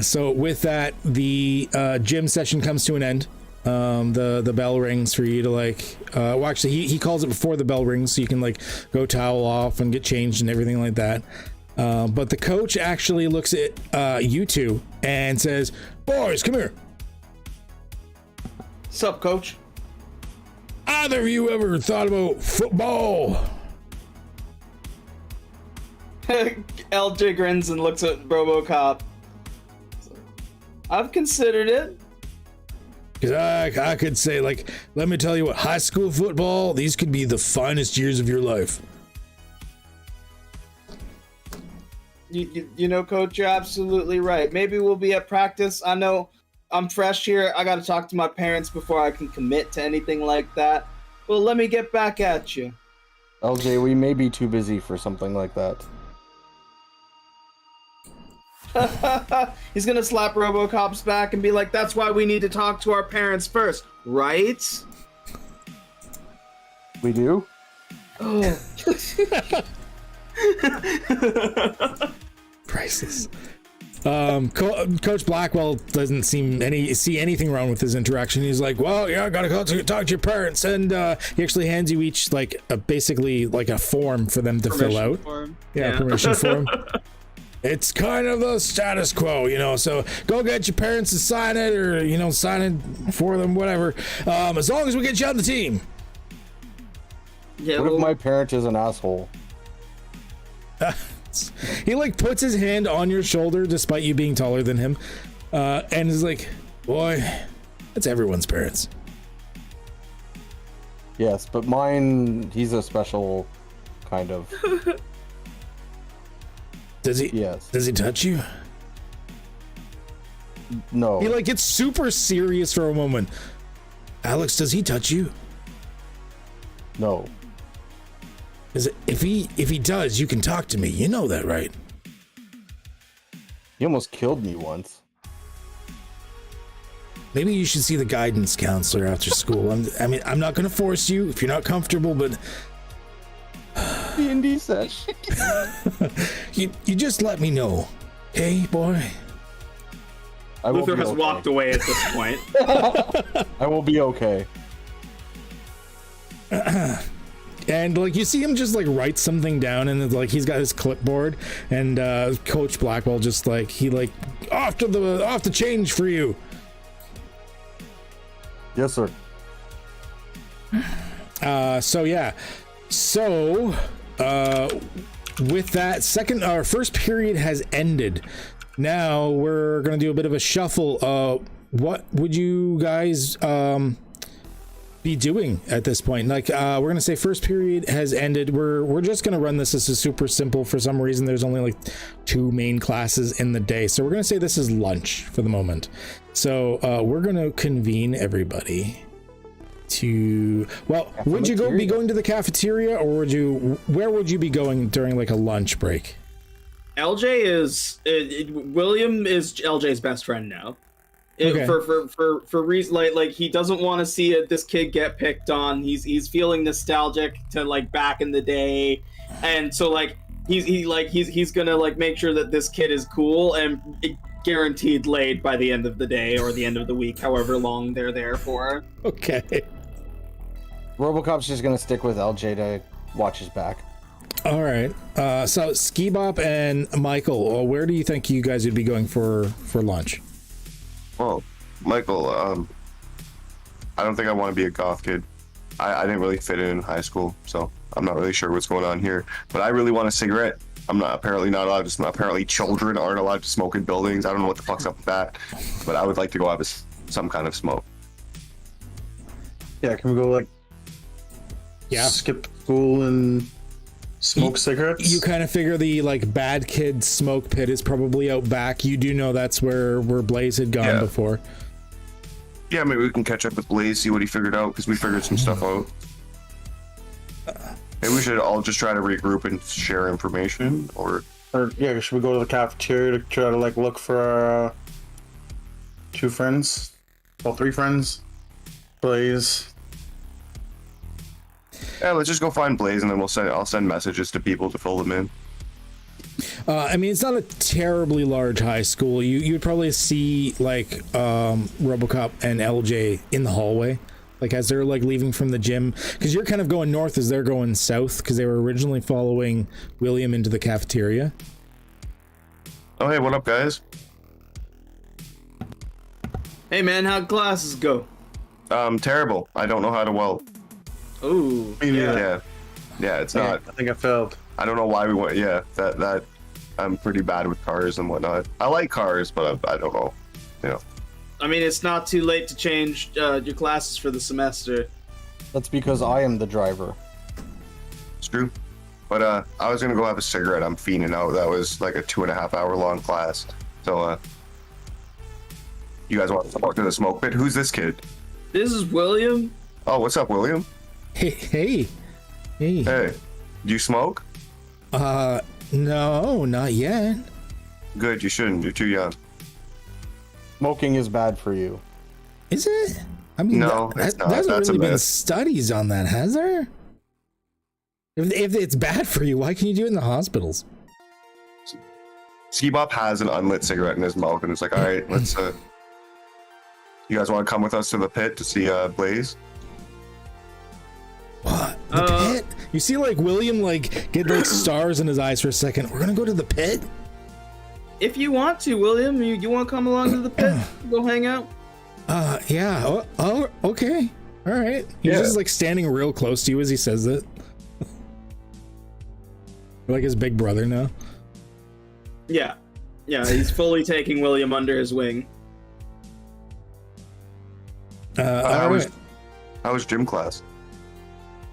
so with that, the gym session comes to an end. The bell rings for you to like well, actually he calls it before the bell rings, so you can like go towel off and get changed and everything like that. But the coach actually looks at you two and says, boys, come here. Sup, coach? Either of you ever thought about football? LJ grins and looks at RoboCop. I've considered it. Because I could say, like, let me tell you what, high school football, these could be the finest years of your life. You know, Coach, you're absolutely right. Maybe we'll be at practice. I know I'm fresh here. I gotta talk to my parents before I can commit to anything like that. Well, let me get back at you. LJ, we may be too busy for something like that. He's gonna slap RoboCop's back and be like, that's why we need to talk to our parents first, right? We do? Oh. Priceless. Coach Blackwell doesn't see anything wrong with his interaction. He's like, well, yeah, I gotta go talk to your parents, and he actually hands you each like basically like a form for them to fill out. Yeah, permission form. It's kind of the status quo, so go get your parents to sign it, or sign it for them, whatever, as long as we get you on the team. Yeah, what if my parent is an asshole? He like puts his hand on your shoulder despite you being taller than him, and is like, boy, that's everyone's parents. Yes, but mine, he's a special kind of. Does he? Yes. Does he touch you? No. He like gets super serious for a moment. Alex, does he touch you? No. If he does, you can talk to me. You know that, right? He almost killed me once. Maybe you should see the guidance counselor after school. I'm not going to force you if you're not comfortable, but D&D sesh. you just let me know, okay, boy? Luther has walked away at this point. I will be okay. And like you see him just like write something down, and it's like he's got his clipboard, and Coach Blackwell just like off the change for you. Yes, sir. So with that, our first period has ended. Now we're gonna do a bit of a shuffle. What would you guys be doing at this point? Like we're gonna say first period has ended. We're just gonna run this as a super simple. For some reason there's only like 2 main classes in the day, so we're gonna say this is lunch for the moment. So we're gonna convene everybody to would you be going to the cafeteria, or where would you be going during like a lunch break? LJ is William is LJ's best friend now. Okay. For reason like he doesn't want to see this kid get picked on. He's feeling nostalgic to like back in the day, and so like he's gonna like make sure that this kid is cool and guaranteed laid by the end of the day or the end of the week, however long they're there for. Okay. RoboCop's just gonna stick with LJ to watch his back. All right. So Skibop and Michael, where do you think you guys would be going for lunch? Well, Michael, I don't think I want to be a goth kid. I didn't really fit in high school, so I'm not really sure what's going on here. But I really want a cigarette. I'm apparently not allowed to. Apparently, children aren't allowed to smoke in buildings. I don't know what the fuck's up with that, but I would like to go have some kind of smoke. Yeah, can we go like skip school and smoke cigarettes? You kind of figure the like bad kid smoke pit is probably out back. You do know that's where Blaze had gone before. Yeah, maybe we can catch up with Blaze, see what he figured out, because we figured some stuff out. Maybe we should all just try to regroup and share information, or yeah, should we go to the cafeteria to try to like look for our 2 friends? Well, 3 friends. Blaze. Yeah, let's just go find Blaze, and then I'll send messages to people to fill them in. I mean, it's not a terribly large high school. You would probably see like RoboCop and LJ in the hallway, like as they're like leaving from the gym, because you're kind of going north as they're going south, because they were originally following William into the cafeteria. Oh, hey, what up, guys? Hey man, how'd classes go? Terrible. I don't know how to weld. Ooh. Yeah, it's not. I think I failed. I don't know why we went. Yeah, that I'm pretty bad with cars and whatnot. I like cars, but I don't know. I mean, it's not too late to change your classes for the semester. That's because I am the driver. It's true. But I was gonna go have a cigarette. I'm fiending out. That was like a 2.5 hour long class. So You guys want to talk to the smoke pit? Who's this kid? This is William. Oh, what's up, William? Hey. Hey, do you smoke? No, not yet. Good, you shouldn't. You're too young. Smoking is bad for you. Is it? I mean, No, it's not. There hasn't That's a really been myth. studies on that, has there? If it's bad for you, why can you do it in the hospitals? Skibop has an unlit cigarette in his mouth, and it's like, all right, let's. You guys want to come with us to the pit to see Blaze? What? The pit? You see, like William, like get like stars in his eyes for a second. We're gonna go to the pit. If you want to, William, you want to come along to the pit? Go hang out. Yeah. Oh, okay. All right. He's Yeah. just like standing real close to you as he says it. Like his big brother now. Yeah, he's fully taking William under his wing. All right. How was gym class?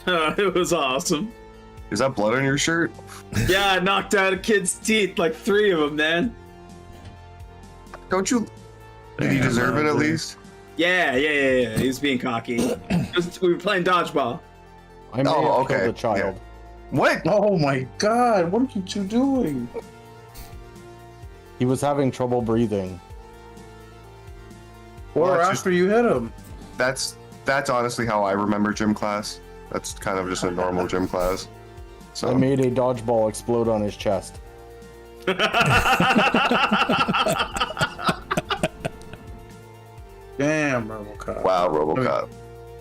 It was awesome. Is that blood on your shirt? Yeah, I knocked out a kid's teeth, like 3 of them, man. Don't you? Did he deserve it at least? Yeah. He's being cocky. We were playing dodgeball. I may have okay. killed a child. What? Oh my god, what are you two doing? He was having trouble breathing. Or Well, that's after you hit him. That's honestly how I remember gym class. That's kind of just a normal gym class. So I made a dodgeball explode on his chest. Damn, RoboCop. wow, RoboCop.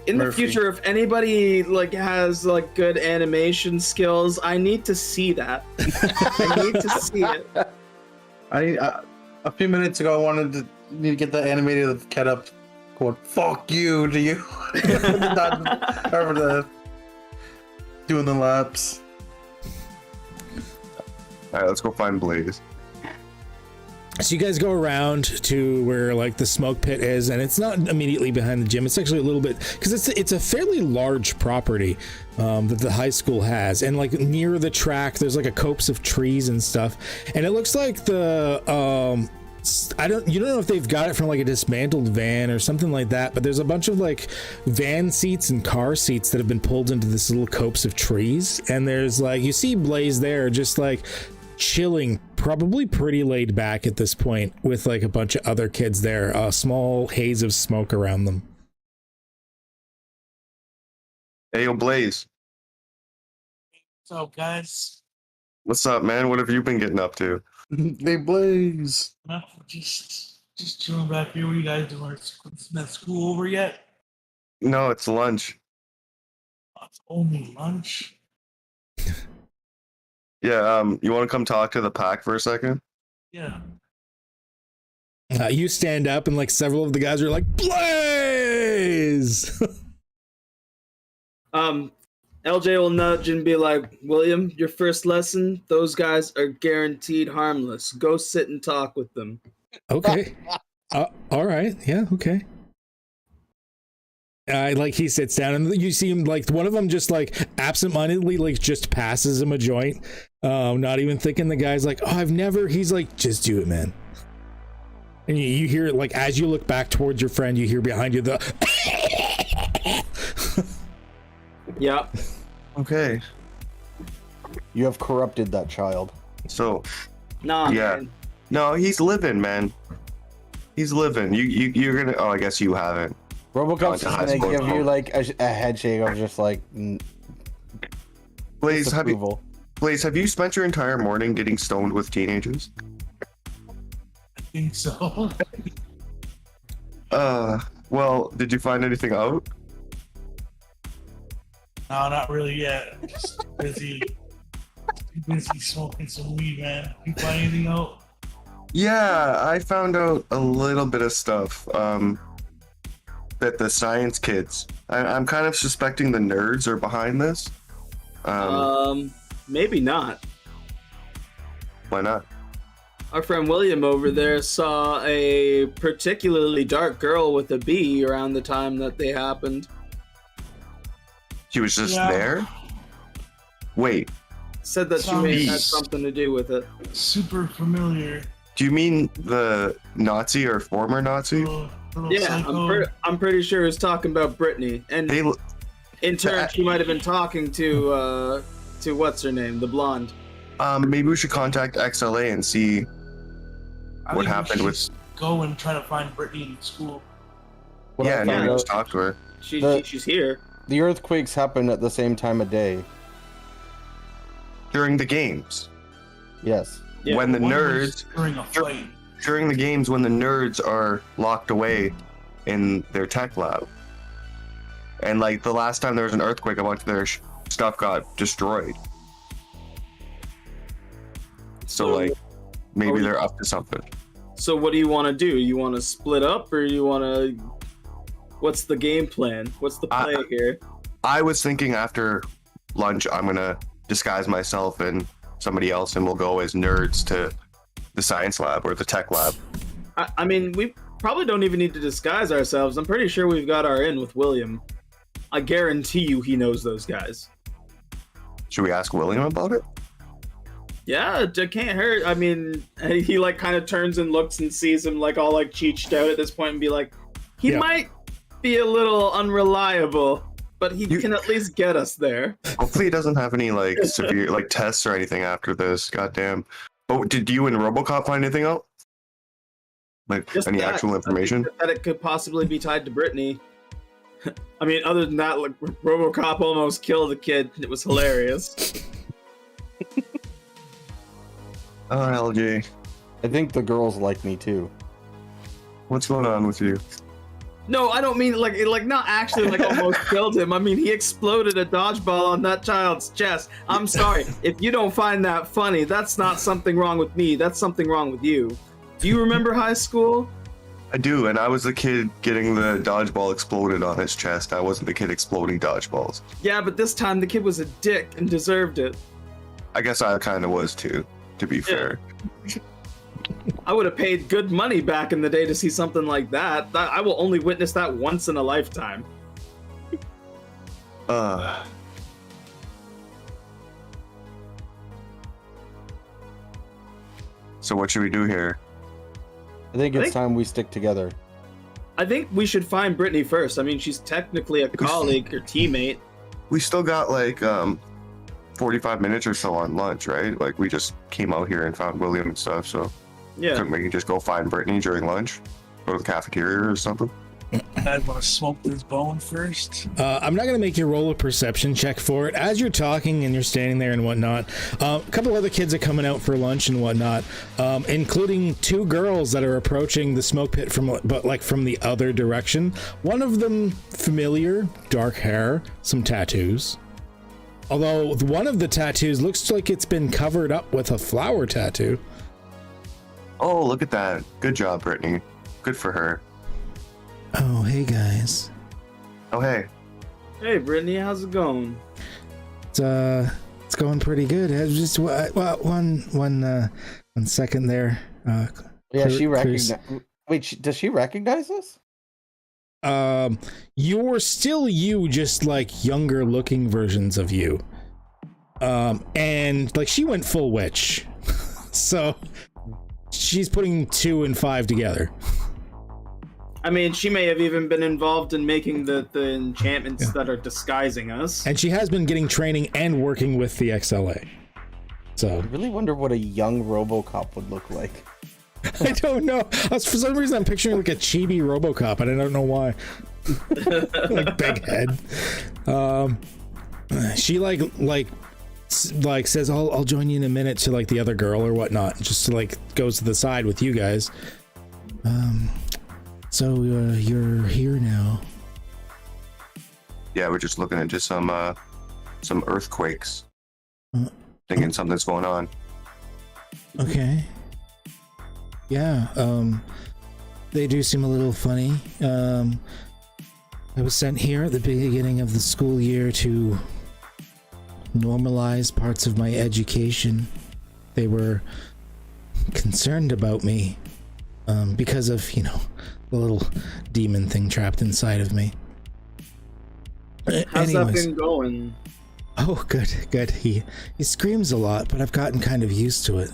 In the Murphy. future, if anybody like has like good animation skills, I need to see that. I need to see it. A few minutes ago, I need to get the animated of Cat up going, fuck you, to you. Not over the doing the laps. All right, let's go find Blaze. So you guys go around to where like the smoke pit is, and it's not immediately behind the gym. It's actually a little bit, because it's a fairly large property that the high school has, and like near the track there's like a copse of trees and stuff, and it looks like the you don't know if they've got it from like a dismantled van or something like that, but there's a bunch of like van seats and car seats that have been pulled into this little copse of trees, and there's like, you see Blaze there just like chilling, probably pretty laid back at this point, with like a bunch of other kids there, a small haze of smoke around them. Hey, yo, Blaze. What's up, guys? What's up, man? What have you been getting up to? They Blaze. Just chilling back here. What are you guys doing? Is that school over yet? No, it's lunch. Oh, it's only lunch. Yeah, you want to come talk to the pack for a second? Yeah. You stand up, and like several of the guys are like, Blaze! LJ will nudge and be like, William, your first lesson, those guys are guaranteed harmless. Go sit and talk with them. Okay. All right. Yeah, okay. Like he sits down, and you see him, like one of them just like absentmindedly like just passes him a joint, not even thinking. The guy's like, oh, I've never. He's like, just do it, man. And you hear it, like as you look back towards your friend, you hear behind you the Yeah. Okay. You have corrupted that child. So, Nah, yeah. man. No, he's living, man. He's living. You're gonna. Oh, I guess you haven't. RoboCop's just high gonna school give now. you like a head shake of just like Blaze, disapproval. Blaze, have you spent your entire morning getting stoned with teenagers? I think so. Well, did you find anything out? No, not really yet. Just busy smoking some weed, man. You find anything out? Yeah, I found out a little bit of stuff. That the science kids, I'm kind of suspecting the nerds are behind this. Maybe not. Why not? Our friend William over there saw a particularly dark girl with a bee around the time that they happened. She was just Yeah. there? Wait, Said that she may have had Sounds- something to do with it. Super familiar. Do you mean the Nazi or former Nazi? Yeah, I'm pretty sure he's talking about Brittany, and in turn, she might have been talking to what's her name, the blonde. Maybe we should contact XLA and see what happened with. Go and try to find Brittany in school. Yeah, and maybe just talk to her. She's here. The earthquakes happen at the same time of day. During the games. Yes. Yeah, when the nerds during a fight. During the games when the nerds are locked away in their tech lab. And like the last time there was an earthquake, a bunch of their stuff got destroyed. So like maybe they're up to something. So what do you want to do? You want to split up, or you want to? What's the game plan? What's the play here? I was thinking after lunch, I'm gonna disguise myself and somebody else, and we'll go as nerds to the science lab or the tech lab. I mean, we probably don't even need to disguise ourselves. I'm pretty sure we've got our in with William. I guarantee you he knows those guys. Should we ask William about it? Yeah, it can't hurt. I mean, he like kind of turns and looks and sees him like all like cheeched out at this point and be like, he might be a little unreliable, but he can at least get us there. Hopefully he doesn't have any like severe like tests or anything after this. Goddamn. But did you and RoboCop find anything out? Like Just any actual information? That it could possibly be tied to Brittany. I mean, other than that, like RoboCop almost killed a kid. It was hilarious. Oh, LG. I think the girls like me too. What's going on with you? No, I don't mean like not actually like almost killed him. I mean, he exploded a dodgeball on that child's chest. I'm sorry. If you don't find that funny, that's not something wrong with me. That's something wrong with you. Do you remember high school? I do, and I was the kid getting the dodgeball exploded on his chest. I wasn't the kid exploding dodgeballs. Yeah, but this time the kid was a dick and deserved it. I guess I kind of was too, to be fair. I would have paid good money back in the day to see something like that. I will only witness that once in a lifetime. So what should we do here? I think it's time we stick together. I think we should find Brittany first. I mean, she's technically a colleague or teammate. We still got like 45 minutes or so on lunch, right? Like we just came out here and found William and stuff, so yeah. Couldn't we just go find Brittany during lunch? Go to the cafeteria or something? I'd want to smoke this bone first. I'm not going to make you roll a perception check for it. As you're talking and you're standing there and whatnot, a couple other kids are coming out for lunch and whatnot, including two girls that are approaching the smoke pit from the other direction. One of them familiar, dark hair, some tattoos. Although one of the tattoos looks like it's been covered up with a flower tattoo. Oh, look at that. Good job, Brittany. Good for her. Oh, hey guys. Oh, hey. Hey, Brittany, how's it going? It's going pretty good. Just one second there. Yeah, she recognized. Wait, does she recognize us? You're still you, just like younger looking versions of you. And like she went full witch, so she's putting 2 and 5 together. I mean, she may have even been involved in making the enchantments that are disguising us. And she has been getting training and working with the XLA. So I really wonder what a young RoboCop would look like. I don't know. For some reason, I'm picturing like a chibi RoboCop, and I don't know why. Like big head. She like says, "I'll join you in a minute" to like the other girl or whatnot. Just like goes to the side with you guys. So you're here now. Yeah, we're just looking into some earthquakes. Thinking something's going on. Okay. Yeah, they do seem a little funny. I was sent here at the beginning of the school year to normalize parts of my education. They were concerned about me because of, the little demon thing trapped inside of me. How's that been going? Oh, good. He screams a lot, but I've gotten kind of used to it.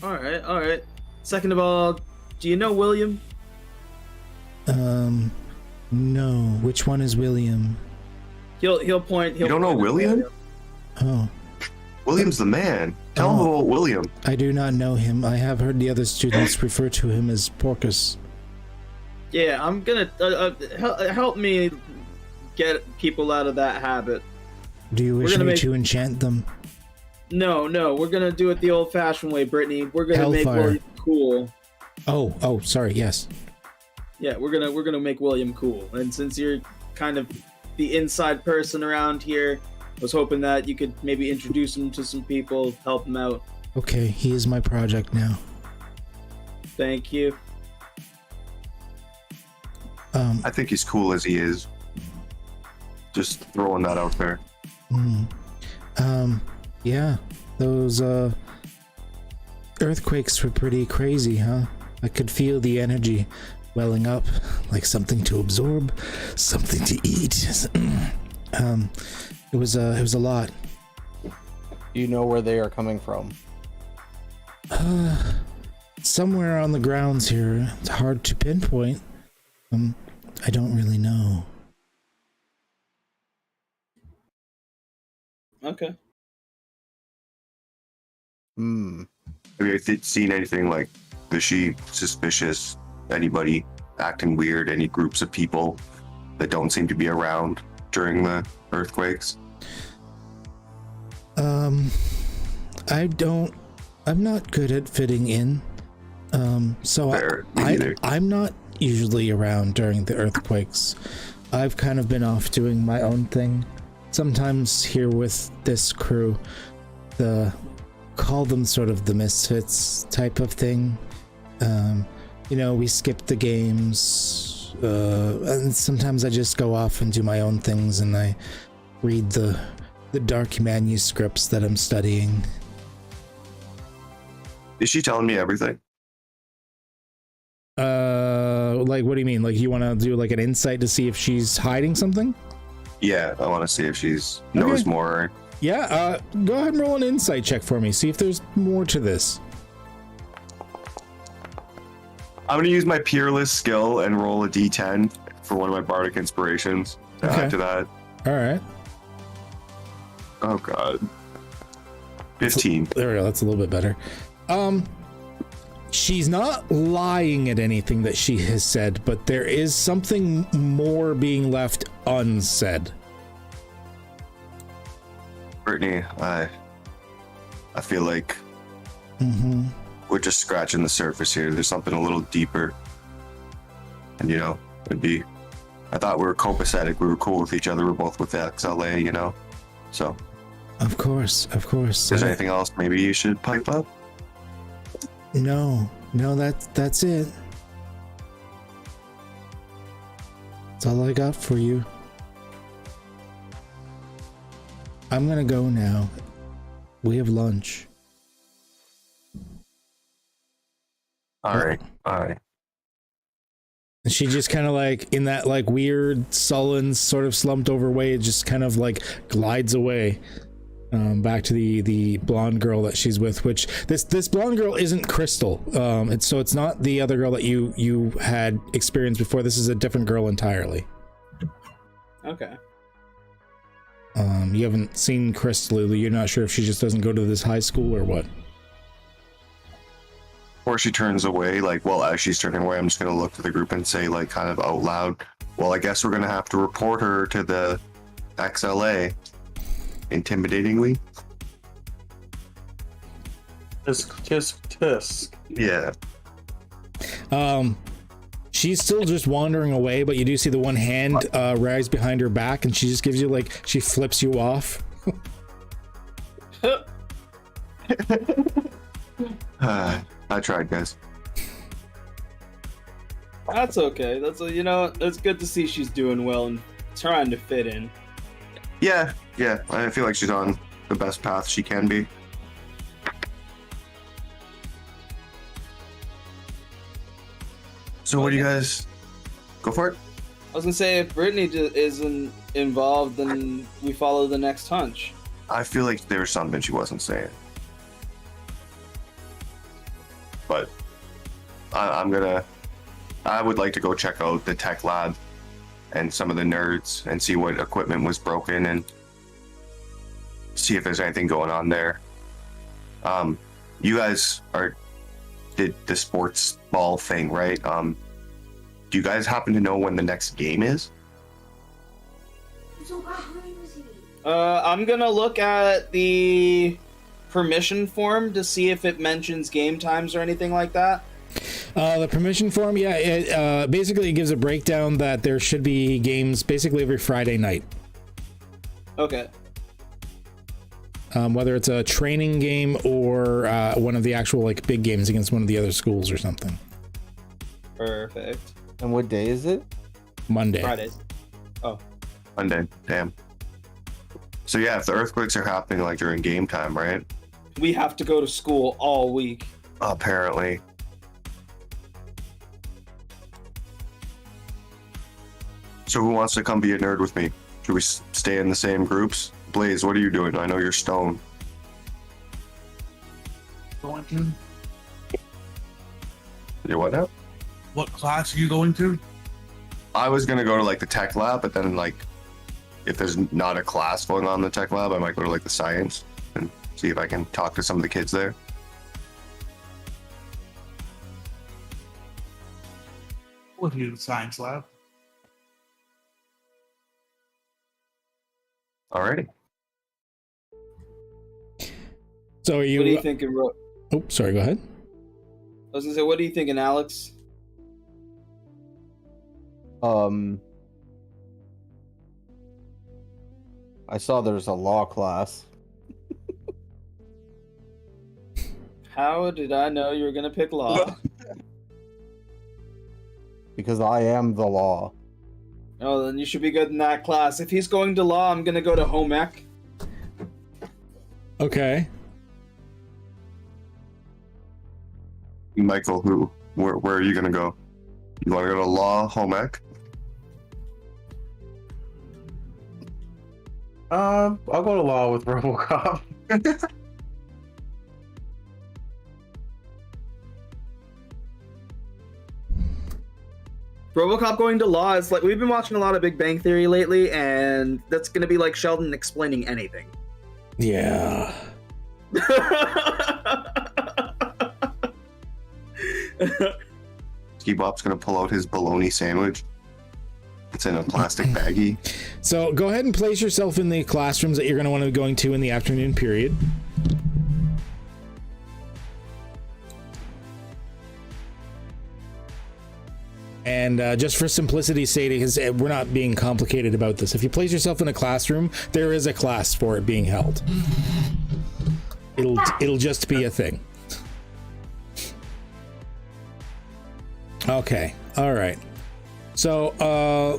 All right. Second of all, do you know William? No. Which one is William? He'll point. You don't know William? Oh, William's the man. Tell him about William. I do not know him. I have heard the other students refer to him as Porcus. Yeah, I'm gonna help me get people out of that habit. Do you wish me to enchant them? No, we're gonna do it the old-fashioned way, Brittany. We're gonna make Hellfire. William cool. Oh, sorry. Yes. Yeah, we're gonna make William cool. And since you're kind of the inside person around here, I was hoping that you could maybe introduce him to some people, help him out. Okay, he is my project now. Thank you. I think he's cool as he is. Just throwing that out there. Yeah, those earthquakes were pretty crazy, huh? I could feel the energy welling up, like something to absorb, something to eat. It was a lot. Do you know where they are coming from? Somewhere on the grounds here. It's hard to pinpoint. I don't really know. Okay. Have you seen anything like fishy, suspicious, anybody acting weird, any groups of people that don't seem to be around during the earthquakes? I'm not good at fitting in. So Fair, me neither. I'm not usually around during the earthquakes. I've kind of been off doing my own thing. Sometimes here with this crew, call them sort of the misfits type of thing. We skip the games, and sometimes I just go off and do my own things, and I read the dark manuscripts that I'm studying. Is she telling me everything? Like, what do you mean? Like, you want to do like an insight to see if she's hiding something? Yeah, I want to see if she's knows more. Yeah, go ahead and roll an insight check for me. See if there's more to this. I'm going to use my peerless skill and roll a d10 for one of my bardic inspirations to add to that. All right. Oh, God. 15. There we go. That's a little bit better. She's not lying at anything that she has said, but there is something more being left unsaid. Brittany, I feel like we're just scratching the surface here. There's something a little deeper. And, I thought we were copacetic. We were cool with each other. We're both with the XLA, So. Of course. Is there anything else maybe you should pipe up? No, that's it. That's all I got for you. I'm gonna go now. We have lunch. All right. And she just kind of like, in that like weird, sullen, sort of slumped over way, it just kind of like glides away. Back to the blonde girl that she's with, which this blonde girl isn't Crystal. It's not the other girl that you had experienced before. This is a different girl entirely. Okay. You haven't seen Crystal. You're not sure if she just doesn't go to this high school or what. Or she turns away, as she's turning away, I'm just going to look to the group and say, kind of out loud, well, I guess we're going to have to report her to the XLA. Intimidatingly. Tisk. Yeah. She's still just wandering away, but you do see the one hand rise behind her back, and she just gives you she flips you off. I tried, guys. That's okay. It's good to see she's doing well and trying to fit in. Yeah. I feel like she's on the best path she can be. So what do you guys go for it? I was gonna say, if Brittany isn't involved, then we follow the next hunch. I feel like there's something she wasn't saying. but I would like to go check out the tech lab and some of the nerds and see what equipment was broken and see if there's anything going on there. You guys did the sports ball thing, right? Do you guys happen to know when the next game is? I'm gonna look at the permission form to see if it mentions game times or anything like that. The permission form, yeah, it basically gives a breakdown that there should be games basically every Friday night. Okay. Whether it's a training game or one of the actual like big games against one of the other schools or something. Perfect. And what day is it? Monday. Fridays. Oh. Monday. Damn. So yeah, if the earthquakes are happening like during game time, right? We have to go to school all week. Apparently. So who wants to come be a nerd with me? Should we stay in the same groups? Blaze, what are you doing? I know you're stoned. Going to? You what now? What class are you going to? I was gonna go to like the tech lab, but then like if there's not a class going on in the tech lab, I might go to like the science and see if I can talk to some of the kids there. What do you do? Science lab? Alrighty. So are you? What are you thinking, bro? Oh, sorry. Go ahead. I was gonna say, what are you thinking, Alex? I saw there's a law class. How did I know you were gonna pick law? Because I am the law. Oh, then you should be good in that class. If he's going to law, I'm gonna go to home ec. Okay. Michael, where are you gonna go? You wanna go to law, home ec? I'll go to law with RoboCop. RoboCop going to law is like, we've been watching a lot of Big Bang Theory lately, and that's gonna be like Sheldon explaining anything. Yeah. Ski-Bop's gonna pull out his bologna sandwich. It's in a plastic baggie. So go ahead and place yourself in the classrooms that you're going to want to be going to in the afternoon period. And just for simplicity's sake, because we're not being complicated about this, if you place yourself in a classroom, there is a class for it being held. It'll just be a thing. Okay. All right. So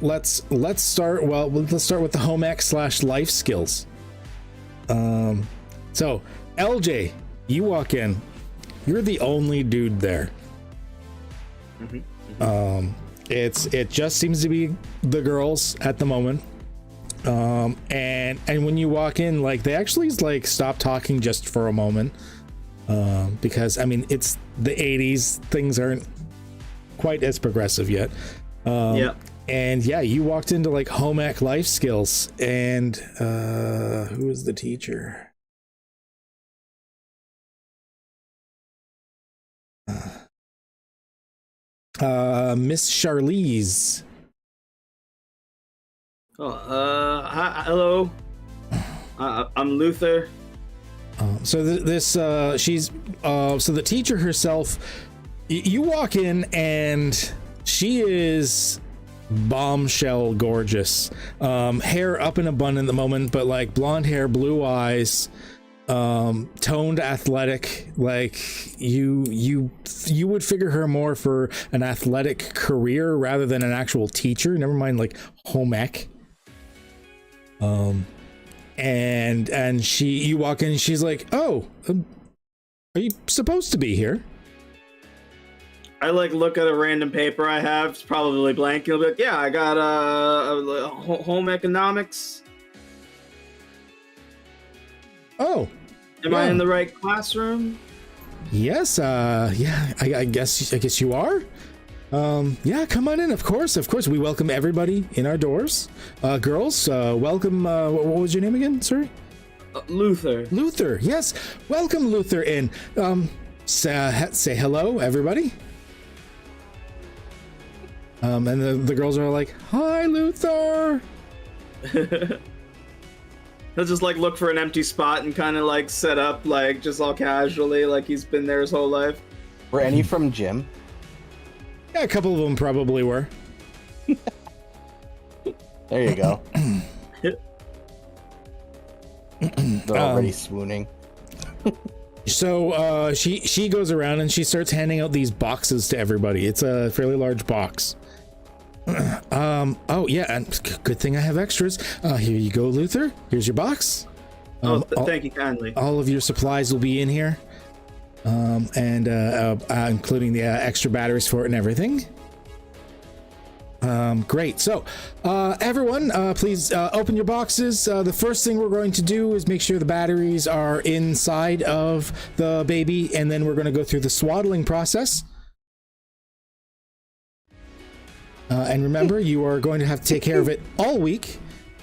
let's start. Well, let's start with the home ec / life skills. So LJ, you walk in. You're the only dude there. It just seems to be the girls at the moment. And when you walk in, like they actually like stop talking just for a moment. Because I mean it's the 80s, things aren't quite as progressive yet. Yeah. And yeah, you walked into like home ec life skills, and who was the teacher? Miss Charlize. Hi, hello. I'm Luther. So she's so the teacher herself. You walk in and she is bombshell gorgeous. Hair up in a bun at the moment, but like blonde hair, blue eyes, toned, athletic. Like you would figure her more for an athletic career rather than an actual teacher. Never mind like home ec. And you walk in and she's like, "Oh, are you supposed to be here?" I like look at a random paper I have. It's probably blank. You'll be like, "Yeah, I got home economics." Oh, am I in the right classroom? Yes, yeah, I guess you are. Yeah, come on in. Of course, we welcome everybody in our doors. Girls, welcome. What was your name again? Sorry. Luther. Luther. Yes, welcome Luther in. Say hello, everybody. And the girls are like, "Hi, Luther." He'll just like look for an empty spot and kind of like set up like just all casually like he's been there his whole life. Were any from gym? Yeah, a couple of them probably were. There you go. They're already swooning. So she goes around and she starts handing out these boxes to everybody. It's a fairly large box. Oh yeah, and good thing I have extras. Here you go, Luther. Here's your box. Thank you kindly. All of your supplies will be in here, and including the extra batteries for it and everything. Great. So, everyone, please open your boxes. The first thing we're going to do is make sure the batteries are inside of the baby, and then we're going to go through the swaddling process. And remember, you are going to have to take care of it all week,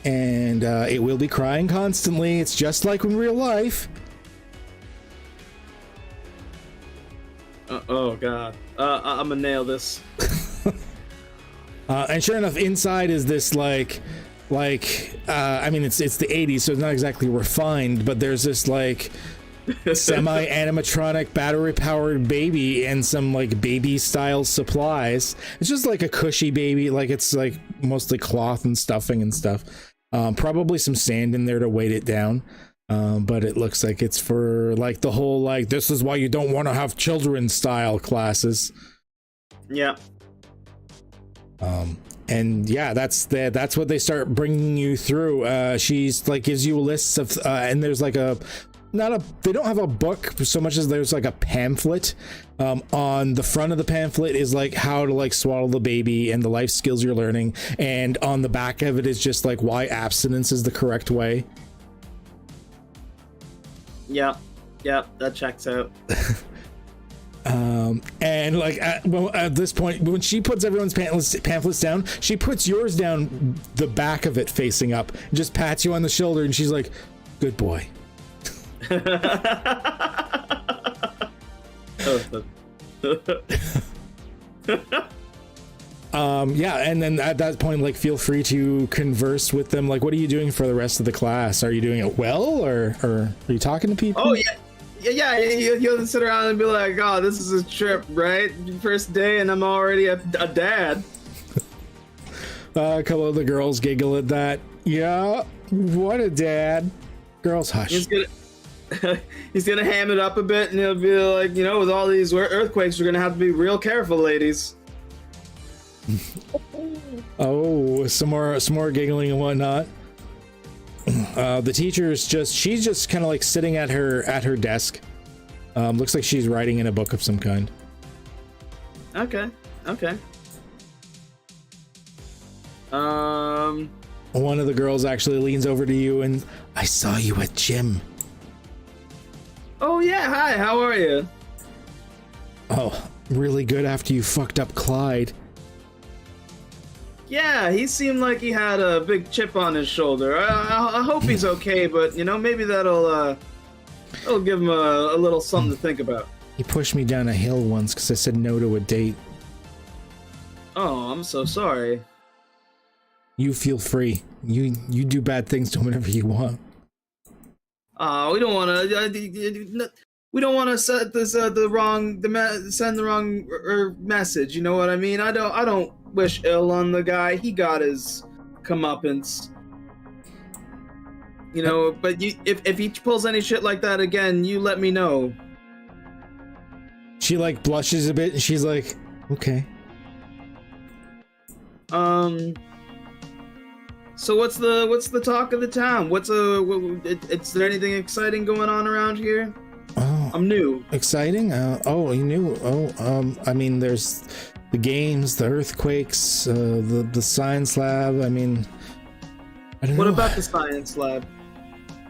and it will be crying constantly. It's just like in real life. Oh God, I'm gonna nail this. And sure enough, inside is this I mean, it's the 80s, so it's not exactly refined, but there's this like semi-animatronic battery-powered baby and some like baby-style supplies. It's just like a cushy baby, like it's like mostly cloth and stuffing and stuff. Probably some sand in there to weight it down. But it looks like it's for like the whole like this is why you don't want to have children style classes. Yeah. And yeah, that's what they start bringing you through. She's like gives you lists of and there's like they don't have a book so much as there's like a pamphlet. On the front of the pamphlet is like how to like swaddle the baby and the life skills you're learning, and on the back of it is just like why abstinence is the correct way. Yeah, that checks out. And like at this point, when she puts everyone's pamphlets down, she puts yours down the back of it facing up and just pats you on the shoulder, and she's like, "Good boy." Yeah, and then at that point, like, feel free to converse with them. Like, what are you doing for the rest of the class? Are you doing it well, or are you talking to people? Oh yeah. You'll sit around and be like, "Oh, this is a trip, right? First day, and I'm already a dad." A couple of the girls giggle at that. Yeah, what a dad. Girls, hush. He's gonna ham it up a bit, and he'll be like, with all these earthquakes, we're gonna have to be real careful, ladies. Oh, some more giggling and whatnot. The teacher's she's just kind of like sitting at her desk. Looks like she's writing in a book of some kind. Okay. One of the girls actually leans over to you and, "I saw you at gym." Oh yeah, hi, how are you? Oh, really good after you fucked up Clyde. Yeah, he seemed like he had a big chip on his shoulder. I hope he's okay, but maybe that'll give him a little something to think about. He pushed me down a hill once because I said no to a date. Oh, I'm so sorry. You feel free. You do bad things to whenever you want. We don't want to. We don't want to set this send the wrong message. You know what I mean? I don't wish ill on the guy. He got his comeuppance. But if he pulls any shit like that again, you let me know. She like blushes a bit and she's like, "Okay." So what's the talk of the town? Is there anything exciting going on around here? Oh, I'm new. Exciting? You knew? I mean, there's the games, the earthquakes, the science lab. I mean, I don't know. What about the science lab?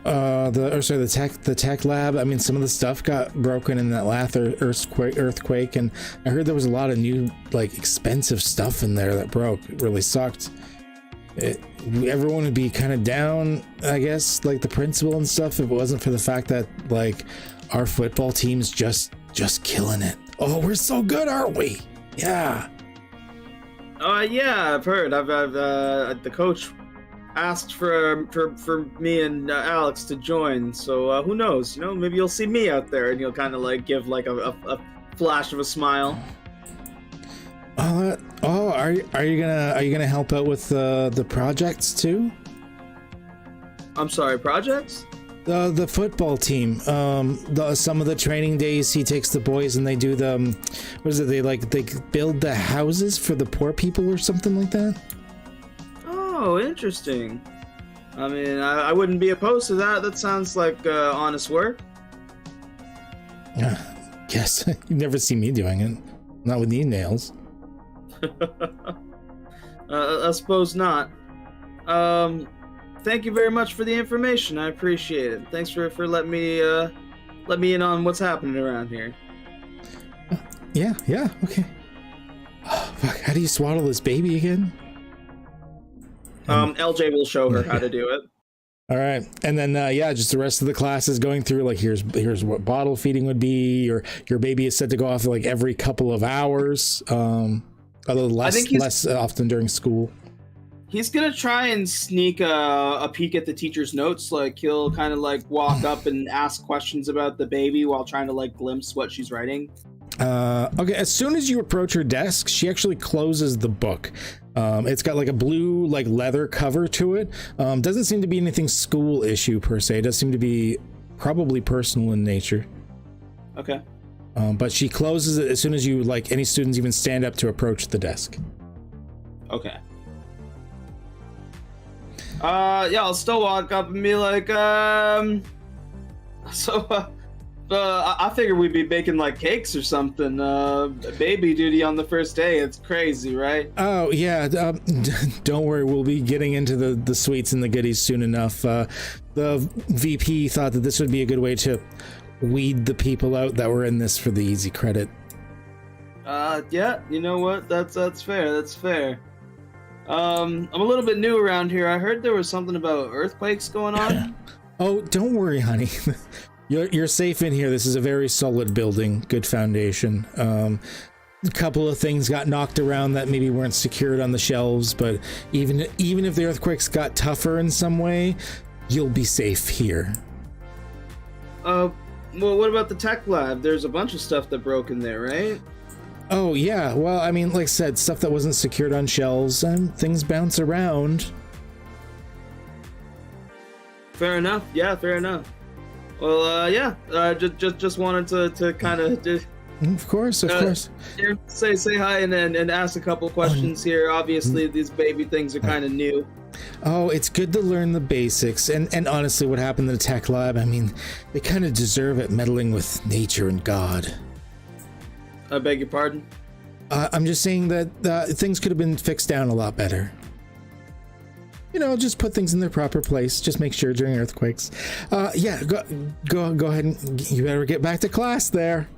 the tech lab. I mean, some of the stuff got broken in that last earthquake, and I heard there was a lot of new, like, expensive stuff in there that broke. It really sucked. Everyone would be kind of down, I guess, like the principal and stuff, if it wasn't for the fact that, like, our football team's just killing it. Oh, we're so good, aren't we? Yeah. Yeah, I've heard. I've the coach asked for me and Alex to join, so who knows? You know, maybe you'll see me out there, and you'll kind of like give like a flash of a smile. Are you gonna help out with the projects too? I'm sorry, projects? The football team. Some of the training days he takes the boys and they do the what is it? They build the houses for the poor people or something like that. Oh, interesting. I mean, I wouldn't be opposed to that. That sounds like honest work. Yes, you never see me doing it. Not with these nails. I suppose not. Thank you very much for the information. I appreciate it. Thanks for letting me in on what's happening around here. Yeah, okay. Oh, fuck, how do you swaddle this baby again? LJ will show her how to do it. All right, and then just the rest of the class is going through, like, here's what bottle feeding would be, or your baby is set to go off like every couple of hours, although less often during school. He's gonna try and sneak a peek at the teacher's notes. Like, he'll kind of like walk up and ask questions about the baby while trying to like glimpse what she's writing. Okay, as soon as you approach her desk, she actually closes the book. It's got like a blue, like, leather cover to it. Doesn't seem to be anything school issue per se. It does seem to be probably personal in nature. Okay. But she closes it as soon as you, like, any students even stand up to approach the desk. Okay. I'll still walk up and be like, I figured we'd be baking like cakes or something. Baby duty on the first day. It's crazy, right? Oh, yeah. Don't worry. We'll be getting into the sweets and the goodies soon enough. The VP thought that this would be a good way to weed the people out that were in this for the easy credit. Yeah. You know what? That's fair. That's fair. I'm a little bit new around here. I heard there was something about earthquakes going on. Oh, don't worry, honey. You're safe in here. This is a very solid building, good foundation. A couple of things got knocked around that maybe weren't secured on the shelves, but even if the earthquakes got tougher in some way, you'll be safe here. Well, what about the tech lab? There's a bunch of stuff that broke in there, right? Oh, yeah. Well, I mean, like I said, stuff that wasn't secured on shelves, and things bounce around. Fair enough. Yeah, fair enough. Well, just wanted to kind of just. Of course. Say hi and ask a couple questions here. Obviously, these baby things are kind of new. Oh, it's good to learn the basics. And honestly, what happened in the tech lab, I mean, they kind of deserve it, meddling with nature and God. I beg your pardon? I'm just saying that things could have been fixed down a lot better. You know, just put things in their proper place. Just make sure during earthquakes. Go ahead and you better get back to class there.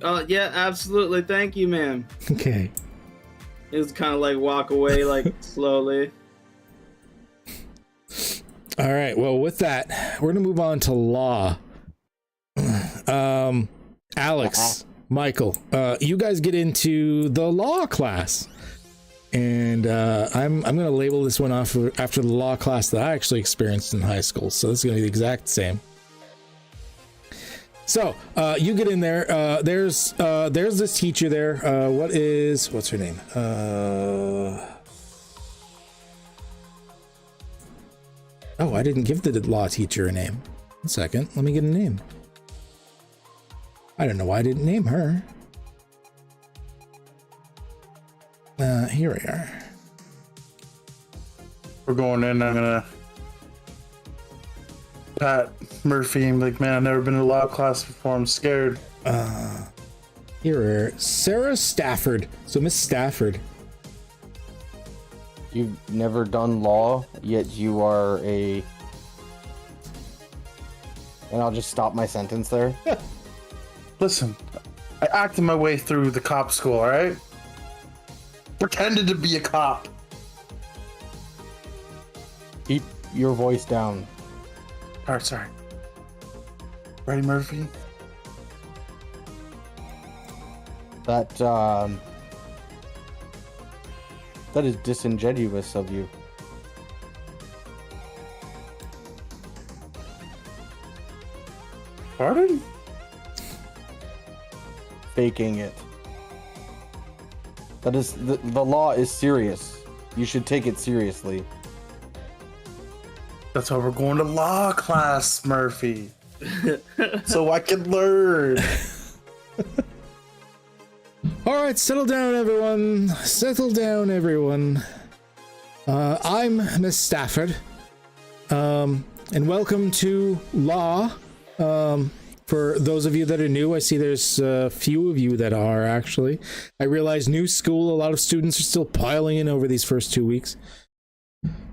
Yeah, absolutely. Thank you, ma'am. Okay. Just kind of like walk away, like slowly. All right. Well, with that, we're gonna move on to law. Alex, Michael, you guys get into the law class. And I'm going to label this one off after the law class that I actually experienced in high school. So this is going to be the exact same. So you get in there. There's this teacher there. What's her name? Oh, I didn't give the law teacher a name. 1 second. Let me get a name. I don't know why I didn't name her. Here we are. We're going in. I'm gonna pat Murphy and be like, man, I've never been in a law class before. I'm scared. Here we are. Sarah Stafford. So Miss Stafford. You've never done law, yet you are a And I'll just stop my sentence there. Listen, I acted my way through the cop school, alright? Pretended to be a cop. Keep your voice down. Alright, sorry. Ready, Murphy? That is disingenuous of you. Pardon? Faking it. That is the law is serious. You should take it seriously. That's why we're going to law class, Murphy. So I can learn. All right, settle down, everyone. Settle down, everyone. I'm Miss Stafford, and welcome to Law. For those of you that are new, I see there's a few of you that are, actually. I realize new school, a lot of students are still piling in over these first 2 weeks.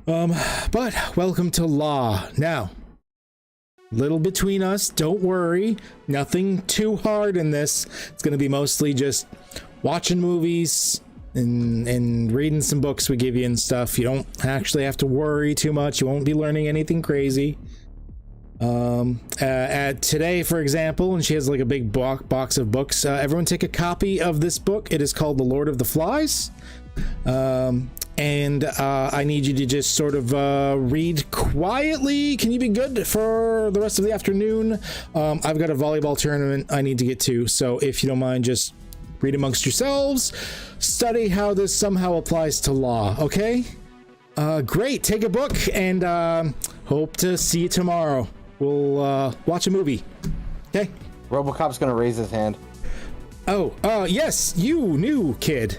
But welcome to Law. Now, little between us, don't worry. Nothing too hard in this. It's going to be mostly just watching movies and reading some books we give you and stuff. You don't actually have to worry too much. You won't be learning anything crazy. Today, for example, and she has like a big box of books. Everyone take a copy of this book. It is called The Lord of the Flies. And I need you to just sort of read quietly. Can you be good for the rest of the afternoon? I've got a volleyball tournament I need to get to, so if you don't mind, just read amongst yourselves. Study how this somehow applies to law, okay? Great, take a book, and hope to see you tomorrow. We'll watch a movie, okay? RoboCop's gonna raise his hand. Oh, yes, you new kid.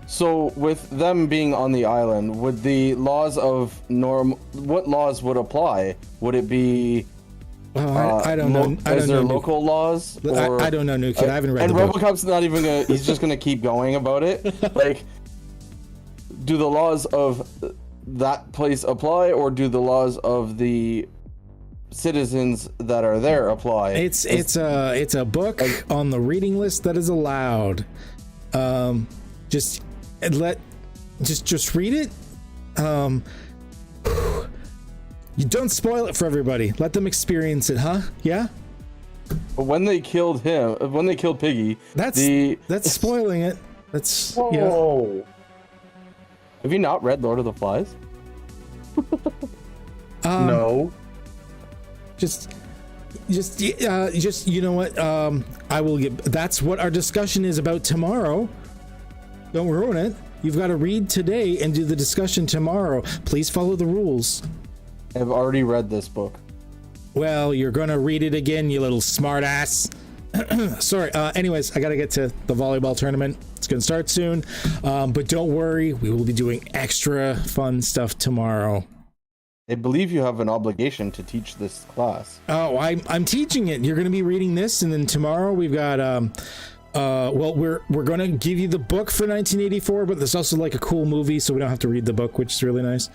So with them being on the island, would the laws of what laws would apply? Would it be I don't know. Is there local laws? Or, I don't know, new kid. I haven't read the book. And RoboCop's not even gonna. He's just gonna keep going about it. Like, do the laws of that place apply, or do the laws of the citizens that are there apply? It's a book on the reading list that is allowed. Just read it. You don't spoil it for everybody. Let them experience it, huh? Yeah. But when they killed Piggy, that's spoiling it. That's whoa. You know. Have you not read Lord of the Flies? No. Just you know what? I will get. That's what our discussion is about tomorrow. Don't ruin it. You've got to read today and do the discussion tomorrow. Please follow the rules. I've already read this book. Well, you're gonna read it again, you little smartass. Sorry. Anyways, I gotta get to the volleyball tournament. It's gonna start soon. But don't worry, we will be doing extra fun stuff tomorrow. I believe you have an obligation to teach this class. Oh, I'm teaching it. You're gonna be reading this, and then tomorrow we've got well, we're gonna give you the book for 1984, but there's also like a cool movie, so we don't have to read the book, which is really nice.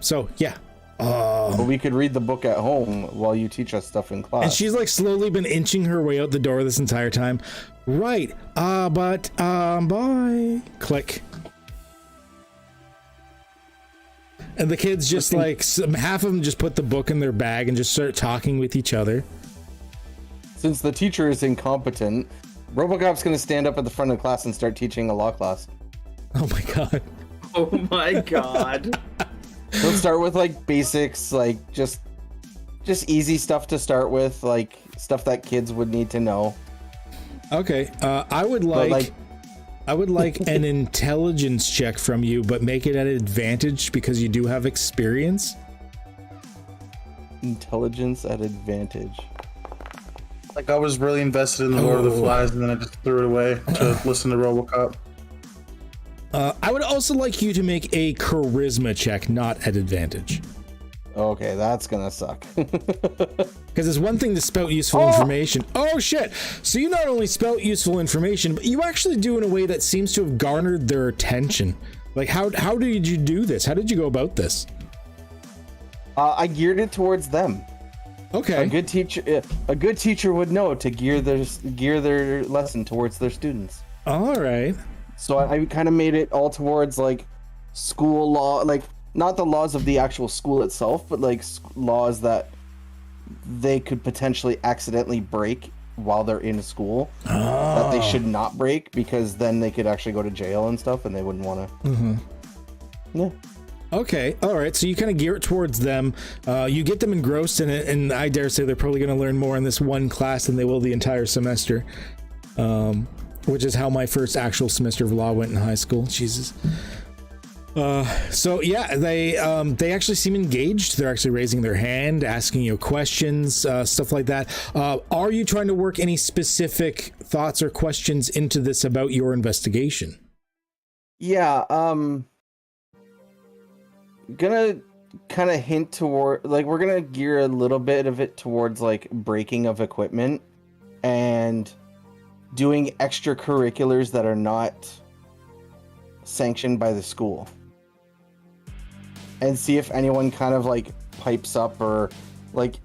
So yeah. But we could read the book at home while you teach us stuff in class. And she's like slowly been inching her way out the door this entire time. Right. Bye. Click. And the kids just like half of them just put the book in their bag and just start talking with each other. Since the teacher is incompetent, RoboCop's gonna stand up at the front of the class and start teaching a law class. Oh my god. Oh my god. Let's start with like basics, like just easy stuff to start with, like stuff that kids would need to know. Okay, I would like an intelligence check from you, but make it at advantage because you do have experience. Intelligence at advantage. Like I was really invested in the Lord of the Flies, and then I just threw it away to listen to RoboCop. I would also like you to make a charisma check, not at advantage. Okay, that's gonna suck. Because it's one thing to spout useful information. Oh shit! So you not only spout useful information, but you actually do in a way that seems to have garnered their attention. Like, how did you do this? How did you go about this? I geared it towards them. Okay. A good teacher would know to gear their lesson towards their students. All right. So I kind of made it all towards like school law, like not the laws of the actual school itself, but like laws that they could potentially accidentally break while they're in school that they should not break, because then they could actually go to jail and stuff, and they wouldn't want to. Mm-hmm. Yeah. Okay, all right. So you kind of gear it towards them. You get them engrossed in it, and I dare say they're probably going to learn more in this one class than they will the entire semester, which is how my first actual semester of law went in high school. Jesus. So yeah, they actually seem engaged. They're actually raising their hand, asking you questions, stuff like that. Are you trying to work any specific thoughts or questions into this about your investigation? Yeah, gonna kind of hint toward, like, we're gonna gear a little bit of it towards like breaking of equipment and doing extracurriculars that are not sanctioned by the school, and see if anyone kind of like pipes up, or like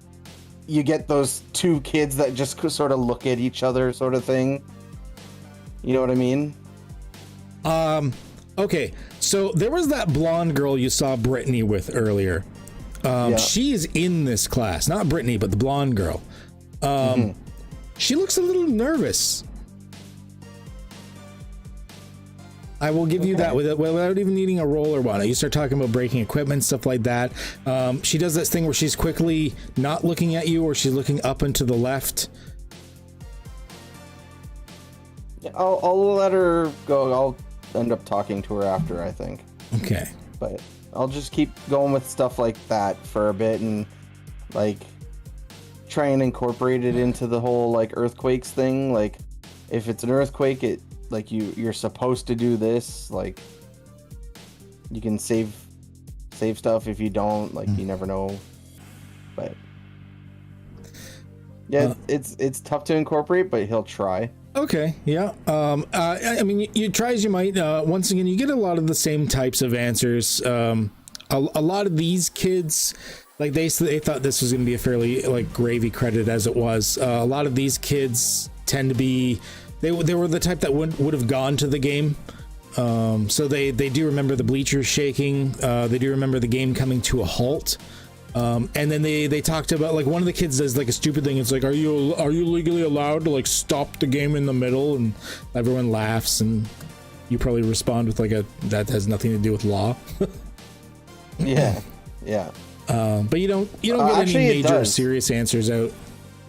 you get those two kids that just sort of look at each other sort of thing. You know what I mean? Okay, so there was that blonde girl you saw Brittany with earlier. She's in this class, not Brittany, but the blonde girl. She looks a little nervous. I will give you that without even needing a roll or one. You start talking about breaking equipment, stuff like that. She does this thing where she's quickly not looking at you, or she's looking up and to the left. I'll let her go. I'll end up talking to her after, I think. Okay. But I'll just keep going with stuff like that for a bit, and like try and incorporate it into the whole like earthquakes thing. Like if it's an earthquake, it like you're supposed to do this. Like you can save stuff. If you don't, like you never know. But yeah, it's tough to incorporate, but he'll try. Okay, yeah. I mean, you try as you might. Once again, you get a lot of the same types of answers. A lot of these kids, like they thought this was going to be a fairly like gravy credit as it was. A lot of these kids tend to be, they were the type that would have gone to the game. So they do remember the bleachers shaking. They do remember the game coming to a halt. And then they talked about, like, one of the kids does like a stupid thing. It's like, are you legally allowed to like stop the game in the middle? And everyone laughs, and you probably respond with like that has nothing to do with law. Yeah. But you don't get any major serious answers out.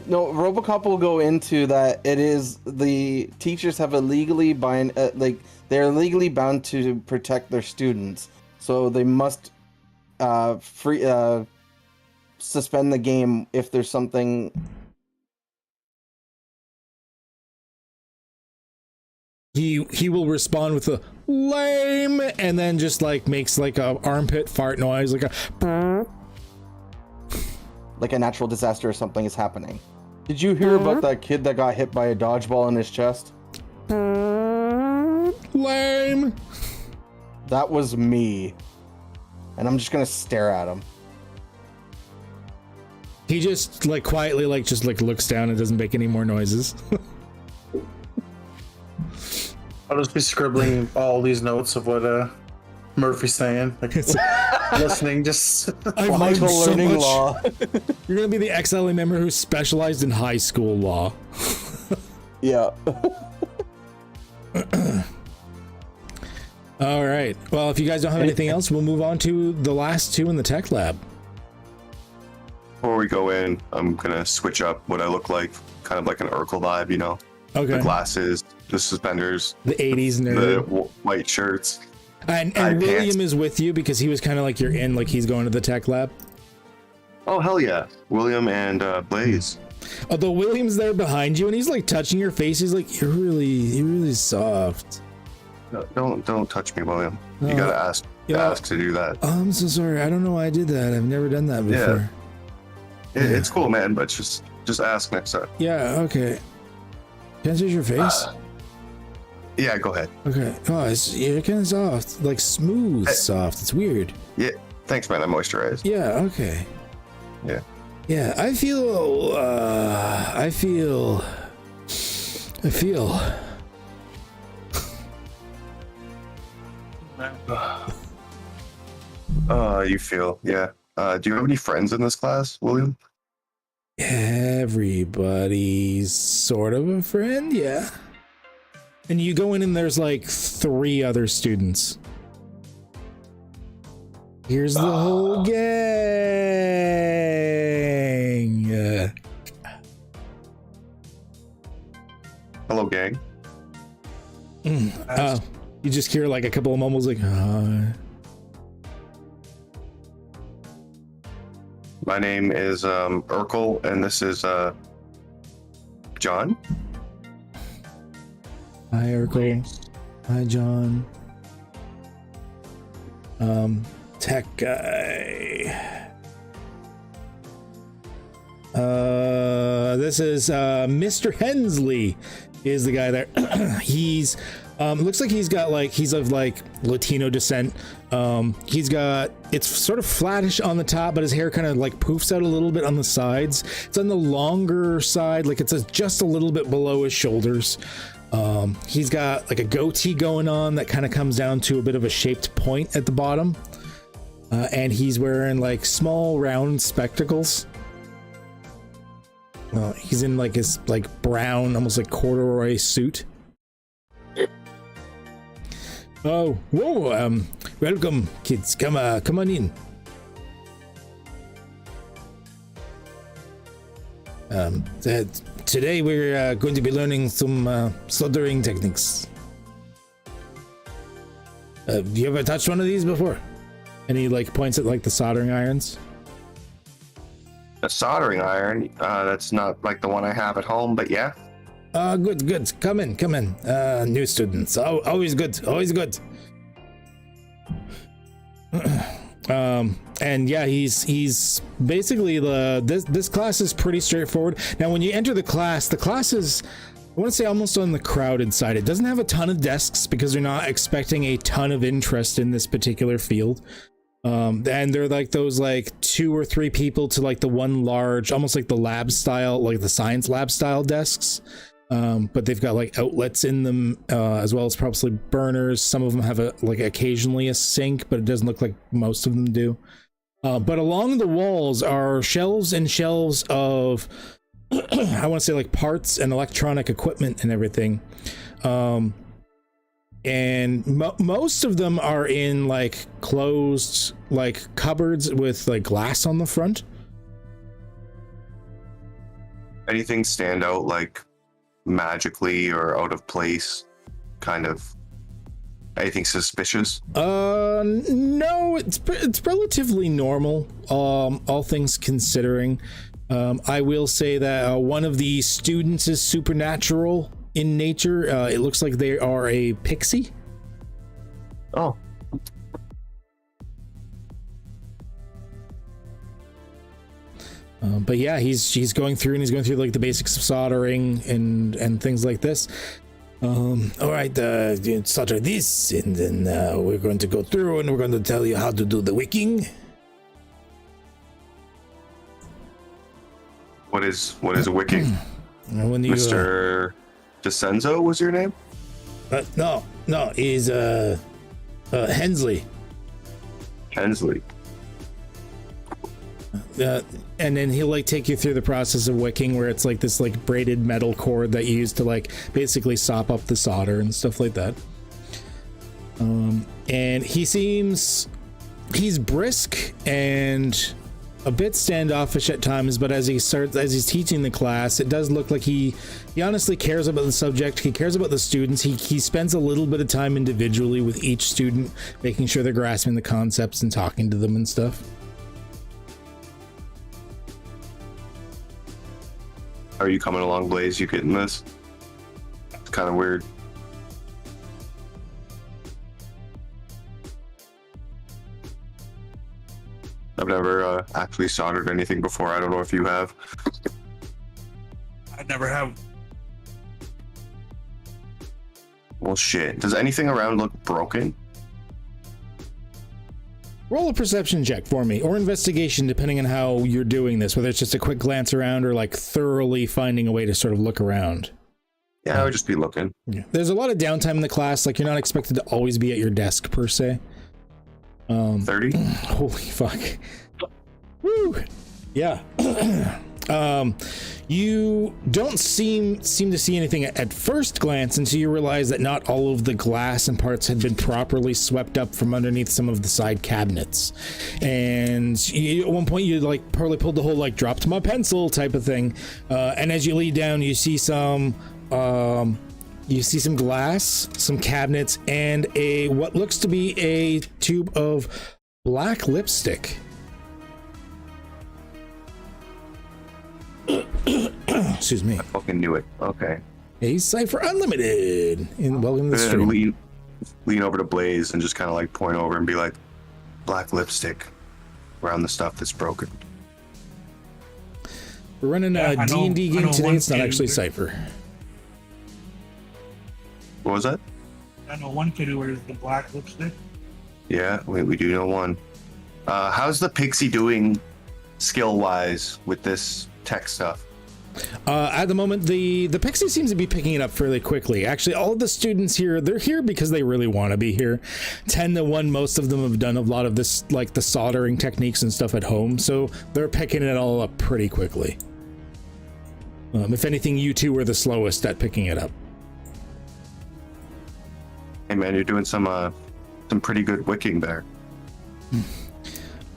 No, RoboCop will go into that. It is the teachers have a legally they're legally bound to protect their students, so they must suspend the game if there's something. He will respond with a lame, and then just like makes like a armpit fart noise, like a natural disaster or something is happening. Did you hear about that kid that got hit by a dodgeball in his chest? Lame. That was me, and I'm just gonna stare at him. He just like quietly looks down and doesn't make any more noises. I'll just be scribbling all these notes of what Murphy's saying, like listening. Just I've learned so learning much. law. You're gonna be the XLA member who specialized in high school law. Yeah. All right. Well, if you guys don't have anything else, we'll move on to the last two in the tech lab. Before we go in, I'm gonna switch up what I look like, kind of like an Urkel vibe, you know? Okay. The glasses, the suspenders, the 80s nerd, the white shirts. And William is with you because he was kind of like you're in, like he's going to the tech lab. Oh hell yeah, William and Blaze. Although William's there behind you and he's like touching your face, he's like, you're really soft. No, don't touch me, William. You gotta ask to do that. Oh, I'm so sorry. I don't know why I did that. I've never done that before. It's cool, man, but just ask next time. Yeah, okay. Can I touch your face? Yeah, go ahead. Okay. Oh, you're kind of soft, like smooth soft. It's weird. Yeah, thanks, man. I moisturized. Yeah. Okay. Yeah. Yeah. I feel. You feel, yeah. Do you have any friends in this class, William? Everybody's sort of a friend, yeah. And you go in and there's like 3 other students. Here's the whole gang. Hello, gang. You just hear like a couple of mumbles like, My name is Urkel, and this is John. Hi, Urkel. Hi, John. Tech guy. This is Mr. Hensley is the guy there. He's looks like he's of like Latino descent. It's sort of flattish on the top, but his hair kind of like poofs out a little bit on the sides. It's on the longer side, like it's just a little bit below his shoulders. He's got like a goatee going on that kind of comes down to a bit of a shaped point at the bottom. And he's wearing like small round spectacles. Well, he's in like his like brown, almost like corduroy suit. Oh, whoa! Welcome, kids. Come on in. Today we're going to be learning some soldering techniques. Have you ever touched one of these before? And he like points at like the soldering irons. A soldering iron? That's not like the one I have at home, but yeah. Good. Come in. New students. Always good. And yeah, he's basically this class is pretty straightforward. Now, when you enter the class is, I want to say, almost on the crowded side. It doesn't have a ton of desks because they're not expecting a ton of interest in this particular field. And they're like those like 2 or 3 people to like the one large, almost like the lab style, like the science lab style desks. But they've got like outlets in them, as well as probably burners. Some of them have occasionally a sink, but it doesn't look like most of them do. But along the walls are shelves and shelves of, I want to say like parts and electronic equipment and everything. And most of them are in like closed like cupboards with like glass on the front. Anything stand out like magically or out of place? Kind of anything suspicious? No, it's relatively normal, all things considering. I will say that one of the students is supernatural in nature. It looks like they are a pixie. Oh. But yeah, he's going through like the basics of soldering and things like this. All right, solder this, and then we're going to go through and we're going to tell you how to do the wicking. What is a wicking? When you, Mr. DeCenzo was your name? No, he's Hensley. Hensley. And then he'll like take you through the process of wicking, where it's like this like braided metal cord that you use to like basically sop up the solder and stuff like that. And he's brisk and a bit standoffish at times, but as he's teaching the class, it does look like he honestly cares about the subject. He cares about the students. He spends a little bit of time individually with each student, making sure they're grasping the concepts and talking to them and stuff. How are you coming along, Blaze? You getting this? It's kind of weird. I've never actually soldered anything before. I don't know if you have. I never have. Well, shit. Does anything around look broken? Roll a perception check for me, or investigation, depending on how you're doing this, whether it's just a quick glance around or like thoroughly finding a way to sort of look around. Yeah, I would just be looking. Yeah. There's a lot of downtime in the class, like you're not expected to always be at your desk per se. 30? Holy fuck. Woo! Yeah. You don't seem to see anything at first glance until you realize that not all of the glass and parts had been properly swept up from underneath some of the side cabinets. And at one point you like probably pulled the whole like dropped my pencil type of thing. And as you lead down, you see some glass, some cabinets, and what looks to be a tube of black lipstick. Excuse me. I fucking knew it. Okay. A Cypher Unlimited. And welcome to the stream. Lean over to Blaze and just kind of like point over and be like, black lipstick around the stuff that's broken. We're running a D&D game today. It's not actually Cypher. What was that? I know one kid who wears the black lipstick. Yeah, we do know one. How's the Pixie doing skill-wise with this tech stuff? At the moment, the Pixie seems to be picking it up fairly quickly. Actually, all of the students here, they're here because they really want to be here. 10 to 1, most of them have done a lot of this, like the soldering techniques and stuff at home, so they're picking it all up pretty quickly. If anything, you two were the slowest at picking it up. Hey man, you're doing some pretty good wicking there.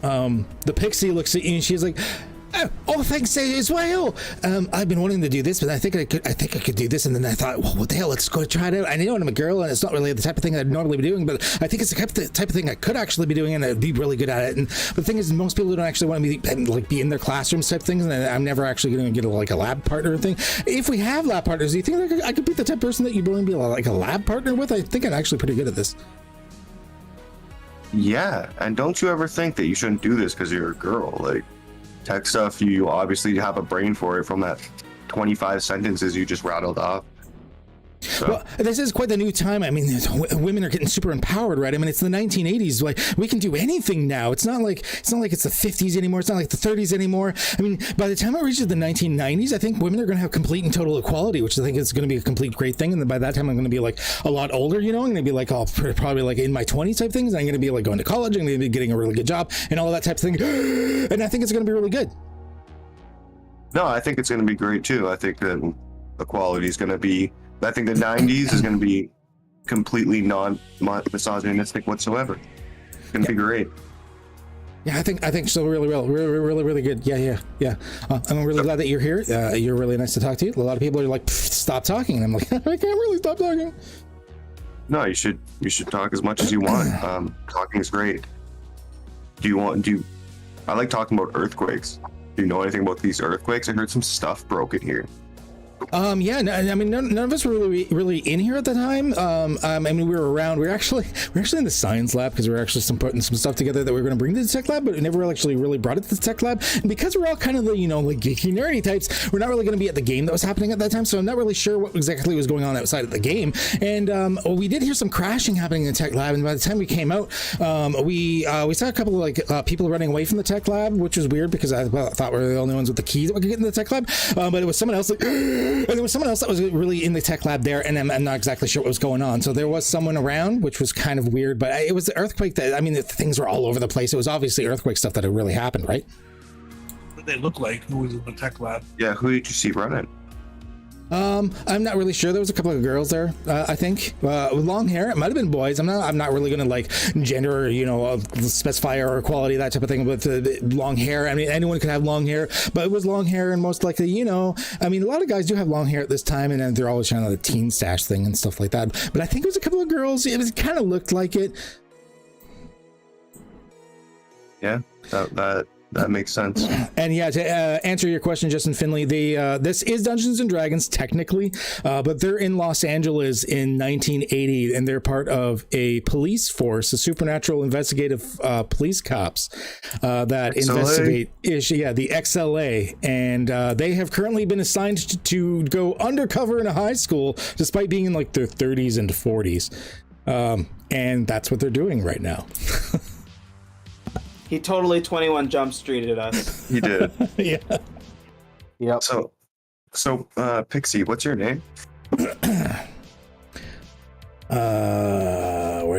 The Pixie looks at you and she's like, oh, thanks as well. I've been wanting to do this, but I think I could do this. And then I thought, well, what the hell? Let's go try it out. I know I'm a girl, and it's not really the type of thing I'd normally be doing, but I think it's the type of thing I could actually be doing, and I'd be really good at it. And the thing is, most people don't actually want to be in their classrooms type things, and I'm never actually going to get a lab partner thing. If we have lab partners, do you think I could be the type of person that you'd want to be like a lab partner with? I think I'm actually pretty good at this. Yeah, and don't you ever think that you shouldn't do this because you're a girl? Like, tech stuff, you obviously have a brain for it from that 25 sentences you just rattled off. So. Well, this is quite the new time. I mean, women are getting super empowered, right? I mean, it's the 1980s. Like, we can do anything now. It's not like it's the 50s anymore. It's not like the 30s anymore. I mean, by the time it reaches the 1990s, I think women are going to have complete and total equality, which I think is going to be a complete great thing. And then by that time, I'm going to be like a lot older. You know, I'm going to be like probably like in my 20s type things. And I'm going to be like going to college. I'm going to be getting a really good job and all that type of thing. And I think it's going to be really good. No, I think it's going to be great too. I think that equality is going to be. I think the 90s is going to be completely non-misogynistic whatsoever. It's going to be great. Yeah, I think so. Really well. Really good. Yeah. I'm really glad that you're here. You're really nice to talk to you. A lot of people are like, stop talking. And I'm like, I can't really stop talking. No, you should talk as much as you want. Talking is great. I like talking about earthquakes. Do you know anything about these earthquakes? I heard some stuff broken here. Yeah, I mean, none of us were really in here at the time. I mean, we were around. We're actually in the science lab because we were actually putting some stuff together that we were going to bring to the tech lab, but we never actually really brought it to the tech lab. And because we're all kind of the, like geeky, nerdy types, we're not really going to be at the game that was happening at that time. So I'm not really sure what exactly was going on outside of the game. And we did hear some crashing happening in the tech lab. And by the time we came out, we saw a couple of people running away from the tech lab, which was weird because I thought we were the only ones with the keys that we could get in the tech lab. But it was someone else and there was someone else that was really in the tech lab there, and I'm not exactly sure what was going on. So there was someone around, which was kind of weird, but it was the earthquake that, I mean, the things were all over the place. It was obviously earthquake stuff that had really happened, right? What did they look like? Who was in the tech lab? Yeah, who did you see running? I'm not really sure. There was a couple of girls there, I think, with long hair. It might have been boys. I'm not really going to like gender, specify or equality, that type of thing with long hair. I mean, anyone could have long hair, but it was long hair, and most likely, I mean, a lot of guys do have long hair at this time, and then they're always trying to the teen stash thing and stuff like that. But I think it was a couple of girls. It kind of looked like it. Yeah, that That makes sense. And yeah, to answer your question, Justin Finley, this is Dungeons and Dragons technically, but they're in Los Angeles in 1980, and they're part of a police force, a supernatural investigative police cops that XLA? investigate the XLA, and they have currently been assigned to go undercover in a high school, despite being in like their 30s and 40s, and that's what they're doing right now. He totally 21 Jump Streeted us. He did. Yeah. Yep. So, Pixie, what's your name? Where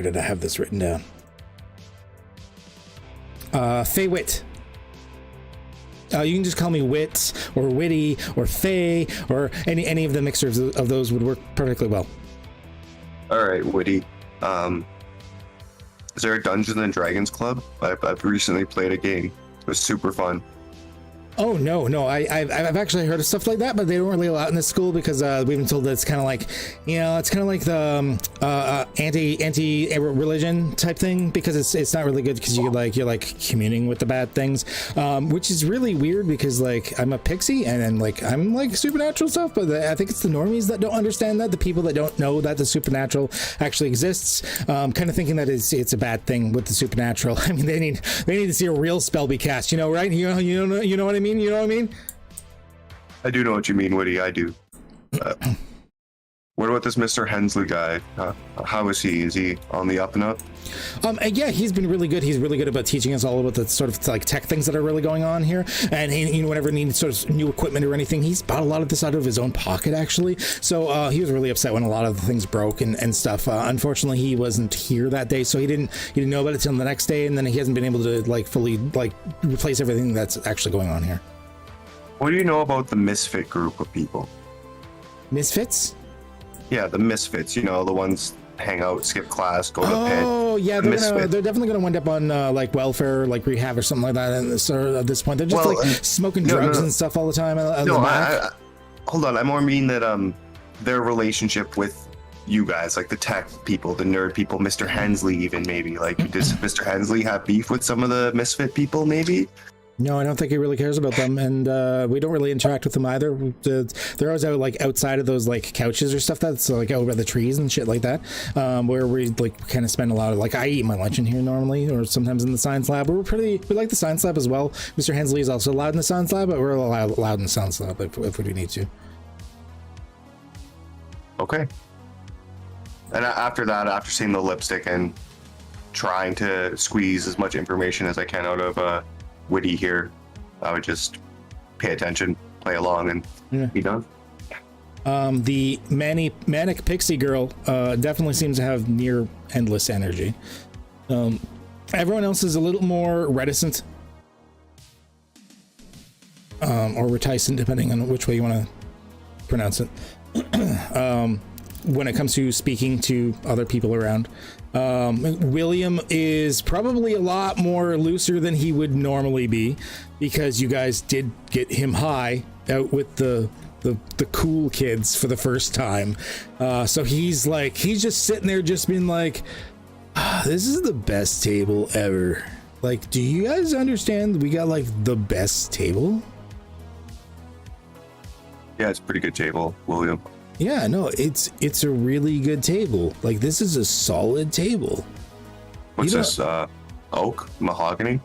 did I have this written down? Faye Wit. You can just call me Wits or Witty or Faye or any of the mixtures of those would work perfectly well. All right, Woody. Is there a Dungeons and Dragons club? I've recently played a game. It was super fun. Oh no! I've actually heard of stuff like that, but they don't really allow it in this school because we've been told that it's kind of like, it's kind of like the anti religion type thing, because it's not really good because you're like communing with the bad things, which is really weird because like I'm a pixie and then like I'm like supernatural stuff, but I think it's the normies that don't understand that, the people that don't know that the supernatural actually exists, kind of thinking that it's a bad thing with the supernatural. I mean, they need to see a real spell be cast, right? You know what I mean? You know what I mean? I do know what you mean, Woody. I do. What about this Mr. Hensley guy? How is he? Is he on the up and up? Yeah, he's been really good. He's really good about teaching us all about the sort of like tech things that are really going on here. And he, whenever he needs sort of new equipment or anything, he's bought a lot of this out of his own pocket, actually. So he was really upset when a lot of the things broke and stuff. Unfortunately, he wasn't here that day, so he didn't know about it till the next day, and then he hasn't been able to like fully like replace everything that's actually going on here. What do you know about the misfit group of people? Misfits? Yeah, the misfits. The ones hang out, skip class, go to the pit. Oh yeah, they're definitely gonna wind up on like welfare, like rehab or something like that. And at this point, they're just smoking drugs and stuff all the time. Hold on. I more mean that their relationship with you guys, like the tech people, the nerd people, Mr. Hensley, even maybe. Like, does Mr. Hensley have beef with some of the misfit people? Maybe. No, I don't think he really cares about them, and we don't really interact with them either. They're always out like outside of those like couches or stuff that's like over by the trees and shit like that, where we like kind of spend a lot of like I eat my lunch in here normally, or sometimes in the science lab. We like the science lab as well. Mr. Hensley is also allowed in the science lab, but we're allowed in the science lab if we do need to. Okay. And after that, after seeing the lipstick and trying to squeeze as much information as I can out of Witty here, I would just pay attention, play along, and be done. The manic pixie girl definitely seems to have near endless energy. Everyone else is a little more reticent, or reticent, depending on which way you want to pronounce it. When it comes to speaking to other people around. William is probably a lot more looser than he would normally be, because you guys did get him high out with the cool kids for the first time. So he's just sitting there just being like, this is the best table ever. Like, do you guys understand we got like the best table? Yeah, it's a pretty good table, William. Yeah, no, it's a really good table. Like, this is a solid table. What's this? Oak? Mahogany?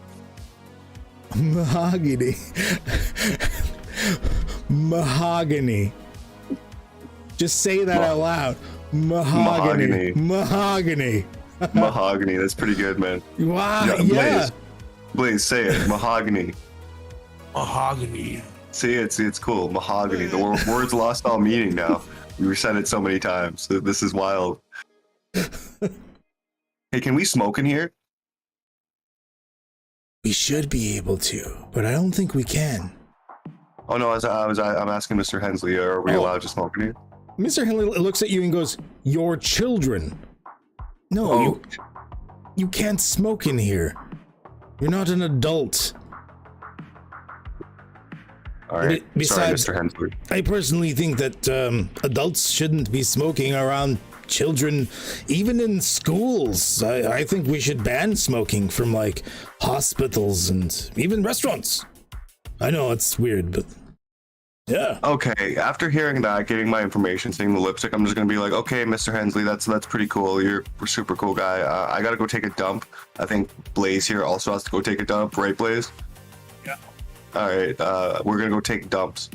Mahogany. Mahogany. Just say that out loud. Mahogany. Mahogany. Mahogany. That's pretty good, man. Wow. Yeah. Blaze, say it. Mahogany. Mahogany. See, it's cool. Mahogany. The word's lost all meaning now. We said it so many times. This is wild. Hey, can we smoke in here? We should be able to, but I don't think we can. Oh no, I'm asking Mr. Hensley, are we allowed to smoke in here? Mr. Hensley looks at you and goes, "Your children. No, you can't smoke in here. You're not an adult." All right. Besides, sorry, Mr. Hensley. I personally think that adults shouldn't be smoking around children, even in schools. I think we should ban smoking from like hospitals and even restaurants. I know it's weird, but yeah. Okay, after hearing that, getting my information, seeing the lipstick, I'm just gonna be like, okay, Mr. Hensley, that's pretty cool. You're a super cool guy. I gotta go take a dump. I think Blaze here also has to go take a dump, right, Blaze? Yeah. All right, we're gonna go take dumps.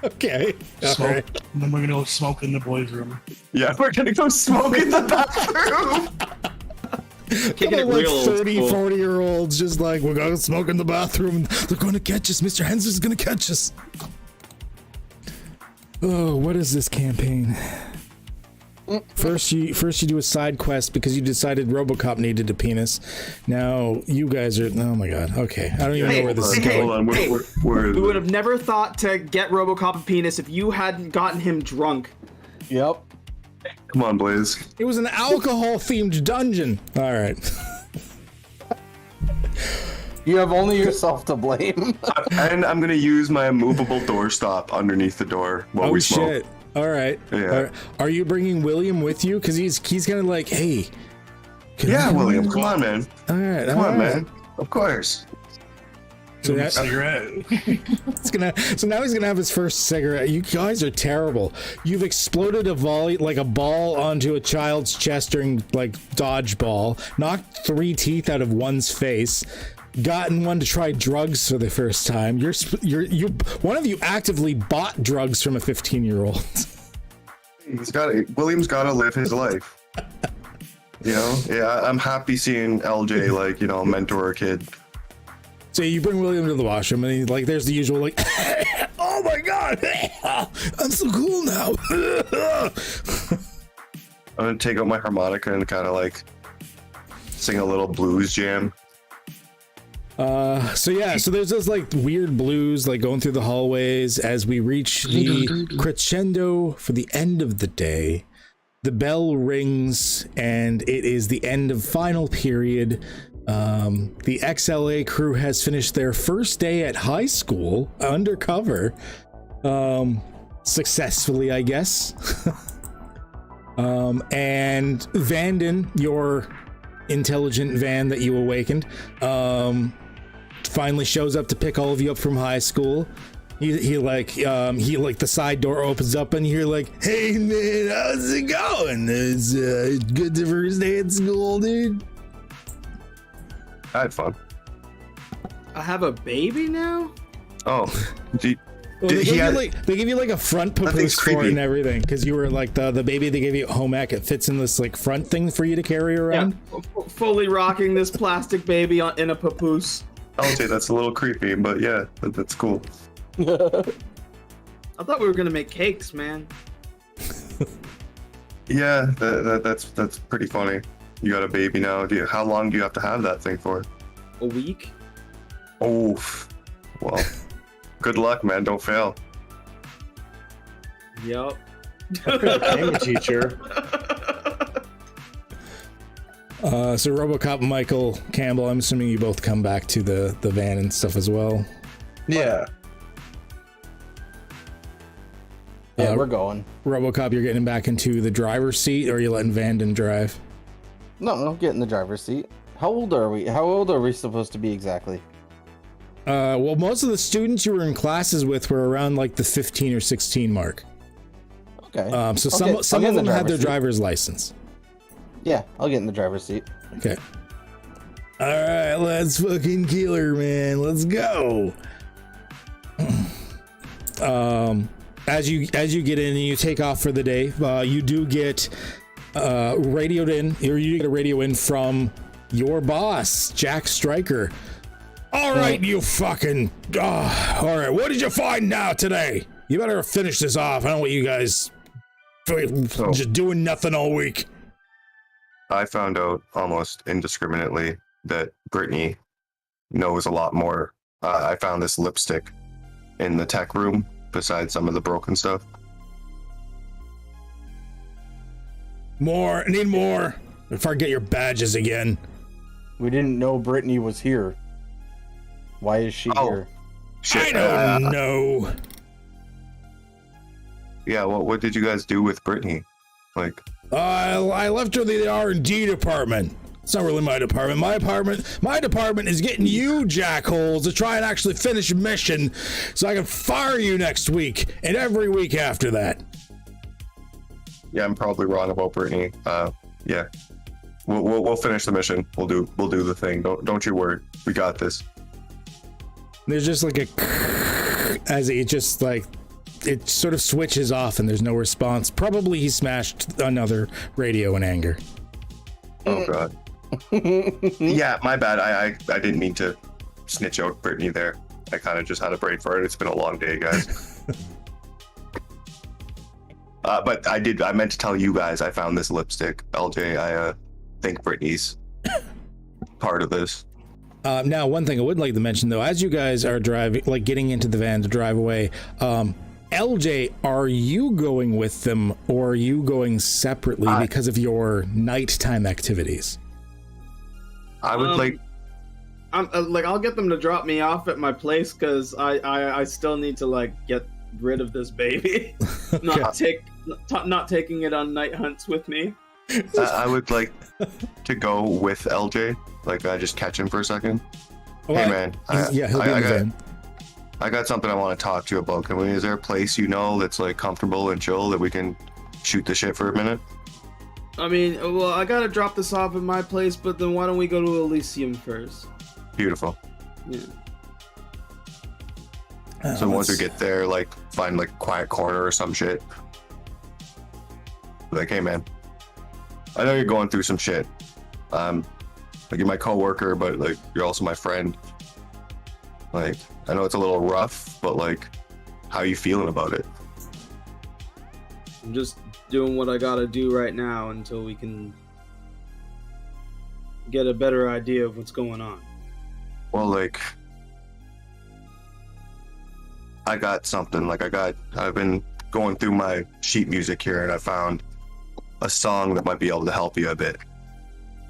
Okay. Smoke. All right. And then we're gonna go smoke in the boys' room. Yeah, we're gonna go smoke in the bathroom. Kicking it Like real old 30, school. 40-year-olds just like, we're gonna smoke in the bathroom. They're gonna catch us. Mr. Hensley's gonna catch us. Oh, what is this campaign? First you do a side quest because you decided RoboCop needed a penis. Now you guys are, oh my god. Okay, I don't even know where this is going. Hold on, We would have never thought to get RoboCop a penis if you hadn't gotten him drunk. Yep. Come on, Blaze. It was an alcohol-themed dungeon. All right. You have only yourself to blame. And I'm gonna use my immovable doorstop underneath the door while we smoke. Shit. All right. Yeah. All right. Are you bringing William with you? Because he's kind of like, hey. can I Yeah, come William, in? come on, man. All right. Come on, man. Of course. So, that, Cigarette. so now he's gonna have his first cigarette. You guys are terrible. You've exploded a volley like a ball onto a child's chest during like dodgeball. Knocked 3 teeth out of one's face. Gotten one to try drugs for the first time. One of you actively bought drugs from a 15-year-old. William's gotta live his life. You know? Yeah, I'm happy seeing LJ like, mentor a kid. So you bring William to the washroom, and there's the usual like, oh my god, I'm so cool now. I'm gonna take out my harmonica and kind of like sing a little blues jam. So there's those like weird blues like going through the hallways as we reach the crescendo for the end of the day. The bell rings and it is the end of final period. The XLA crew has finished their first day at high school undercover, successfully, I guess. And Vanden, your intelligent van that you awakened, finally shows up to pick all of you up from high school. He the side door opens up and you're like, hey man, how's it going? It's good the first day at school, dude. I had fun. I have a baby now? Oh, Well, they give you like a front papoose for it and everything because you were like the baby they gave you at home ec. It fits in this like front thing for you to carry around. Yeah, fully rocking this plastic baby in a papoose. I'll say that's a little creepy, but yeah, that's cool. I thought we were gonna make cakes, man. Yeah, that's pretty funny. You got a baby now. How long do you have to have that thing for? A week? Oh, well, good luck, man. Don't fail. Yup. I'm a teacher. So RoboCop and Michael Campbell, I'm assuming you both come back to the van and stuff as well. Yeah. Yeah, we're going. RoboCop, you're getting back into the driver's seat, or are you letting Vanden drive? No, I'll get in the driver's seat. How old are we? How old are we supposed to be exactly? Well, most of the students you were in classes with were around like the 15 or 16 mark. Okay. So some of them had their driver's license. Yeah, I'll get in the driver's seat. Okay. All right, let's fucking kill her, man. Let's go. As you get in and you take off for the day, you do get radioed in, or you get a radio in from your boss, Jack Stryker. All right, you fucking. All right, what did you find now today? You better finish this off. I don't want you guys just doing nothing all week. I found out almost indiscriminately that Brittany knows a lot more. I found this lipstick in the tech room beside some of the broken stuff. More. Need more. If I get your badges again. We didn't know Brittany was here. Why is she here? Shit. I don't know. Yeah, what did you guys do with Brittany? Like, I left her the R&D department. It's not really my department. My department is getting you jackholes to try and actually finish a mission so I can fire you next week and every week after that. yeah, I'm probably wrong about Brittany. Yeah, we'll finish the mission. We'll do the thing. Don't you worry. We got this. There's just like a as it just like it sort of switches off and there's no response. Probably he smashed another radio in anger. Oh god. Yeah, my bad. I didn't mean to snitch out Brittany there. I kind of just had a brain fart. It's been a long day, guys. But I meant to tell you guys I found this lipstick. LJ, I think Brittany's part of this. Now, one thing I would like to mention, though, as you guys are driving, like getting into the van to drive away, LJ, are you going with them or are you going separately because of your nighttime activities? I would like. I'll get them to drop me off at my place because I still need to like get rid of this baby. Not taking it on night hunts with me. I would like to go with LJ. Like, I just catch him for a second. Well, hey man, he'll be in the van. I got something I want to talk to you about. Is there a place that's like comfortable and chill that we can shoot the shit for a minute? I mean, well, I gotta drop this off at my place, but then why don't we go to Elysium first? Beautiful. Yeah. So once we get there, like, find like a quiet corner or some shit. Like, hey man, I know you're going through some shit. Like, you're my coworker, but like you're also my friend. Like, I know it's a little rough, but like, how are you feeling about it? I'm just doing what I gotta do right now until we can get a better idea of what's going on. Well, like, I got something. Like, I've been going through my sheet music here and I found a song that might be able to help you a bit.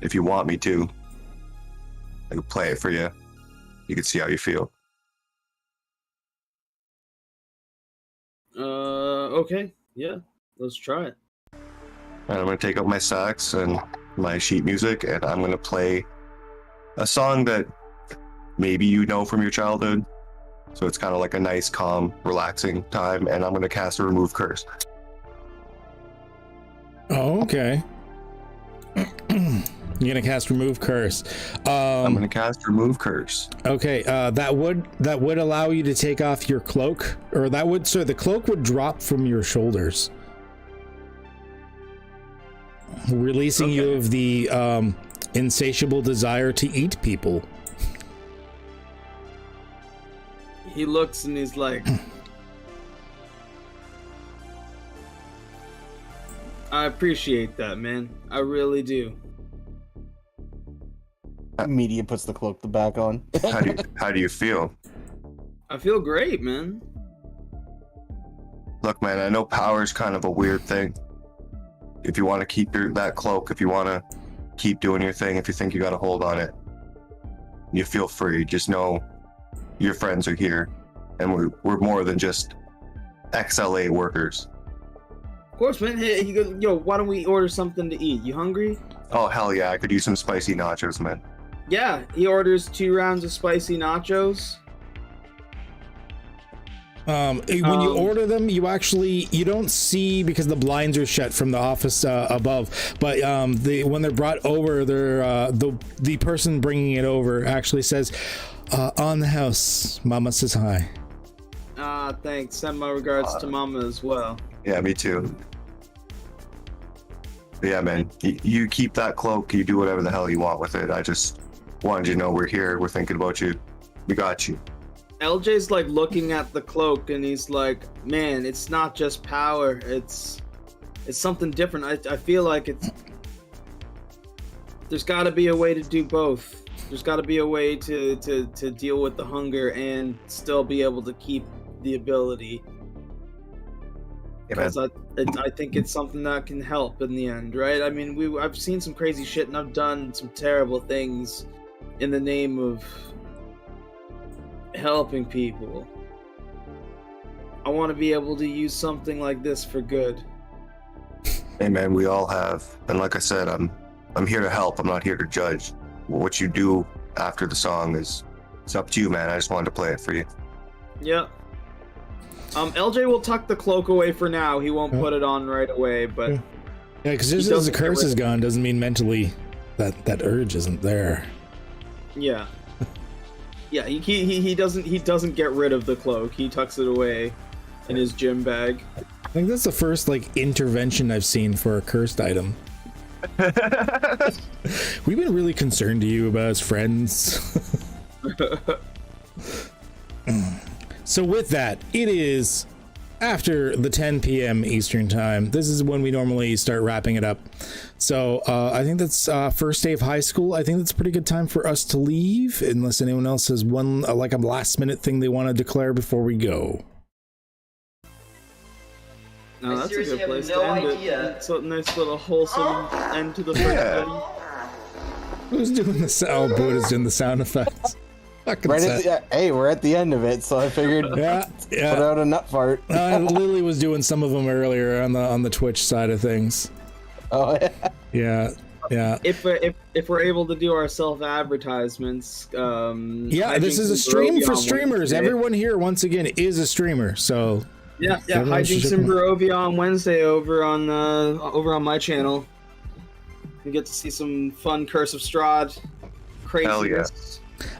If you want me to, I can play it for you. You can see how you feel. Okay. Yeah, let's try it. And I'm going to take out my sax and my sheet music, and I'm going to play a song that maybe you know from your childhood. So it's kind of like a nice, calm, relaxing time, and I'm going to cast a remove curse. Oh, okay. You're gonna cast remove curse. I'm gonna cast remove curse. Okay, that would allow you to take off your cloak, or the cloak would drop from your shoulders, releasing you of the insatiable desire to eat people. He looks and he's like, I appreciate that, man. I really do. Media puts the cloak back on. How do you feel? I feel great, man. Look, man, I know power's kind of a weird thing. If you want to keep that cloak, if you want to keep doing your thing, if you think you got a hold on it, you feel free. Just know your friends are here, and we're more than just XLA workers. Of course, man. Hey, he goes, yo, why don't we order something to eat? You hungry? Oh, hell yeah. I could use some spicy nachos, man. Yeah, he orders 2 rounds of spicy nachos. When you order them, you don't see, because the blinds are shut from the office above, but when they're brought over, the person bringing it over actually says, on the house, Mama says hi. Thanks. Send my regards to Mama as well. Yeah, me too. Yeah, man, you keep that cloak, you do whatever the hell you want with it. I just wanted you to know we're here, we're thinking about you, we got you. LJ's like looking at the cloak and he's like, man, it's not just power, it's something different. I feel like there's gotta be a way to do both. There's gotta be a way to deal with the hunger and still be able to keep the ability. Because I think it's something that can help in the end, right? I mean, I've seen some crazy shit and I've done some terrible things in the name of helping people. I want to be able to use something like this for good. Hey man, we all have, and like I said, I'm here to help. I'm not here to judge. What you do after the song it's up to you, man. I just wanted to play it for you. Yeah. LJ will tuck the cloak away for now. He won't put it on right away, but Yeah, because just as the curse is gone doesn't mean mentally that urge isn't there. yeah. Yeah, he doesn't get rid of the cloak. He tucks it away in his gym bag. I think that's the first like intervention I've seen for a cursed item. We've been really concerned to you about as friends. So with that, it is after the 10 p.m. Eastern time. This is when we normally start wrapping it up. So I think that's first day of high school. I think that's a pretty good time for us to leave, unless anyone else has one like a last minute thing they want to declare before we go. No, that's a good place to end it. It's a nice little wholesome end to the first study. Who's doing the sound? Oh, Buddha's doing the sound effects. Right at the, hey, we're at the end of it, so I figured put out a nut fart. Lily was doing some of them earlier on the Twitch side of things. Oh yeah. If we're able to do our self advertisements, this is a stream for streamers. Everyone here once again is a streamer, so yeah. Hijinks and Barovia on Wednesday over on my channel. You get to see some fun Curse of Strahd craziness. Hell yeah.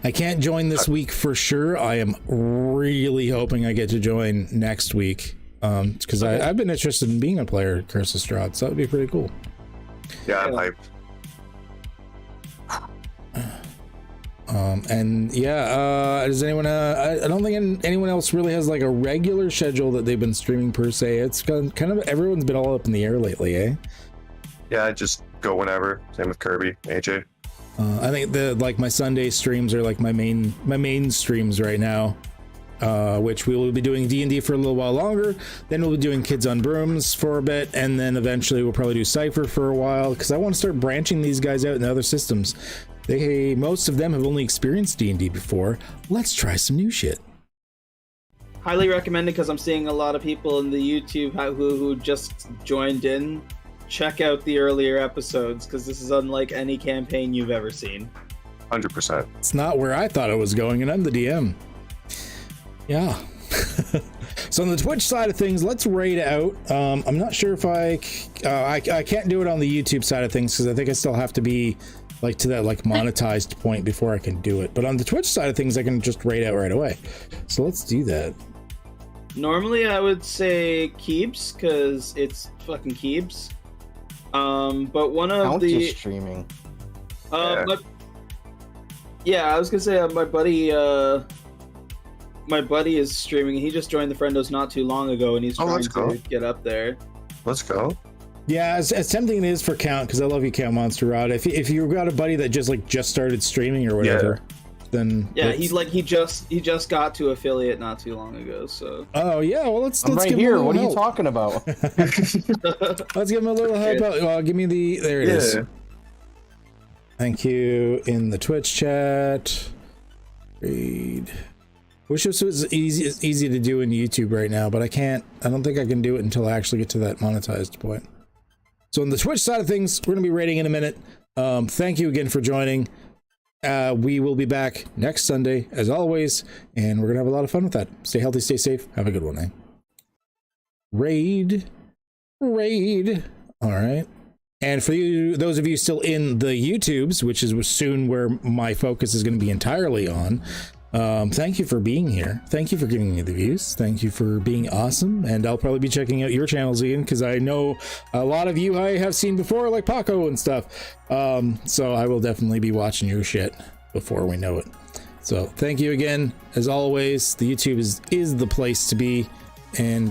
I can't join this week for sure. I am really hoping I get to join next week, because I've been interested in being a player at Curse of Strahd, so that would be pretty cool. Yeah, I'm hyped. Does anyone? I don't think anyone else really has like a regular schedule that they've been streaming per se. It's kind of everyone's been all up in the air lately, eh? Yeah, just go whenever. Same with Kirby, AJ. I think my Sunday streams are like my main streams right now, which we will be doing D&D for a little while longer. Then we'll be doing Kids on Brooms for a bit, and then eventually we'll probably do Cypher for a while, because I want to start branching these guys out in other systems. Most of them have only experienced D&D before. Let's try some new shit. Highly recommended, because I'm seeing a lot of people in the YouTube who just joined in. Check out the earlier episodes, because this is unlike any campaign you've ever seen. 100%. It's not where I thought it was going, and I'm the DM. Yeah. So on the Twitch side of things, let's raid out. I'm not sure if I can't do it on the YouTube side of things, because I think I still have to be like to that like monetized point before I can do it. But on the Twitch side of things, I can just raid out right away. So let's do that. Normally I would say Keeps, because it's fucking Keeps. But one of the streaming. I was gonna say my buddy is streaming. He just joined the Friendos not too long ago, and he's trying to get up there. Let's go. Yeah, as tempting it is for Count, because I love you, Count Monster Rod. If you've got a buddy that just started streaming or whatever, then he just got to affiliate not too long ago. So let's right give here. him a What are help. you talking about? Let's give him a little help out. Well, give me there it is. Thank you in the Twitch chat. Read. Wish this was easy to do in YouTube right now, but I don't think I can do it until I actually get to that monetized point. So on the Twitch side of things, we're gonna be rating in a minute. Thank you again for joining. We will be back next Sunday as always, and we're gonna have a lot of fun with that. Stay healthy, stay safe, have a good one, eh? Raid. All right. And for you, those of you still in the YouTubes, which is soon where my focus is going to be entirely on, thank you for being here. Thank you for giving me the views. Thank you for being awesome. And I'll probably be checking out your channels again, because I know a lot of you I have seen before, like Paco and stuff. So I will definitely be watching your shit before we know it. So thank you again. As always, the YouTube is the place to be. And